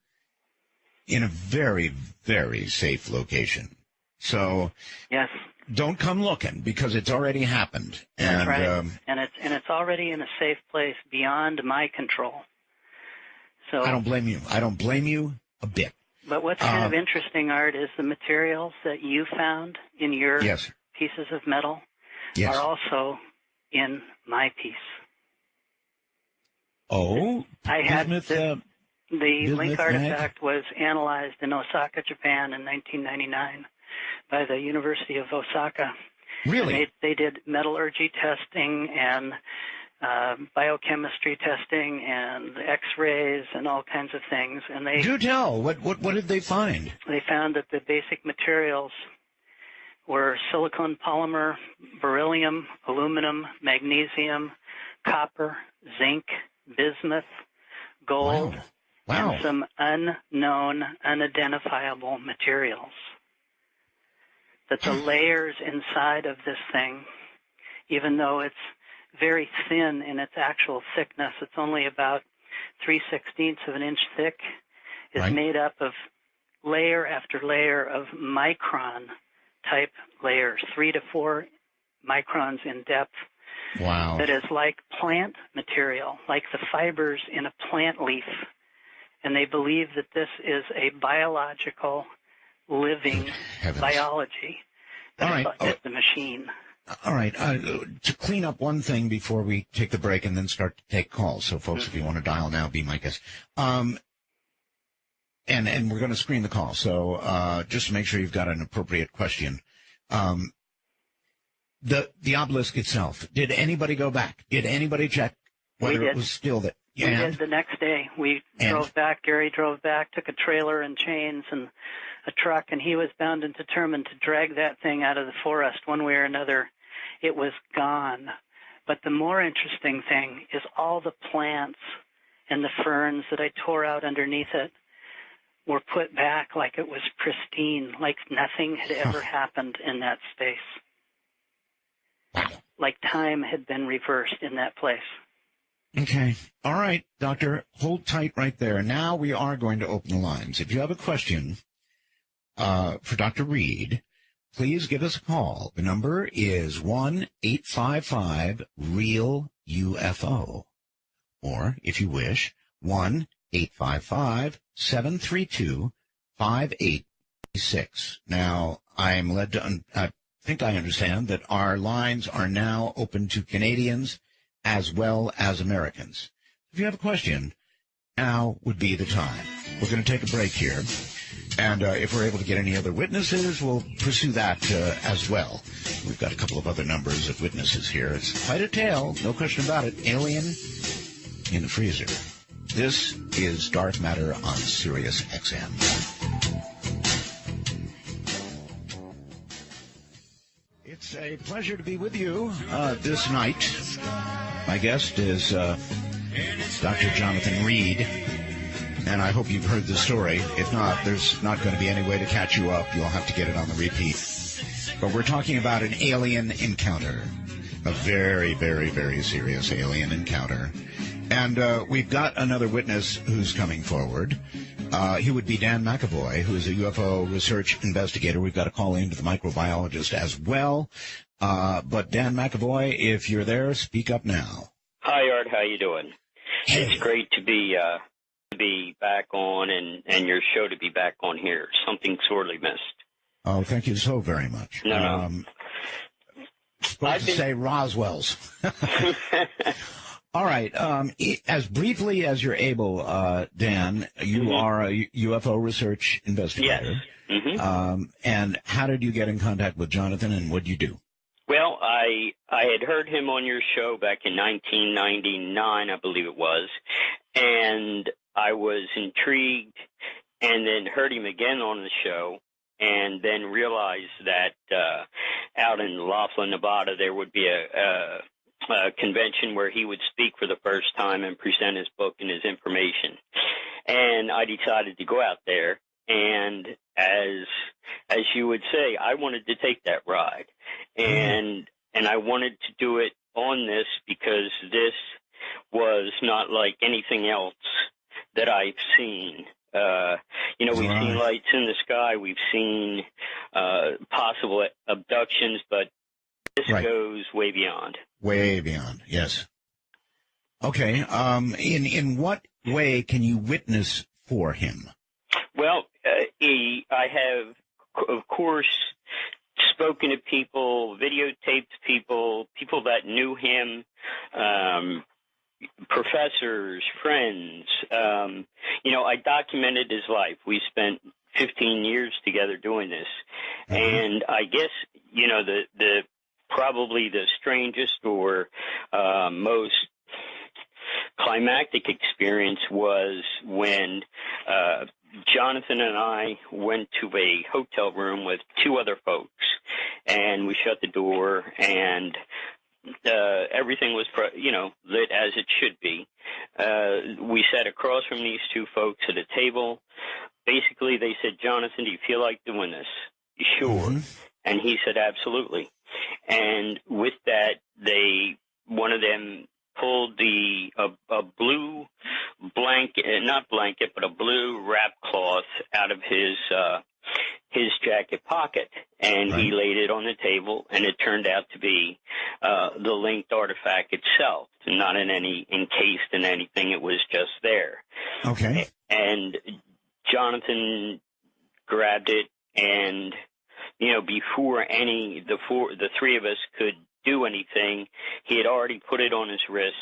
in a very, very safe location. So yes, don't come looking because it's already happened. That's right. And it's already in a safe place beyond my control. So I don't blame you. I don't blame you a bit. But what's kind of interesting, Art, is the materials that you found in your pieces of metal are also in my piece. Oh, I had The Link Bismuth artifact was analyzed in Osaka, Japan in 1999 by the University of Osaka. Really? And they did metallurgy testing and biochemistry testing and X-rays and all kinds of things. And they Do tell. What did they find? They found that the basic materials were silicon polymer, beryllium, aluminum, magnesium, copper, zinc, bismuth, gold, Wow. and some unknown, unidentifiable materials. That the layers inside of this thing, even though it's very thin in its actual thickness, it's only about 3/16 of an inch thick, is Right. made up of layer after layer of micron-type layers, 3 to 4 microns in depth, Wow. that is like plant material, like the fibers in a plant leaf. And they believe that this is a biological, living Heavens. biology. All right. That's the machine. All right. To clean up one thing before we take the break and then start to take calls. So, folks, if you want to dial now, be my guest. And we're going to screen the call. So just to make sure you've got an appropriate question. The obelisk itself, did anybody go back? Did anybody check whether it was still there? We did the next day. We drove back. Gary drove back, took a trailer and chains and a truck, and he was bound and determined to drag that thing out of the forest one way or another. It was gone. But the more interesting thing is all the plants and the ferns that I tore out underneath it were put back like it was pristine, like nothing had ever happened in that space. Like time had been reversed in that place. Okay. All right, Doctor, hold tight right there. Now we are going to open the lines. If you have a question for Dr. Reed, please give us a call. The number is 1-855-REAL-UFO. Or, if you wish, 1-855-732-5886. Now, I'm led to I think I understand that our lines are now open to Canadians as well as Americans. If you have a question, now would be the time. We're going to take a break here. And if we're able to get any other witnesses, we'll pursue that as well. We've got a couple of other numbers of witnesses here. It's quite a tale, no question about it. Alien in the freezer. This is Darth Matter on Sirius XM. It's a pleasure to be with you this night. My guest is Dr. Jonathan Reed, and I hope you've heard the story. If not, there's not going to be any way to catch you up. You'll have to get it on the repeat. But we're talking about an alien encounter, a very, very, very serious alien encounter. And we've got another witness who's coming forward. He would be Dan McAvoy, who is a UFO research investigator. We've got a call in to the microbiologist as well. But Dan McAvoy, if you're there, speak up now. Hi, Art. How you doing? Hey. It's great to be back on and your show to be back on here. Something sorely missed. Oh, thank you so very much. No. Supposed to say Roswell's. All right. As briefly as you're able, Dan, you are a UFO research investigator. Yes. Mm-hmm. And how did you get in contact with Jonathan, and what did you do? Well, I had heard him on your show back in 1999, I believe it was, and I was intrigued, and then heard him again on the show, and then realized that out in Laughlin, Nevada, there would be a convention where he would speak for the first time and present his book and his information. And I decided to go out there, and as you would say, I wanted to take that ride. And I wanted to do it on this because this was not like anything else that I've seen. We've seen lights in the sky, we've seen possible abductions, but this goes way beyond. Way beyond, yes. Okay. In what way can you witness for him? Well, I have, of course, spoken to people, videotaped people that knew him, professors, friends. I documented his life. We spent 15 years together doing this. And I guess, the probably the strangest or most climactic experience was when Jonathan and I went to a hotel room with two other folks, and we shut the door, and everything was, lit as it should be. We sat across from these two folks at a table. Basically, they said, "Jonathan, do you feel like doing this?" "Sure." And he said, "Absolutely." And with that, one of them pulled a blue blanket, not blanket, but a blue wrap cloth out of his jacket pocket, and he laid it on the table, and it turned out to be the linked artifact itself, not encased in anything. It was just there. Okay. And Jonathan grabbed it, and before the three of us could do anything, he had already put it on his wrist,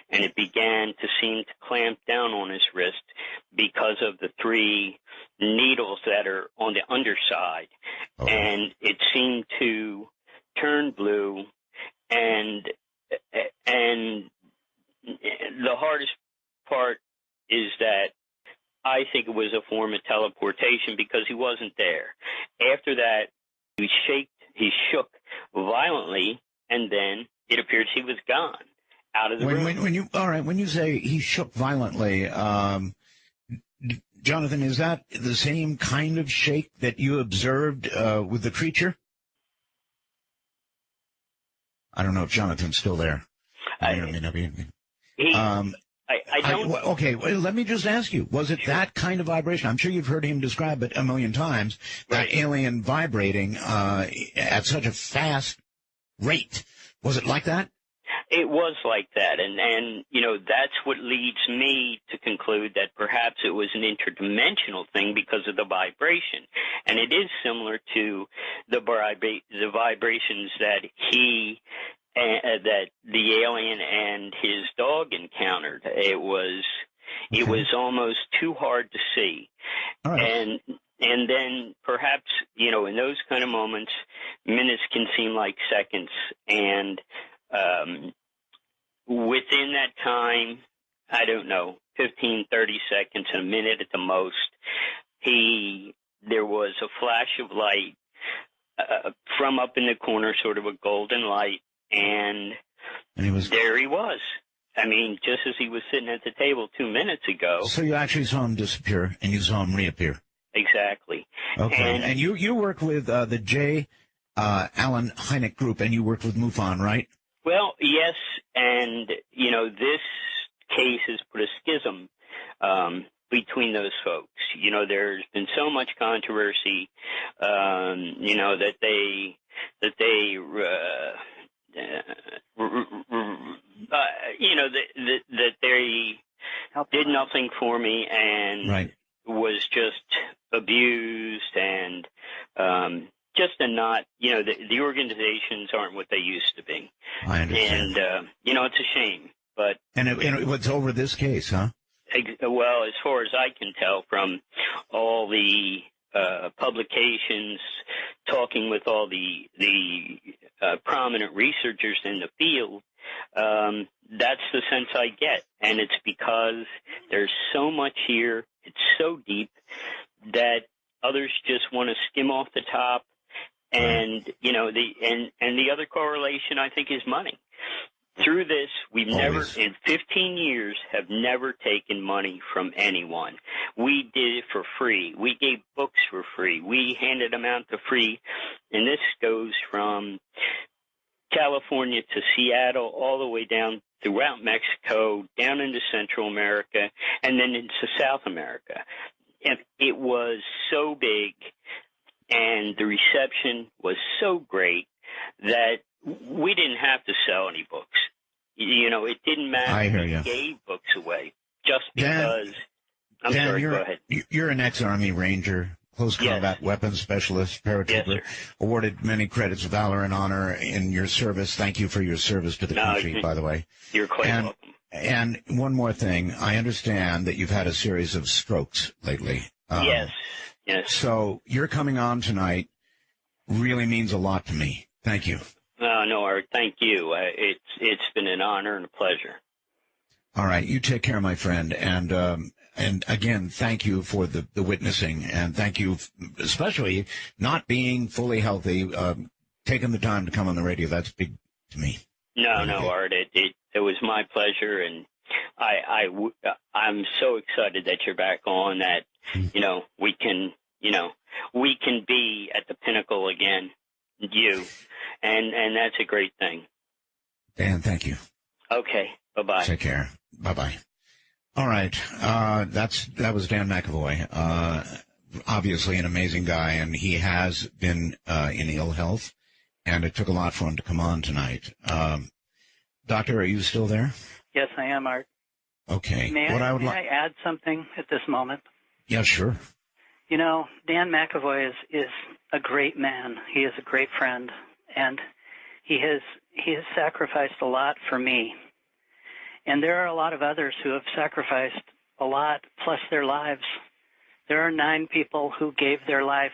and it began to seem to clamp down on his wrist because of the three needles that are on the underside. And it seemed to turn blue, and the hardest part is that I think it was a form of teleportation because he wasn't there. After that, he shook violently, and then it appears he was gone out of the room. When you say he shook violently, Jonathan, is that the same kind of shake that you observed with the creature? I don't know if Jonathan's still there. I don't. Okay, well, let me just ask you, was it that kind of vibration? I'm sure you've heard him describe it a million times, that alien vibrating at such a fast rate. Was it like that? It was like that, and that's what leads me to conclude that perhaps it was an interdimensional thing because of the vibration, and it is similar to the vibrations that that the alien and his dog encountered. It was almost too hard to see, and then perhaps in those kind of moments, minutes can seem like seconds, and within that time, I don't know, 15, 30 seconds, a minute at the most, there was a flash of light from up in the corner, sort of a golden light, and there he was. I mean, just as he was sitting at the table 2 minutes ago. So you actually saw him disappear, and you saw him reappear. Exactly. Okay, and you work with the J. Allen Hynek Group, and you worked with MUFON, right? Well, yes, and, this case has put a schism between those folks. There's been so much controversy, that they did nothing for me and was just abused and just the organizations aren't what they used to be. I understand. And, it's a shame. But and it was over this case, huh? Well, as far as I can tell from all the publications, talking with all the prominent researchers in the field, that's the sense I get. And it's because there's so much here, it's so deep, that others just want to skim off the top. And, the other correlation, I think, is money. Through this, we've never, in 15 years, have never taken money from anyone. We did it for free. We gave books for free. We handed them out for free. And this goes from California to Seattle, all the way down throughout Mexico, down into Central America, and then into South America. And it was so big, and the reception was so great that we didn't have to sell any books. It didn't matter. I hear we you. gave books away just because. I'm sorry, go ahead. You're an ex-Army Ranger, close combat weapons specialist, paratrooper, awarded many credits of valor and honor in your service. Thank you for your service to the country, by the way. You're quite welcome. And one more thing. I understand that you've had a series of strokes lately. Yes. So you're coming on tonight really means a lot to me. Thank you. No, Art, thank you. It's been an honor and a pleasure. All right. You take care, my friend. And again, thank you for the witnessing, and thank you especially not being fully healthy, taking the time to come on the radio. That's big to me. No, Art, it was my pleasure, and I'm so excited that you're back on, that, we can be at the pinnacle again, and that's a great thing. Dan, thank you. Okay. Bye-bye. Take care. Bye-bye. All right. That was Dan McAvoy. Obviously an amazing guy, and he has been in ill health, and it took a lot for him to come on tonight. Doctor, are you still there? Yes, I am, Art. Okay. May I add something at this moment? Yeah, sure. Dan McAvoy is a great man. He is a great friend, and he has sacrificed a lot for me. And there are a lot of others who have sacrificed a lot, plus their lives. There are 9 people who gave their life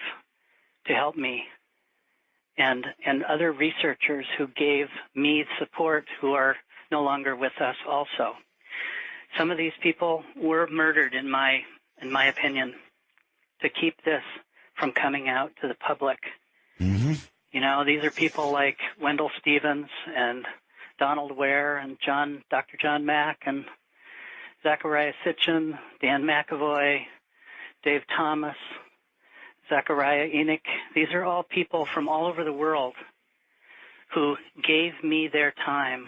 to help me, and other researchers who gave me support who are no longer with us also. Some of these people were murdered, in my opinion, to keep this from coming out to the public. Mm-hmm. These are people like Wendell Stevens and Donald Ware and Dr. John Mack and Zachariah Sitchin, Dan McAvoy, Dave Thomas, Zachariah Enoch. These are all people from all over the world who gave me their time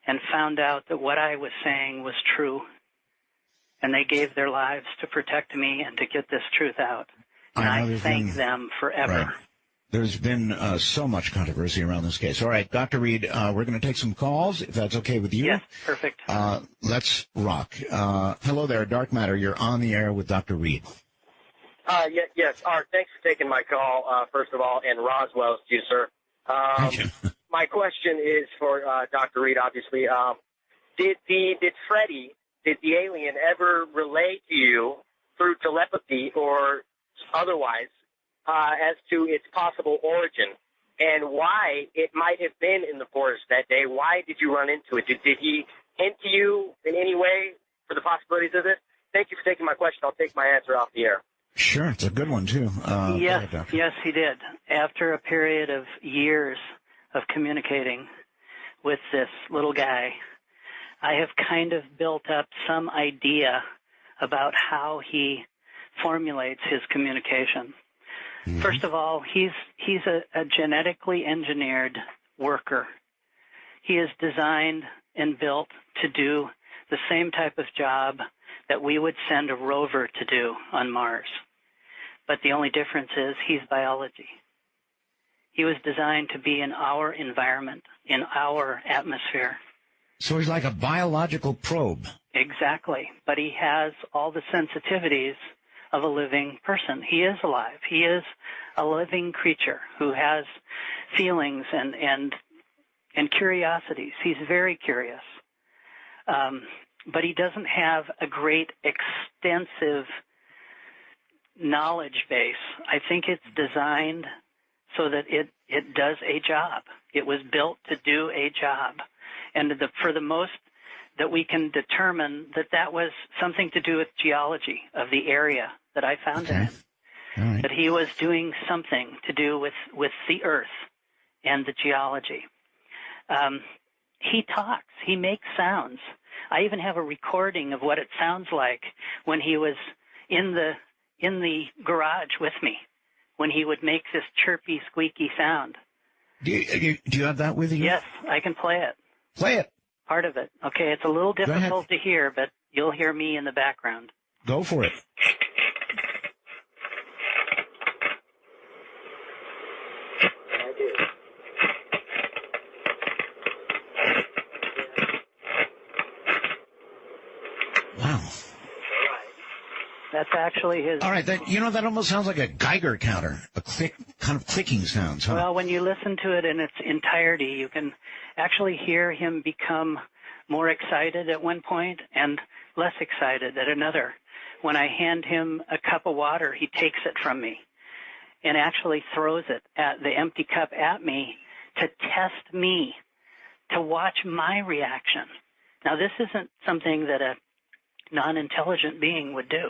and found out that what I was saying was true, and they gave their lives to protect me and to get this truth out. And I thank them forever. Right. There's been so much controversy around this case. All right, Dr. Reed, we're going to take some calls, if that's okay with you. Yes, perfect. Let's rock. Hello there, Dark Matter. You're on the air with Dr. Reed. Yes, Art, thanks for taking my call, first of all, and Roswell's to you, sir. Thank you. My question is for Dr. Reed, obviously. Did the alien ever relate to you through telepathy or otherwise as to its possible origin and why it might have been in the forest that day? Why did you run into it? Did he hint to you in any way for the possibilities of this? Thank you for taking my question. I'll take my answer off the air. Sure, it's a good one, too. Yes, he did. After a period of years of communicating with this little guy, I have kind of built up some idea about how he formulates his communication. Mm-hmm. First of all, he's a genetically engineered worker. He is designed and built to do the same type of job that we would send a rover to do on Mars. But the only difference is he's biology. He was designed to be in our environment, in our atmosphere. So he's like a biological probe. Exactly. But he has all the sensitivities of a living person. He is alive. He is a living creature who has feelings and curiosities. He's very curious. But he doesn't have a great extensive knowledge base. I think it's designed so that it does a job. It was built to do a job. And for the most that we can determine that was something to do with geology of the area that I found him in. Right. That he was doing something to do with the earth and the geology. He talks. He makes sounds. I even have a recording of what it sounds like when he was in the garage with me, when he would make this chirpy, squeaky sound. Do you have that with you? Yes, I can play it. Play it. Part of it. Okay, it's a little difficult to hear, but you'll hear me in the background. Go for it. Wow. That's actually his... All right, that almost sounds like a Geiger counter, a kind of clicking sound. Huh? Well, when you listen to it in its entirety, you can actually hear him become more excited at one point and less excited at another. When I hand him a cup of water, he takes it from me and actually throws it at the empty cup at me to test me, to watch my reaction. Now, this isn't something that a non-intelligent being would do.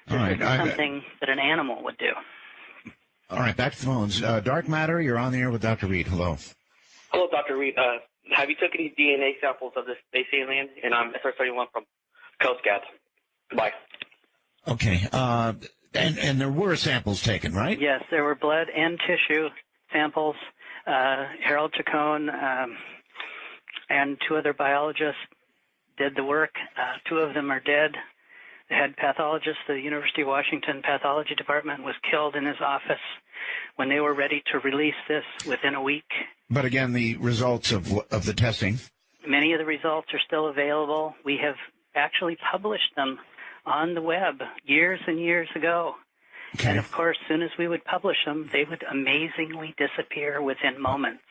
This is something that an animal would do. All right, back to the phones. Dark Matter, you're on the air with Dr. Reed. Hello. Hello, Dr. Reed. Have you taken any DNA samples of this space alien? And I'm SR-31 from Coast Guard. Goodbye. Okay. And there were samples taken, right? Yes, there were blood and tissue samples. Harold Chacon and 2 other biologists did the work. 2 of them are dead. The head pathologist of the University of Washington Pathology Department was killed in his office when they were ready to release this within a week. But again, the results of the testing. Many of the results are still available. We have actually published them on the web years and years ago. Okay. And, of course, as soon as we would publish them, they would amazingly disappear within moments.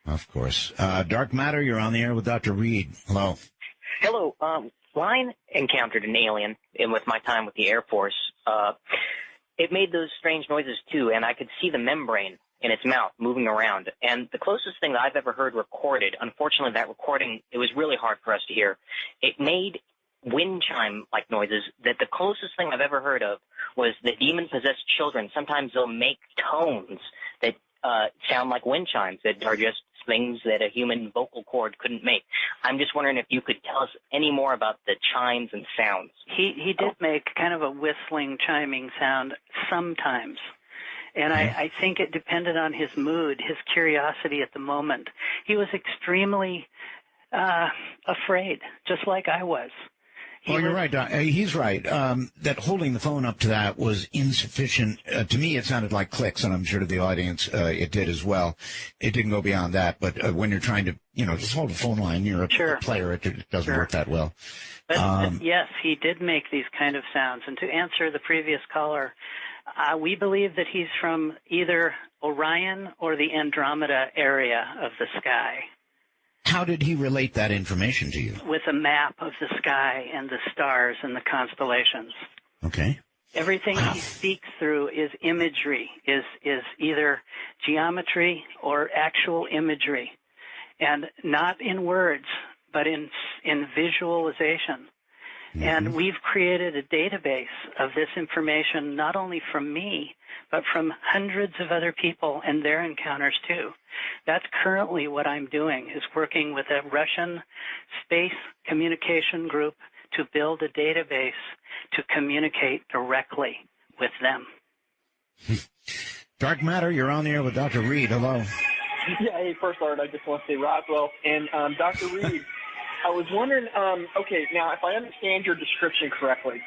Of course. Dark Matter, you're on the air with Dr. Reed. Hello. Hello. I encountered an alien with my time with the Air Force. It made those strange noises, too, and I could see the membrane in its mouth moving around. And the closest thing that I've ever heard recorded, unfortunately, that recording, it was really hard for us to hear. It made wind chime-like noises that the closest thing I've ever heard of was the demon-possessed children. Sometimes they'll make tones that sound like wind chimes that are just things that a human vocal cord couldn't make. I'm just wondering if you could tell us any more about the chimes and sounds. He did make kind of a whistling, chiming sound sometimes. And I think it depended on his mood, his curiosity at the moment. He was extremely afraid, just like I was. You're right, Doc. He's right. That holding the phone up to that was insufficient. To me, it sounded like clicks, and I'm sure to the audience it did as well. It didn't go beyond that. But when you're trying to, just hold a phone line, you're a player, it doesn't work that well. But yes, he did make these kind of sounds. And to answer the previous caller, we believe that he's from either Orion or the Andromeda area of the sky. How did he relate that information to you? With a map of the sky and the stars and the constellations. Okay. Everything he speaks through is imagery, is either geometry or actual imagery, and not in words, but in visualization. Mm-hmm. And we've created a database of this information, not only from me, but from hundreds of other people and their encounters too. That's currently what I'm doing, is working with a Russian space communication group to build a database to communicate directly with them. Dark Matter, you're on the air with Dr. Reed. Hello. Yeah, hey, first, Art, I just want to say Roswell. And Dr. Reed, I was wondering, okay, now if I understand your description correctly,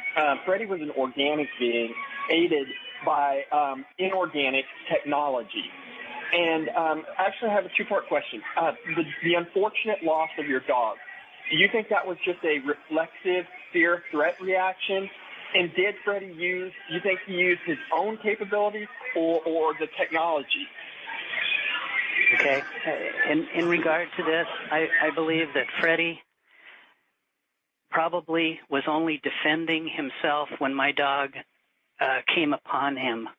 Freddy was an organic being aided by inorganic technology. And actually I have a two-part question. The unfortunate loss of your dog, do you think that was just a reflexive fear-threat reaction? And did Freddy you think he used his own capabilities or the technology? Okay. In regard to this, I believe that Freddy probably was only defending himself when my dog came upon him.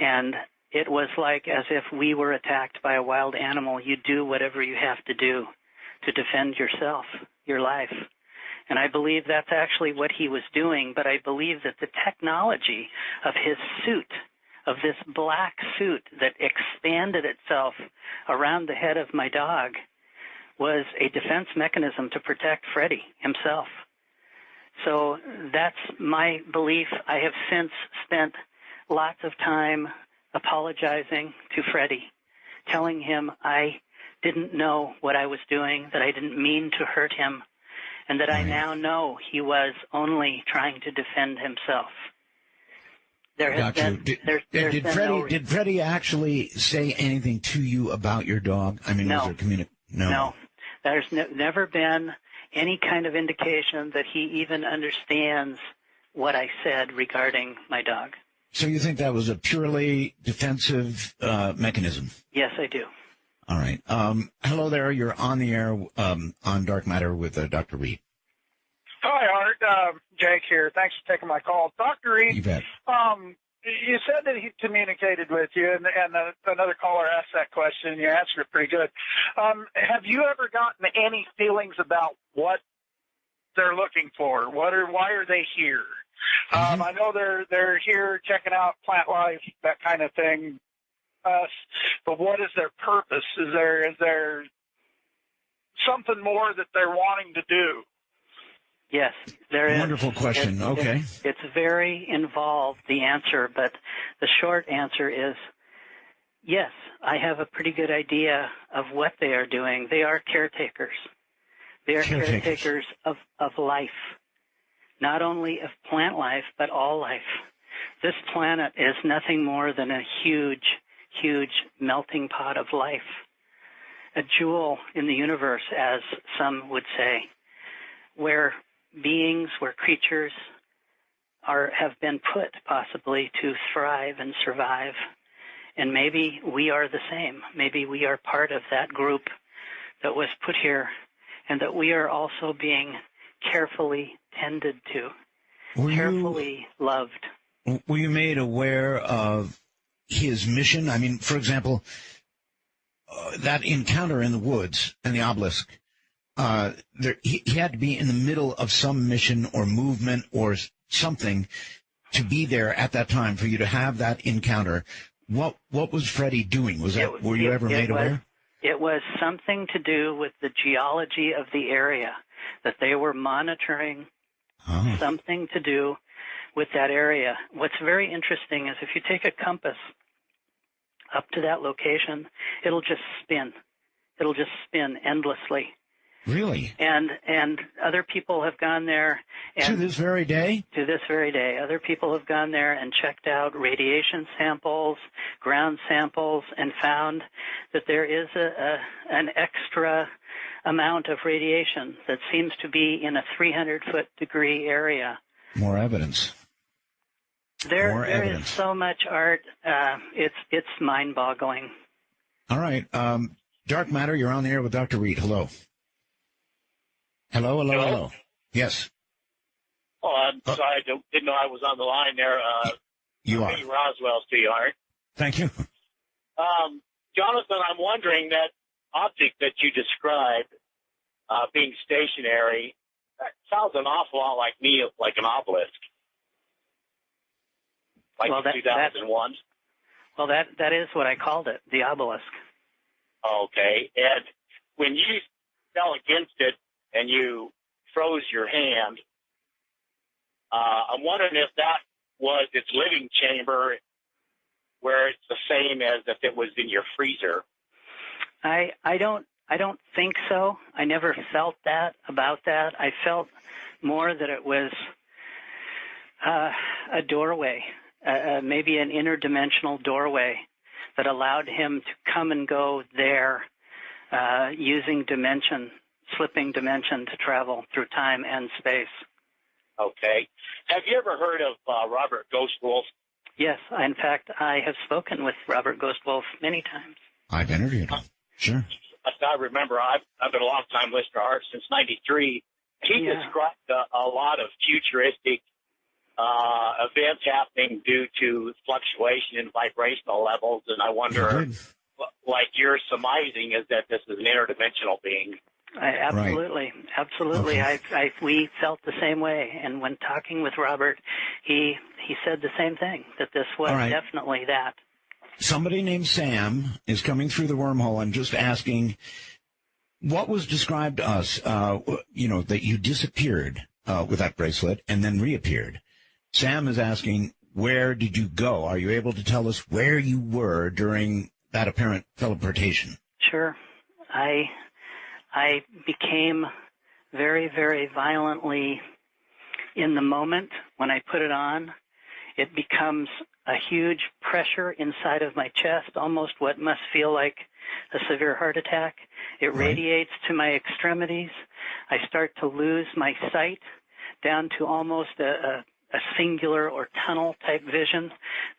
And it was like as if we were attacked by a wild animal. You do whatever you have to do to defend yourself, your life. And I believe that's actually what he was doing, but I believe that the technology of his suit, of this black suit that expanded itself around the head of my dog, was a defense mechanism to protect Freddy himself. So that's my belief. I have since spent lots of time apologizing to Freddy, telling him I didn't know what I was doing, that I didn't mean to hurt him, and that I now know he was only trying to defend himself. There has been, did Freddy actually say anything to you about your dog? I mean, was there No. There's never been any kind of indication that he even understands what I said regarding my dog. So you think that was a purely defensive mechanism? Yes, I do. All right. Hello there. You're on the air on Dark Matter with Dr. Reed. Hi, Art. Jake here. Thanks for taking my call. Dr. Reed, You bet. you said that he communicated with you, and another caller asked that question, and you answered it pretty good. Have you ever gotten any feelings about what they're looking for? Why are they here? I know they're here checking out plant life, that kind of thing. But what is their purpose? Is there something more that they're wanting to do? Yes, there is. Wonderful question. Okay. It's very involved, the answer, but the short answer is yes, I have a pretty good idea of what they are doing. They are caretakers. They are caretakers of life, not only of plant life, but all life. This planet is nothing more than a huge, huge melting pot of life, a jewel in the universe, as some would say, where beings, where creatures have been put possibly to thrive and survive. And maybe we are the same. Maybe we are part of that group that was put here, and that we are also being carefully tended to, carefully loved. Were you made aware of his mission? I mean, for example, that encounter in the woods and the obelisk, he had to be in the middle of some mission or movement or something to be there at that time for you to have that encounter. What was Freddie doing? Were you ever made aware? It was something to do with the geology of the area, that they were monitoring something to do with that area. What's very interesting is if you take a compass up to that location, it'll just spin. It'll just spin endlessly. Really? And other people have gone there. And to this very day? To this very day. Other people have gone there and checked out radiation samples, ground samples, and found that there is an extra amount of radiation that seems to be in a 300-foot degree area. More evidence. There is so much, Art. It's mind-boggling. All right. Dark Matter, you're on the air with Dr. Reed. Hello. Hello. Yes. Oh, I'm sorry. I didn't know I was on the line there. You are. Roswell's to you, Art. Thank you. Jonathan, I'm wondering that object that you described being stationary, that sounds an awful lot like me, like an obelisk. Like 2001. Well, that is what I called it, the obelisk. Okay. And when you fell against it and you froze your hand, I'm wondering if that was its living chamber, where it's the same as if it was in your freezer. I don't think so. I never felt that about that. I felt more that it was a doorway, maybe an interdimensional doorway that allowed him to come and go there using slipping dimension to travel through time and space. Okay. Have you ever heard of Robert Ghostwolf? Yes. In fact, I have spoken with Robert Ghostwolf many times. I've interviewed him. Sure. I remember I've been a long-time listener to Art since 93. He described a lot of futuristic events happening due to fluctuation in vibrational levels, and I wonder, like you're surmising, is that this is an interdimensional being? Absolutely. Okay. We felt the same way, and when talking with Robert, he said the same thing, that this was definitely that. Somebody named Sam is coming through the wormhole and just asking, what was described to us, that you disappeared with that bracelet and then reappeared. Sam is asking, where did you go? Are you able to tell us where you were during that apparent teleportation? Sure. I became very, very violently in the moment when I put it on. It becomes a huge pressure inside of my chest, almost what must feel like a severe heart attack. It radiates to my extremities. I start to lose my sight down to almost a a singular or tunnel type vision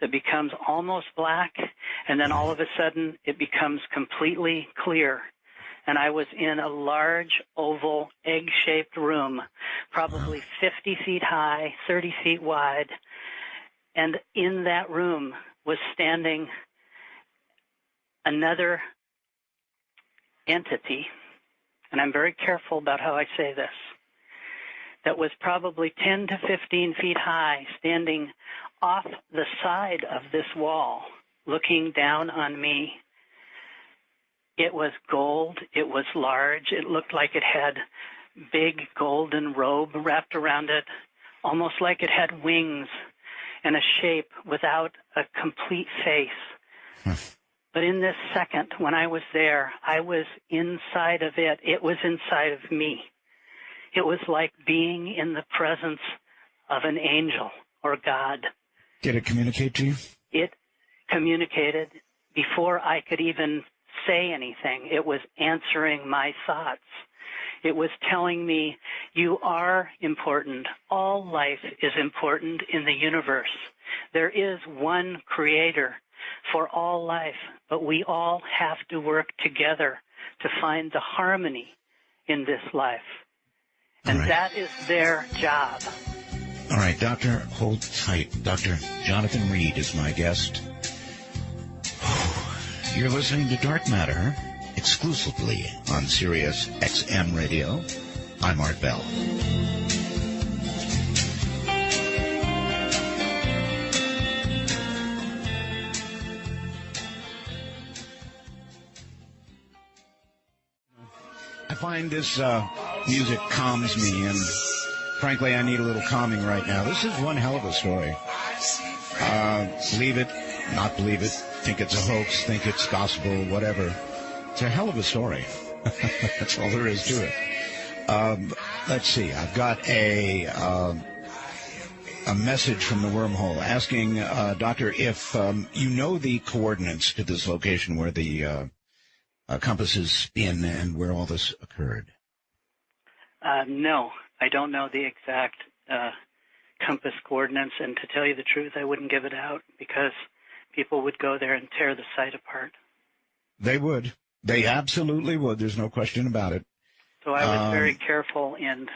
that becomes almost black, and then all of a sudden it becomes completely clear. And I was in a large, oval, egg-shaped room, probably 50 feet high, 30 feet wide. And in that room was standing another entity, and I'm very careful about how I say this, that was probably 10 to 15 feet high, standing off the side of this wall, looking down on me. It was gold. It was large. It looked like it had big golden robe wrapped around it, almost like it had wings and a shape without a complete face. But in this second, when I was there, I was inside of it. It was inside of me. It was like being in the presence of an angel or God. Did it communicate to you? It communicated before I could even say anything. It was answering my thoughts. It was telling me, you are important. All life is important in the universe. There is one creator for all life, but we all have to work together to find the harmony in this life. And that is their job. All right, Doctor, hold tight. Dr. Jonathan Reed is my guest. You're listening to Dark Matter exclusively on Sirius XM Radio. I'm Art Bell. I find this music calms me, and frankly, I need a little calming right now. This is one hell of a story. Believe it, not believe it, think it's a hoax, think it's gospel, whatever. It's a hell of a story. That's all there is to it. Let's see. I've got a message from the wormhole asking, Doctor, if you know the coordinates to this location where the compasses spin and where all this occurred. No, I don't know the exact compass coordinates, and to tell you the truth, I wouldn't give it out because people would go there and tear the site apart. They would. They absolutely would. There's no question about it. So I was very careful in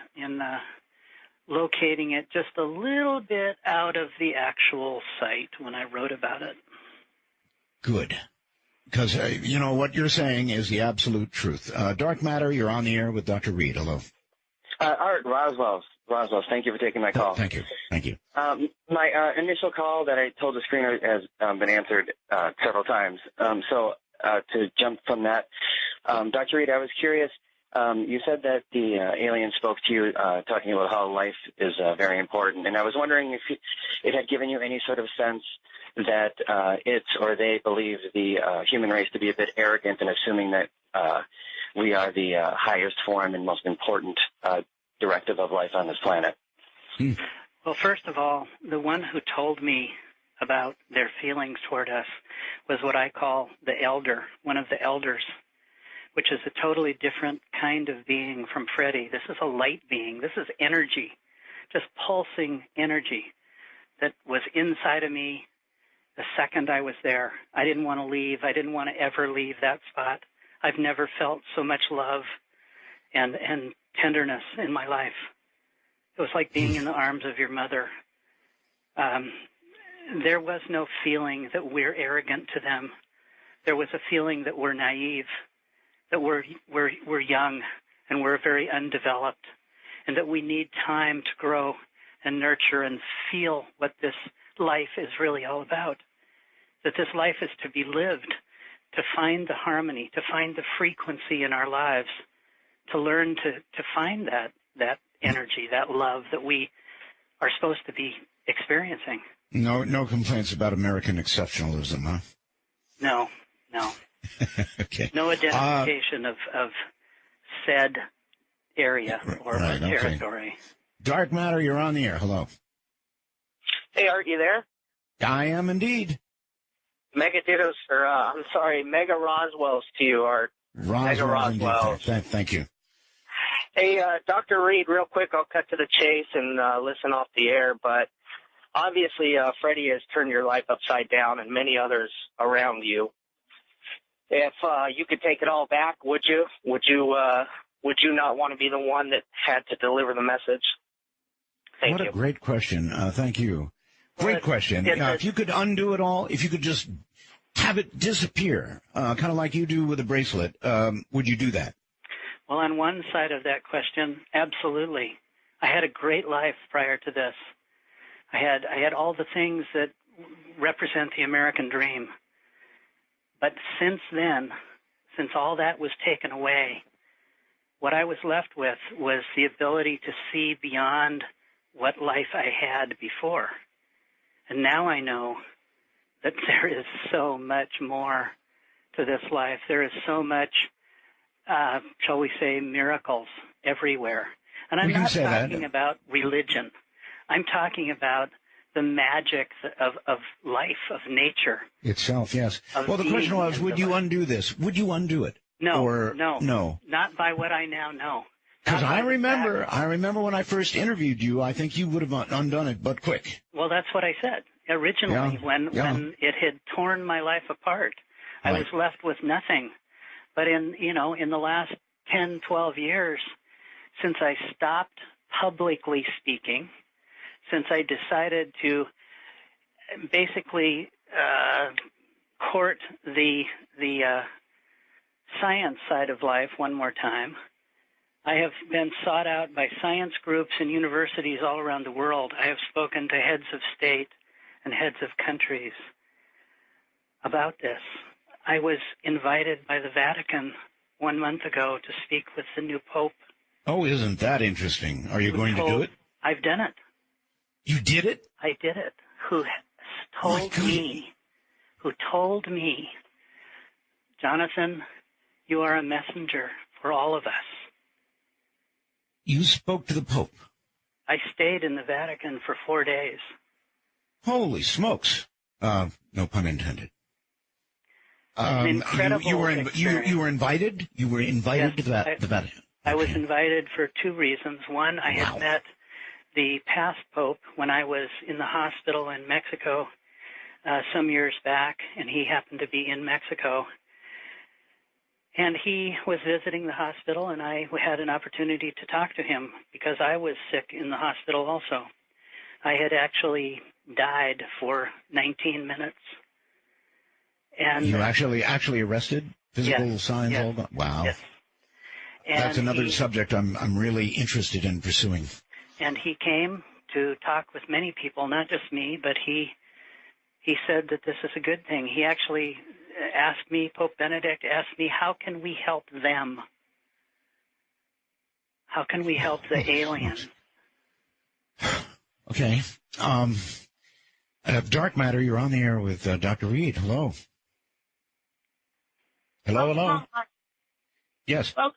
locating it just a little bit out of the actual site when I wrote about it. Good. Because, you know, what you're saying is the absolute truth. Dark Matter, you're on the air with Dr. Reed. Hello. Art Roswell, thank you for taking my call. Thank you. My initial call that I told the screener has been answered several times. So to jump from that, Dr. Reed, I was curious. You said that the alien spoke to you talking about how life is very important, and I was wondering if it had given you any sort of sense that it's or they believe the human race to be a bit arrogant in assuming that we are the highest form and most important directive of life on this planet. Well, first of all, the one who told me about their feelings toward us was what I call the elder, one of the elders, which is a totally different kind of being from Freddie. This is a light being. This is energy, just pulsing energy that was inside of me the second I was there. I didn't want to leave. I didn't want to ever leave that spot. I've never felt so much love and tenderness in my life. It was like being in the arms of your mother. There was no feeling that we're arrogant to them. There was a feeling that we're naive, that we're young and we're very undeveloped, and that we need time to grow and nurture and feel what this life is really all about. That this life is to be lived, to find the harmony, to find the frequency in our lives, to learn to find that energy, that love that we are supposed to be experiencing. No complaints about American exceptionalism, huh? No. Okay. No identification of said area or territory. Okay. Dark Matter, you're on the air. Hello. Hey, Art, you there? I am indeed. Mega Roswells to you, Art. Mega Roswells. Thank you. Hey, Dr. Reed, real quick, I'll cut to the chase and listen off the air, but obviously, Freddie has turned your life upside down and many others around you. If you could take it all back, would you? Would you not want to be the one that had to deliver the message? Thank you. What a great question. Thank you. Great question. If you could undo it all, if you could just have it disappear, kind of like you do with a bracelet, would you do that? Well, on one side of that question, absolutely. I had a great life prior to this. I had all the things that represent the American dream. But since then, since all that was taken away, what I was left with was the ability to see beyond what life I had before. And now I know that there is so much more to this life. There is so much, shall we say, miracles everywhere. And I'm not talking about religion. I'm talking about the magic of life, of nature. Itself, yes. Well, the question was, would you undo this? Would you undo it? No, no. Not by what I now know. Because I remember when I first interviewed you, I think you would have undone it, but quick. Well, that's what I said originally when it had torn my life apart. I was left with nothing. But in the last 10, 12 years, since I stopped publicly speaking, since I decided to basically court the science side of life one more time, I have been sought out by science groups and universities all around the world. I have spoken to heads of state and heads of countries about this. I was invited by the Vatican 1 month ago to speak with the new Pope. Oh, isn't that interesting? Are you going to do it? I've done it. You did it? I did it. Who told me, Jonathan, you are a messenger for all of us. You spoke to the Pope? I stayed in the Vatican for 4 days. Holy smokes. No pun intended. An incredible you were invited? You were invited to the Vatican? I was invited for two reasons. One, I had met the past Pope when I was in the hospital in Mexico some years back, and he happened to be in Mexico. And he was visiting the hospital, and I had an opportunity to talk to him because I was sick in the hospital also. I had actually died for 19 minutes. And you actually arrested? Physical signs all gone? Wow. Yes. That's another subject I'm really interested in pursuing. And he came to talk with many people, not just me, but he said that this is a good thing. He actually asked me, Pope Benedict asked me, how can we help them? How can we help the aliens? Okay. Dark Matter, you're on the air with Dr. Reed. Hello. Hello. Yes. Well,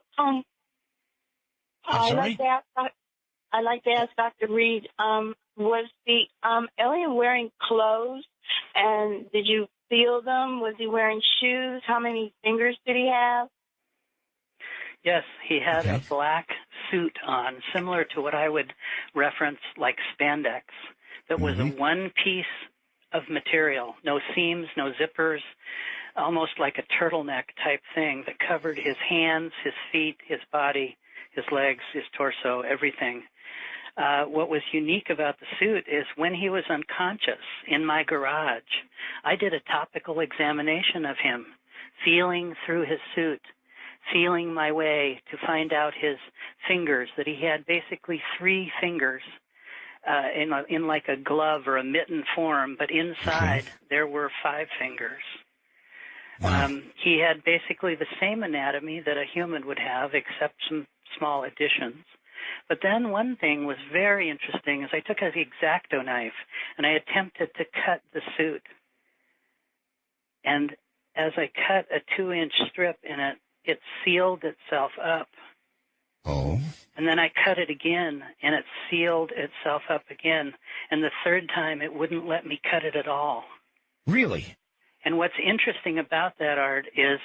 I'd like to ask Dr. Reed, was the alien wearing clothes, and did you feel them? Was he wearing shoes? How many fingers did he have? Yes, he had a black suit on, similar to what I would reference like spandex, that was a one piece of material, no seams, no zippers, almost like a turtleneck type thing that covered his hands, his feet, his body, his legs, his torso, everything. What was unique about the suit is when he was unconscious in my garage, I did a topical examination of him, feeling through his suit, feeling my way to find out his fingers, that he had basically 3 fingers in like a glove or a mitten form, but inside there were 5 fingers. Wow. He had basically the same anatomy that a human would have, except some small additions. But then one thing was very interesting is I took an X-Acto knife and I attempted to cut the suit. And as I cut a 2-inch strip in it, it sealed itself up. Oh. And then I cut it again, and it sealed itself up again. And the third time, it wouldn't let me cut it at all. Really? And what's interesting about that, Art, is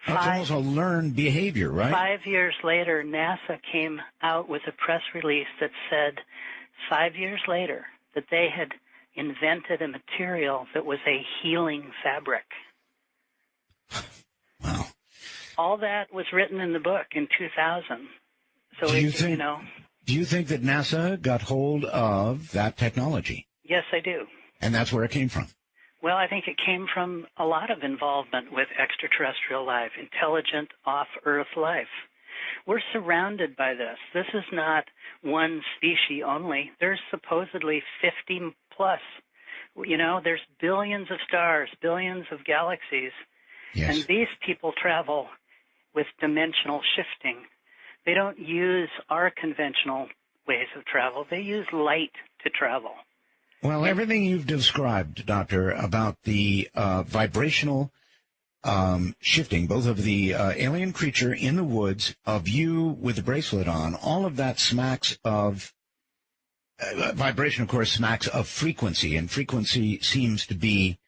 it's almost a learned behavior, right? 5 years later, NASA came out with a press release that said 5 years later that they had invented a material that was a healing fabric. Wow. All that was written in the book in 2000. So Do you think that NASA got hold of that technology? Yes, I do. And that's where it came from? Well, I think it came from a lot of involvement with extraterrestrial life, intelligent off-Earth life. We're surrounded by this. This is not one species only. There's supposedly 50 plus. You know, there's billions of stars, billions of galaxies. Yes. And these people travel with dimensional shifting. They don't use our conventional ways of travel. They use light to travel. Well, everything you've described, Doctor, about the vibrational shifting, both of the alien creature in the woods, of you with the bracelet on, all of that smacks of vibration, of course, smacks of frequency, and frequency seems to be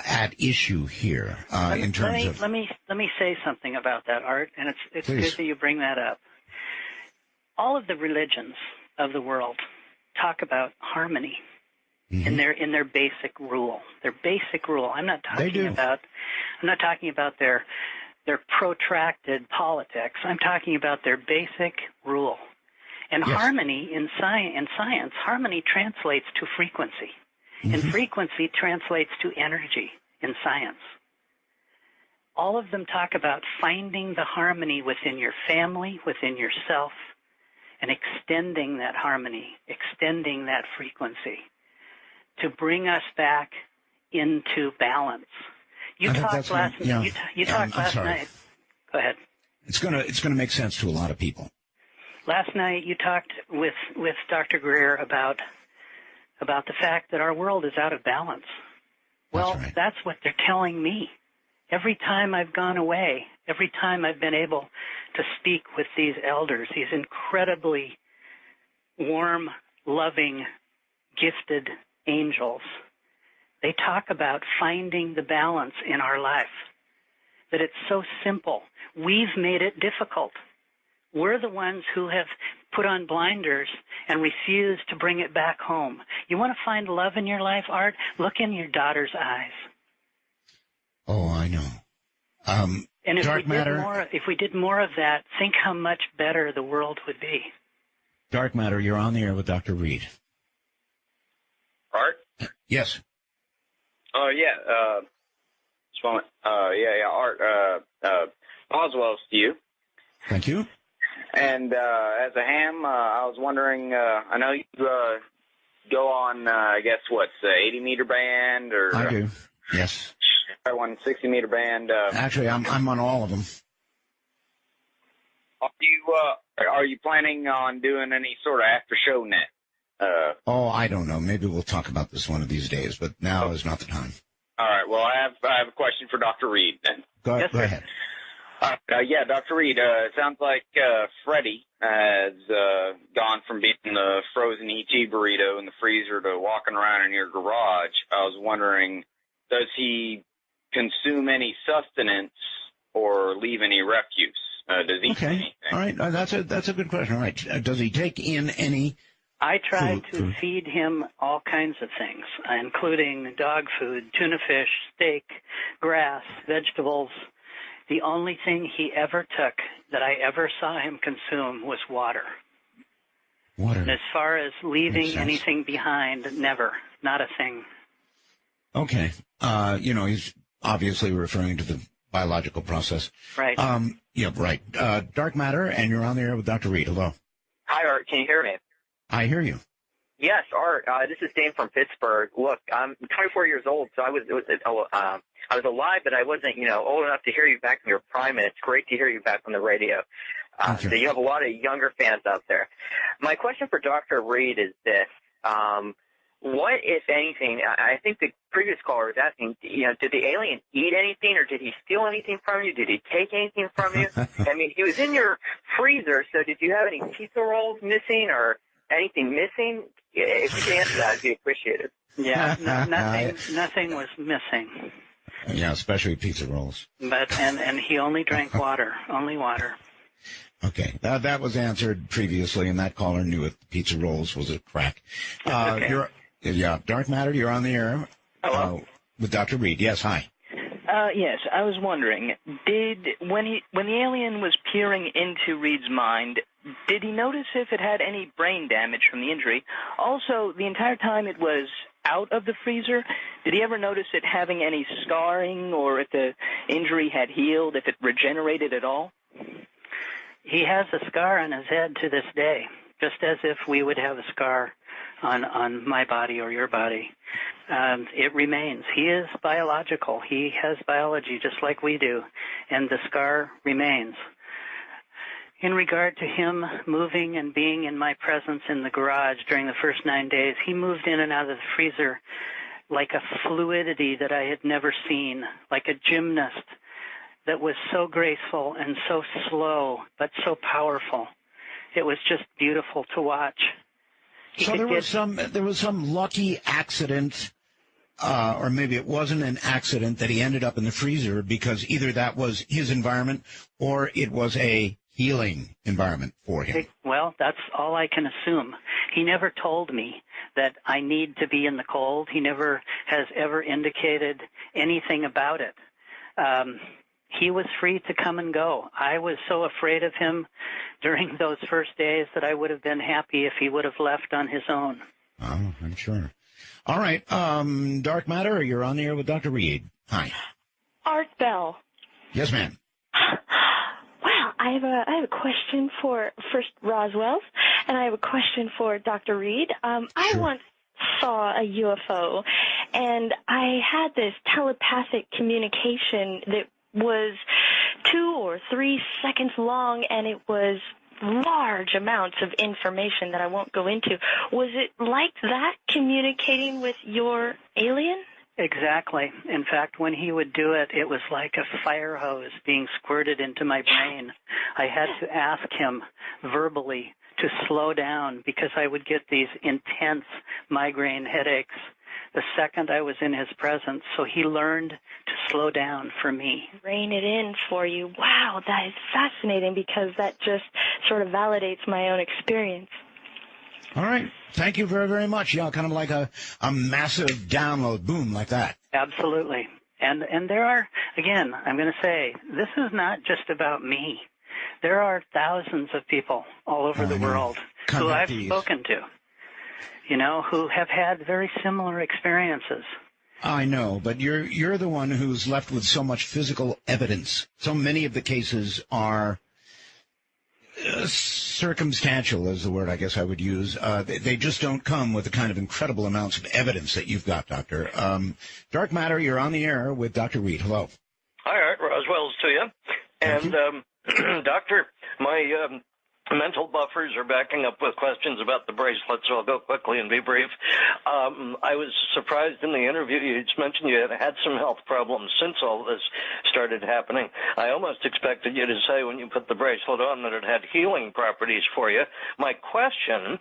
at issue here in terms of... Let me say something about that, Art, and it's Please. good that you bring that up. All of the religions of the world talk about harmony in their basic rule. Their basic rule. I'm not talking about their protracted politics. I'm talking about their basic rule. And harmony in science, harmony translates to frequency. And frequency translates to energy in science. All of them talk about finding the harmony within your family, within yourself, and extending that harmony, extending that frequency to bring us back into balance. You talked last night. Go ahead. It's gonna make sense to a lot of people. Last night you talked with Dr. Greer about the fact that our world is out of balance. Well, that's what they're telling me. Every time I've gone away, every time I've been able to speak with these elders, these incredibly warm, loving, gifted angels, they talk about finding the balance in our life, that it's so simple. We've made it difficult. We're the ones who have put on blinders and refused to bring it back home. You want to find love in your life, Art? Look in your daughter's eyes. Oh, I know. And if dark matter, we did more of that, think how much better the world would be. Dark matter, you're on the air with Dr. Reed. Art? Yes. Oh, yeah. Just a moment. Art. Oswald's to you. Thank you. And as a ham, I was wondering, I know you go on, 80-meter band or... I do, yes. 160-meter band. Actually, I'm on all of them. Are you planning on doing any sort of after-show net? I don't know. Maybe we'll talk about this one of these days, but now is not the time. All right. Well, I have a question for Dr. Reed then. Go ahead. Dr. Reed, it sounds like Freddie has gone from being the frozen ET burrito in the freezer to walking around in your garage. I was wondering, does he consume any sustenance or leave any refuse? Does he eat anything? All right. That's a good question. All right. Does he take in any... I try to feed him all kinds of things, including dog food, tuna fish, steak, grass, vegetables. The only thing he ever took that I ever saw him consume was water. Water. And as far as leaving anything behind, never. Not a thing. Okay. He's obviously referring to the biological process. Right. Right. Dark matter, and you're on the air with Dr. Reed. Hello. Hi, Art. Can you hear me? I hear you. Yes, Art. This is Dane from Pittsburgh. Look, I'm 24 years old, so I was alive, but I wasn't, old enough to hear you back in your prime, and it's great to hear you back on the radio. So you have a lot of younger fans out there. My question for Dr. Reed is this. What, if anything, I think the previous caller was asking, did the alien eat anything, or did he steal anything from you? Did he take anything from you? I mean, he was in your freezer, so did you have any pizza rolls missing or anything missing? If you can answer that, I'd be appreciated. Yeah, nothing was missing. Yeah, especially pizza rolls. But and he only drank water, only water. Okay, that was answered previously, and that caller knew it. Pizza rolls was a crack. Okay. Yeah, Dark Matter, you're on the air. Hello? With Dr. Reed. Yes, hi. Yes, I was wondering, when the alien was peering into Reed's mind, did he notice if it had any brain damage from the injury? Also, the entire time it was out of the freezer, did he ever notice it having any scarring, or if the injury had healed, if it regenerated at all? He has a scar on his head to this day, just as if we would have a scar on my body or your body. It remains. He is biological. He has biology just like we do, and the scar remains. In regard to him moving and being in my presence in the garage during the first 9 days, he moved in and out of the freezer like a fluidity that I had never seen, like a gymnast that was so graceful and so slow, but so powerful. It was just beautiful to watch. So there was some lucky accident, or maybe it wasn't an accident that he ended up in the freezer because either that was his environment or it was a healing environment for him. Well, that's all I can assume. He never told me that I need to be in the cold. He never has ever indicated anything about it. He was free to come and go. I was so afraid of him during those first days that I would have been happy if he would have left on his own. Oh, I'm sure. All right. Dark Matter, you're on the air with Dr. Reed. Hi. Art Bell. Yes, ma'am. Wow, I have a question for first Roswell's, and I have a question for Dr. Reed. I once saw a UFO, and I had this telepathic communication that was 2 or 3 seconds long, and it was large amounts of information that I won't go into. Was it like that, communicating with your alien? Exactly. In fact, when he would do it, it was like a fire hose being squirted into my brain. I had to ask him verbally to slow down because I would get these intense migraine headaches the second I was in his presence. So he learned to slow down for me. Rein it in for you. Wow, that is fascinating because that just sort of validates my own experience. All right. Thank you very, very much. Yeah, kind of like a massive download, boom, like that. Absolutely. And there are, again, I'm going to say, this is not just about me. There are thousands of people all over the world who I've spoken to, you know, who have had very similar experiences. I know, but you're the one who's left with so much physical evidence. So many of the cases are circumstantial is the word I guess I would use. They just don't come with the kind of incredible amounts of evidence that you've got, Doctor. Dark Matter, you're on the air with Dr. Reed. Hello. Hi, Art Roswell's to you. And, Doctor, my mental buffers are backing up with questions about the bracelet, so I'll go quickly and be brief. I was surprised in the interview you mentioned you had some health problems since all this started happening. I almost expected you to say when you put the bracelet on that it had healing properties for you. My question,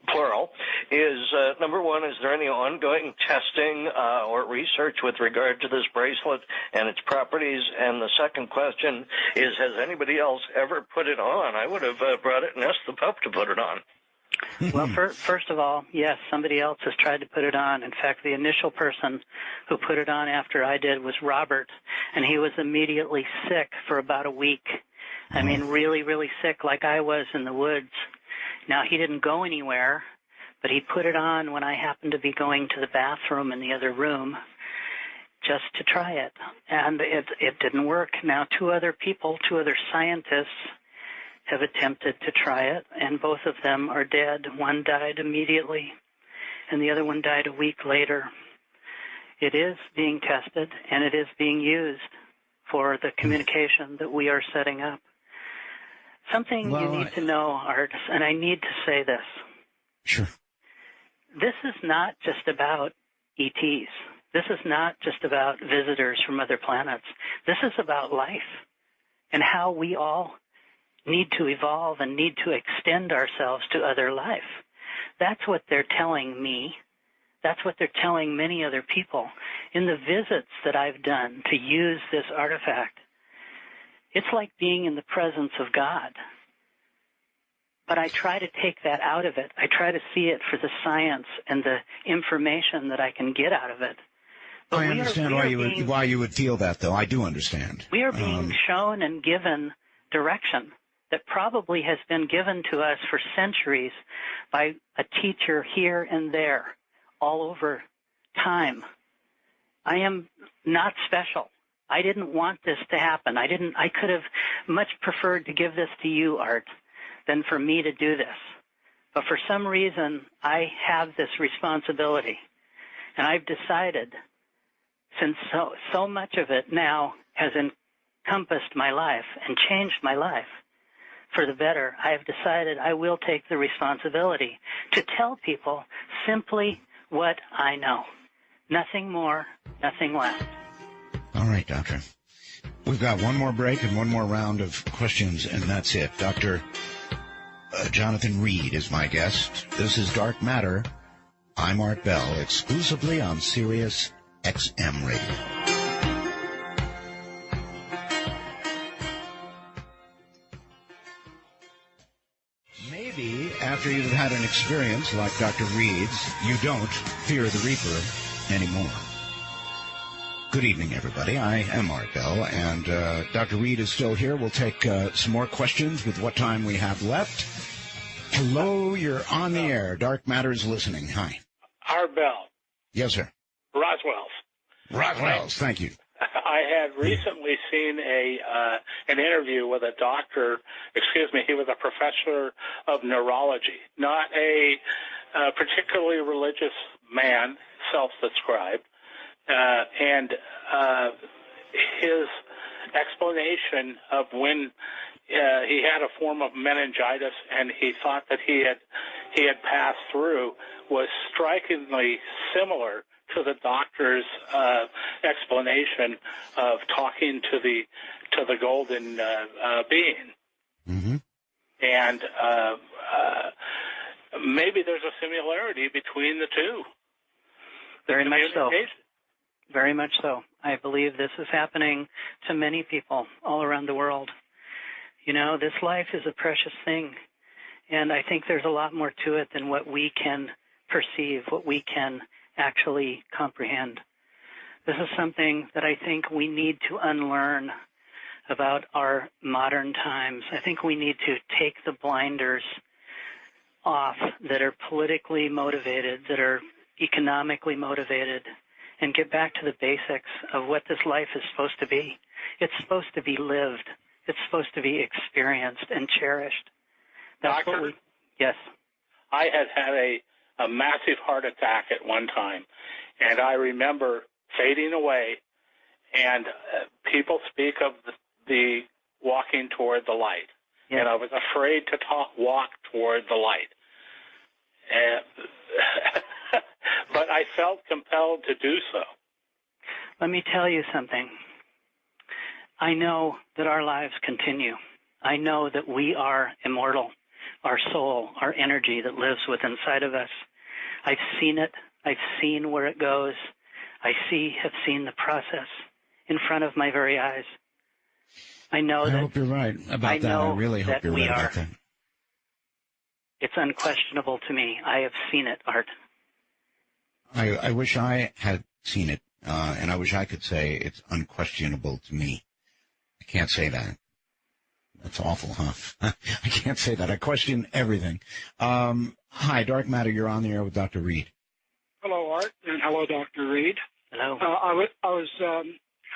plural, is, number one, is there any ongoing testing or research with regard to this bracelet and its properties? And the second question is, has anybody else ever put it on? I would have brought it and asked the pup to put it on. Well, first of all, yes, somebody else has tried to put it on. In fact, the initial person who put it on after I did was Robert, and he was immediately sick for about a week. I mean, really, really sick, like I was in the woods. Now, he didn't go anywhere, but he put it on when I happened to be going to the bathroom in the other room just to try it, and it didn't work. Now, two other scientists have attempted to try it, and both of them are dead. One died immediately, and the other one died a week later. It is being tested, and it is being used for the communication that we are setting up. Something you need to know, Art, and I need to say this. Sure. This is not just about ETs. This is not just about visitors from other planets. This is about life and how we all need to evolve and need to extend ourselves to other life. That's what they're telling me. That's what they're telling many other people. In the visits that I've done to use this artifact, it's like being in the presence of God. But I try to take that out of it. I try to see it for the science and the information that I can get out of it. But I understand why you would feel that, though. I do understand. We are being shown and given direction that probably has been given to us for centuries by a teacher here and there, all over time. I am not special. I didn't want this to happen. I could have much preferred to give this to you, Art, than for me to do this. But for some reason, I have this responsibility. And I've decided, since so much of it now has encompassed my life and changed my life for the better, I have decided I will take the responsibility to tell people simply what I know. Nothing more, nothing less. All right, Doctor. We've got one more break and one more round of questions, and that's it. Dr. Jonathan Reed is my guest. This is Dark Matter. I'm Art Bell, exclusively on Sirius XM Radio. Maybe after you've had an experience like Dr. Reed's, you don't fear the Reaper anymore. Good evening, everybody. I am Art Bell, and Dr. Reed is still here. We'll take some more questions with what time we have left. Hello, you're on the air. Dark Matter's listening. Hi. Art Bell. Yes, sir. Roswell's. Roswell's, thank you. I had recently seen an interview with a doctor. He was a professor of neurology, not a particularly religious man, self-described, and his explanation of when he had a form of meningitis and he thought that he had passed through was strikingly similar to the doctor's explanation of talking to the golden being. Mm-hmm. And maybe there's a similarity between the two. Very much so. Very much so. I believe this is happening to many people all around the world. You know, this life is a precious thing, and I think there's a lot more to it than what we can perceive, what we can actually comprehend. This is something that I think we need to unlearn about our modern times. I think we need to take the blinders off that are politically motivated, that are economically motivated, and get back to the basics of what this life is supposed to be. It's supposed to be lived. It's supposed to be experienced and cherished. That's Doctor, what we... Yes. I had a massive heart attack at one time, and I remember fading away, and people speak of the walking toward the light, and I was afraid to walk toward the light. But I felt compelled to do so. Let me tell you something. I know that our lives continue. I know that we are immortal. Our soul, our energy that lives within inside of us. I've seen it. I've seen where it goes. I have seen the process in front of my very eyes. I know that. I hope you're right about that. I really hope you're right about that. It's unquestionable to me. I have seen it, Art. I wish I had seen it, and I wish I could say it's unquestionable to me. I can't say that. That's awful, huh? I can't say that. I question everything. Hi, Dark Matter. You're on the air with Dr. Reed. Hello, Art, and hello, Dr. Reed. Hello.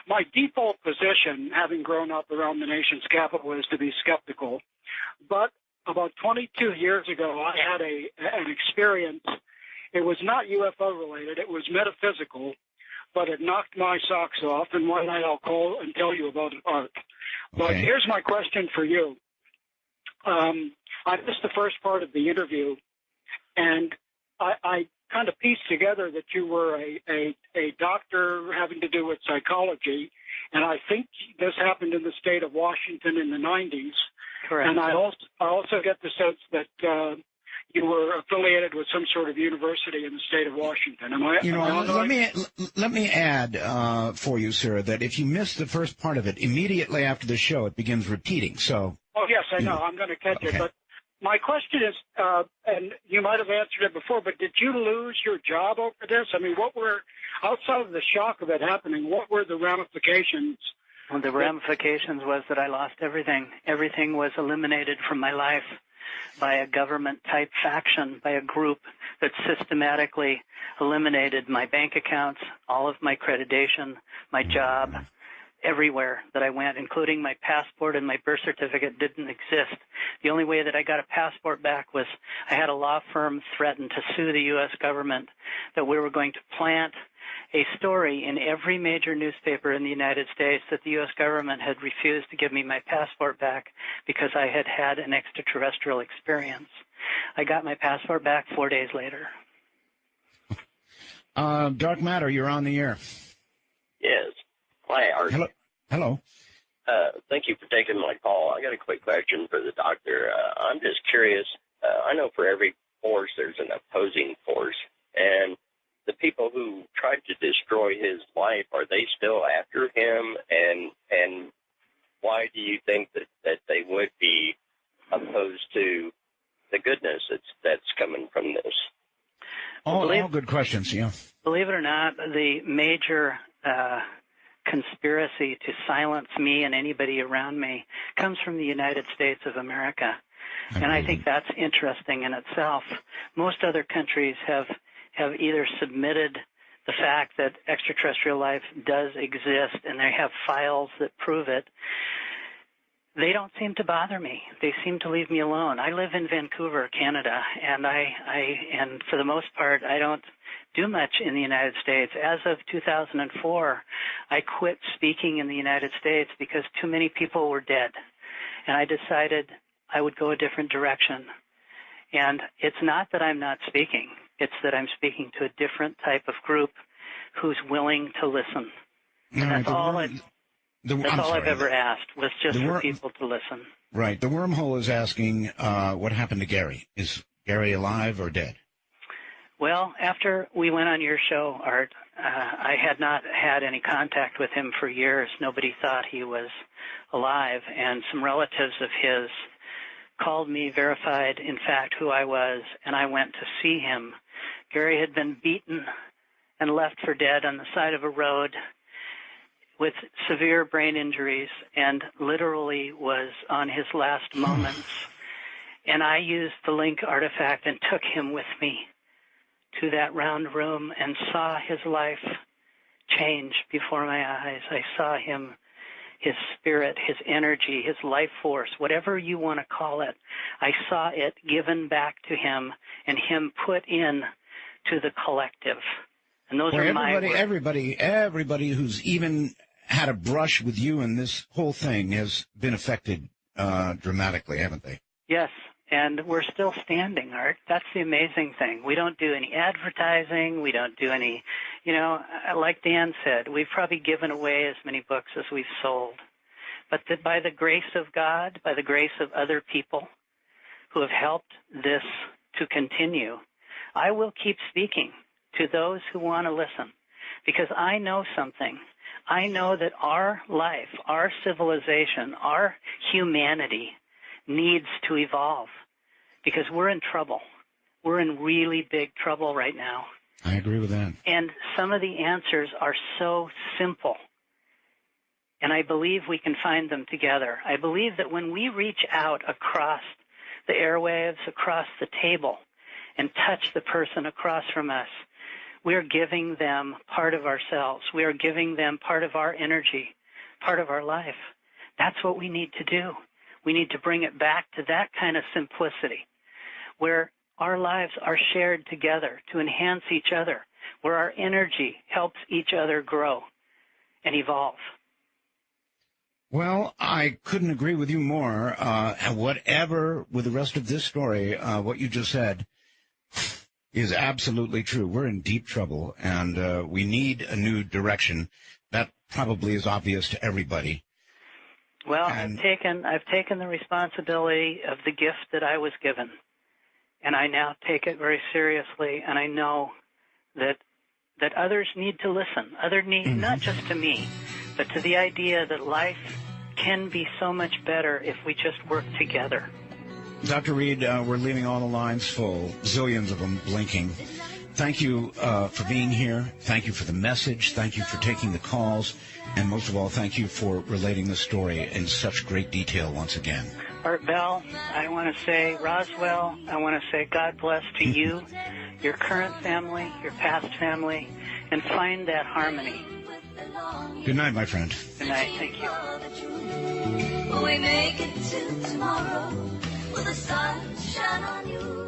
My default position, having grown up around the nation's capital, is to be skeptical. But about 22 years ago, I had an experience. It was not UFO related. It was metaphysical, but it knocked my socks off. And one night I'll call and tell you about it, Art. But here's my question for you. I missed the first part of the interview, and I kind of pieced together that you were a doctor having to do with psychology, and I think this happened in the state of Washington in the 90s. Correct. And I also get the sense that you were affiliated with some sort of university in the state of Washington. Let me add for you, sir, that if you missed the first part of it, immediately after the show, it begins repeating. So. Oh yes, I know. I'm going to catch it, but my question is, and you might have answered it before, but did you lose your job over this? I mean, what were, outside of the shock of it happening, what were the ramifications? Well, the ramifications was that I lost everything. Everything was eliminated from my life by a government-type faction, by a group that systematically eliminated my bank accounts, all of my accreditation, my job, everywhere that I went, including my passport and my birth certificate didn't exist. The only way that I got a passport back was I had a law firm threaten to sue the U.S. government that we were going to plant a story in every major newspaper in the United States that the U.S. government had refused to give me my passport back because I had had an extraterrestrial experience. I got my passport back 4 days later. Dark Matter, you're on the air. Yes. Hi, Art. Hello. Thank you for taking my call. I got a quick question for the doctor. I'm just curious. I know for every force there's an opposing force, and the people who tried to destroy his life, are they still after him? And why do you think that they would be opposed to the goodness that's coming from this? All good questions, yeah. Believe it or not, the major conspiracy to silence me and anybody around me comes from the United States of America. And I think that's interesting in itself. Most other countries have either submitted the fact that extraterrestrial life does exist and they have files that prove it. They don't seem to bother me. They seem to leave me alone. I live in Vancouver, Canada, and and for the most part, I don't do much in the United States. As of 2004, I quit speaking in the United States because too many people were dead, and I decided I would go a different direction. And it's not that I'm not speaking. It's that I'm speaking to a different type of group who's willing to listen. And that's all I've ever asked, was just for people to listen. Right. The wormhole is asking what happened to Gary. Is Gary alive or dead? Well, after we went on your show, Art, I had not had any contact with him for years. Nobody thought he was alive, and some relatives of his called me, verified, in fact, who I was, and I went to see him. Gary had been beaten and left for dead on the side of a road with severe brain injuries and literally was on his last moments. And I used the Link artifact and took him with me to that round room and saw his life change before my eyes. I saw him, his spirit, his energy, his life force, whatever you want to call it. I saw it given back to him and him put in to the collective. And those are my words. Everybody who's even had a brush with you in this whole thing has been affected dramatically, haven't they? Yes, and we're still standing, Art. That's the amazing thing. We don't do any advertising. We don't do any, like Dan said, we've probably given away as many books as we've sold. But by the grace of God, by the grace of other people who have helped this to continue, I will keep speaking to those who want to listen, because I know something. I know that our life, our civilization, our humanity needs to evolve, because we're in trouble. We're in really big trouble right now. I agree with that. And some of the answers are so simple, and I believe we can find them together. I believe that when we reach out across the airwaves, across the table, and touch the person across from us, we are giving them part of ourselves. We are giving them part of our energy, part of our life. That's what we need to do. We need to bring it back to that kind of simplicity, where our lives are shared together to enhance each other, where our energy helps each other grow and evolve. Well, I couldn't agree with you more. And whatever with the rest of this story, what you just said is absolutely true. We're in deep trouble, and we need a new direction. That probably is obvious to everybody. Well, I've taken the responsibility of the gift that I was given, and I now take it very seriously, and I know that others need to listen. Not just to me, but to the idea that life can be so much better if we just work together. Dr. Reed, we're leaving all the lines full, zillions of them blinking. Thank you for being here. Thank you for the message. Thank you for taking the calls. And most of all, thank you for relating the story in such great detail once again. Art Bell, I want to say, Roswell, I want to say God bless to you, your current family, your past family, and find that harmony. Good night, my friend. Good night. Thank you. We make it to tomorrow with the sun shine on you.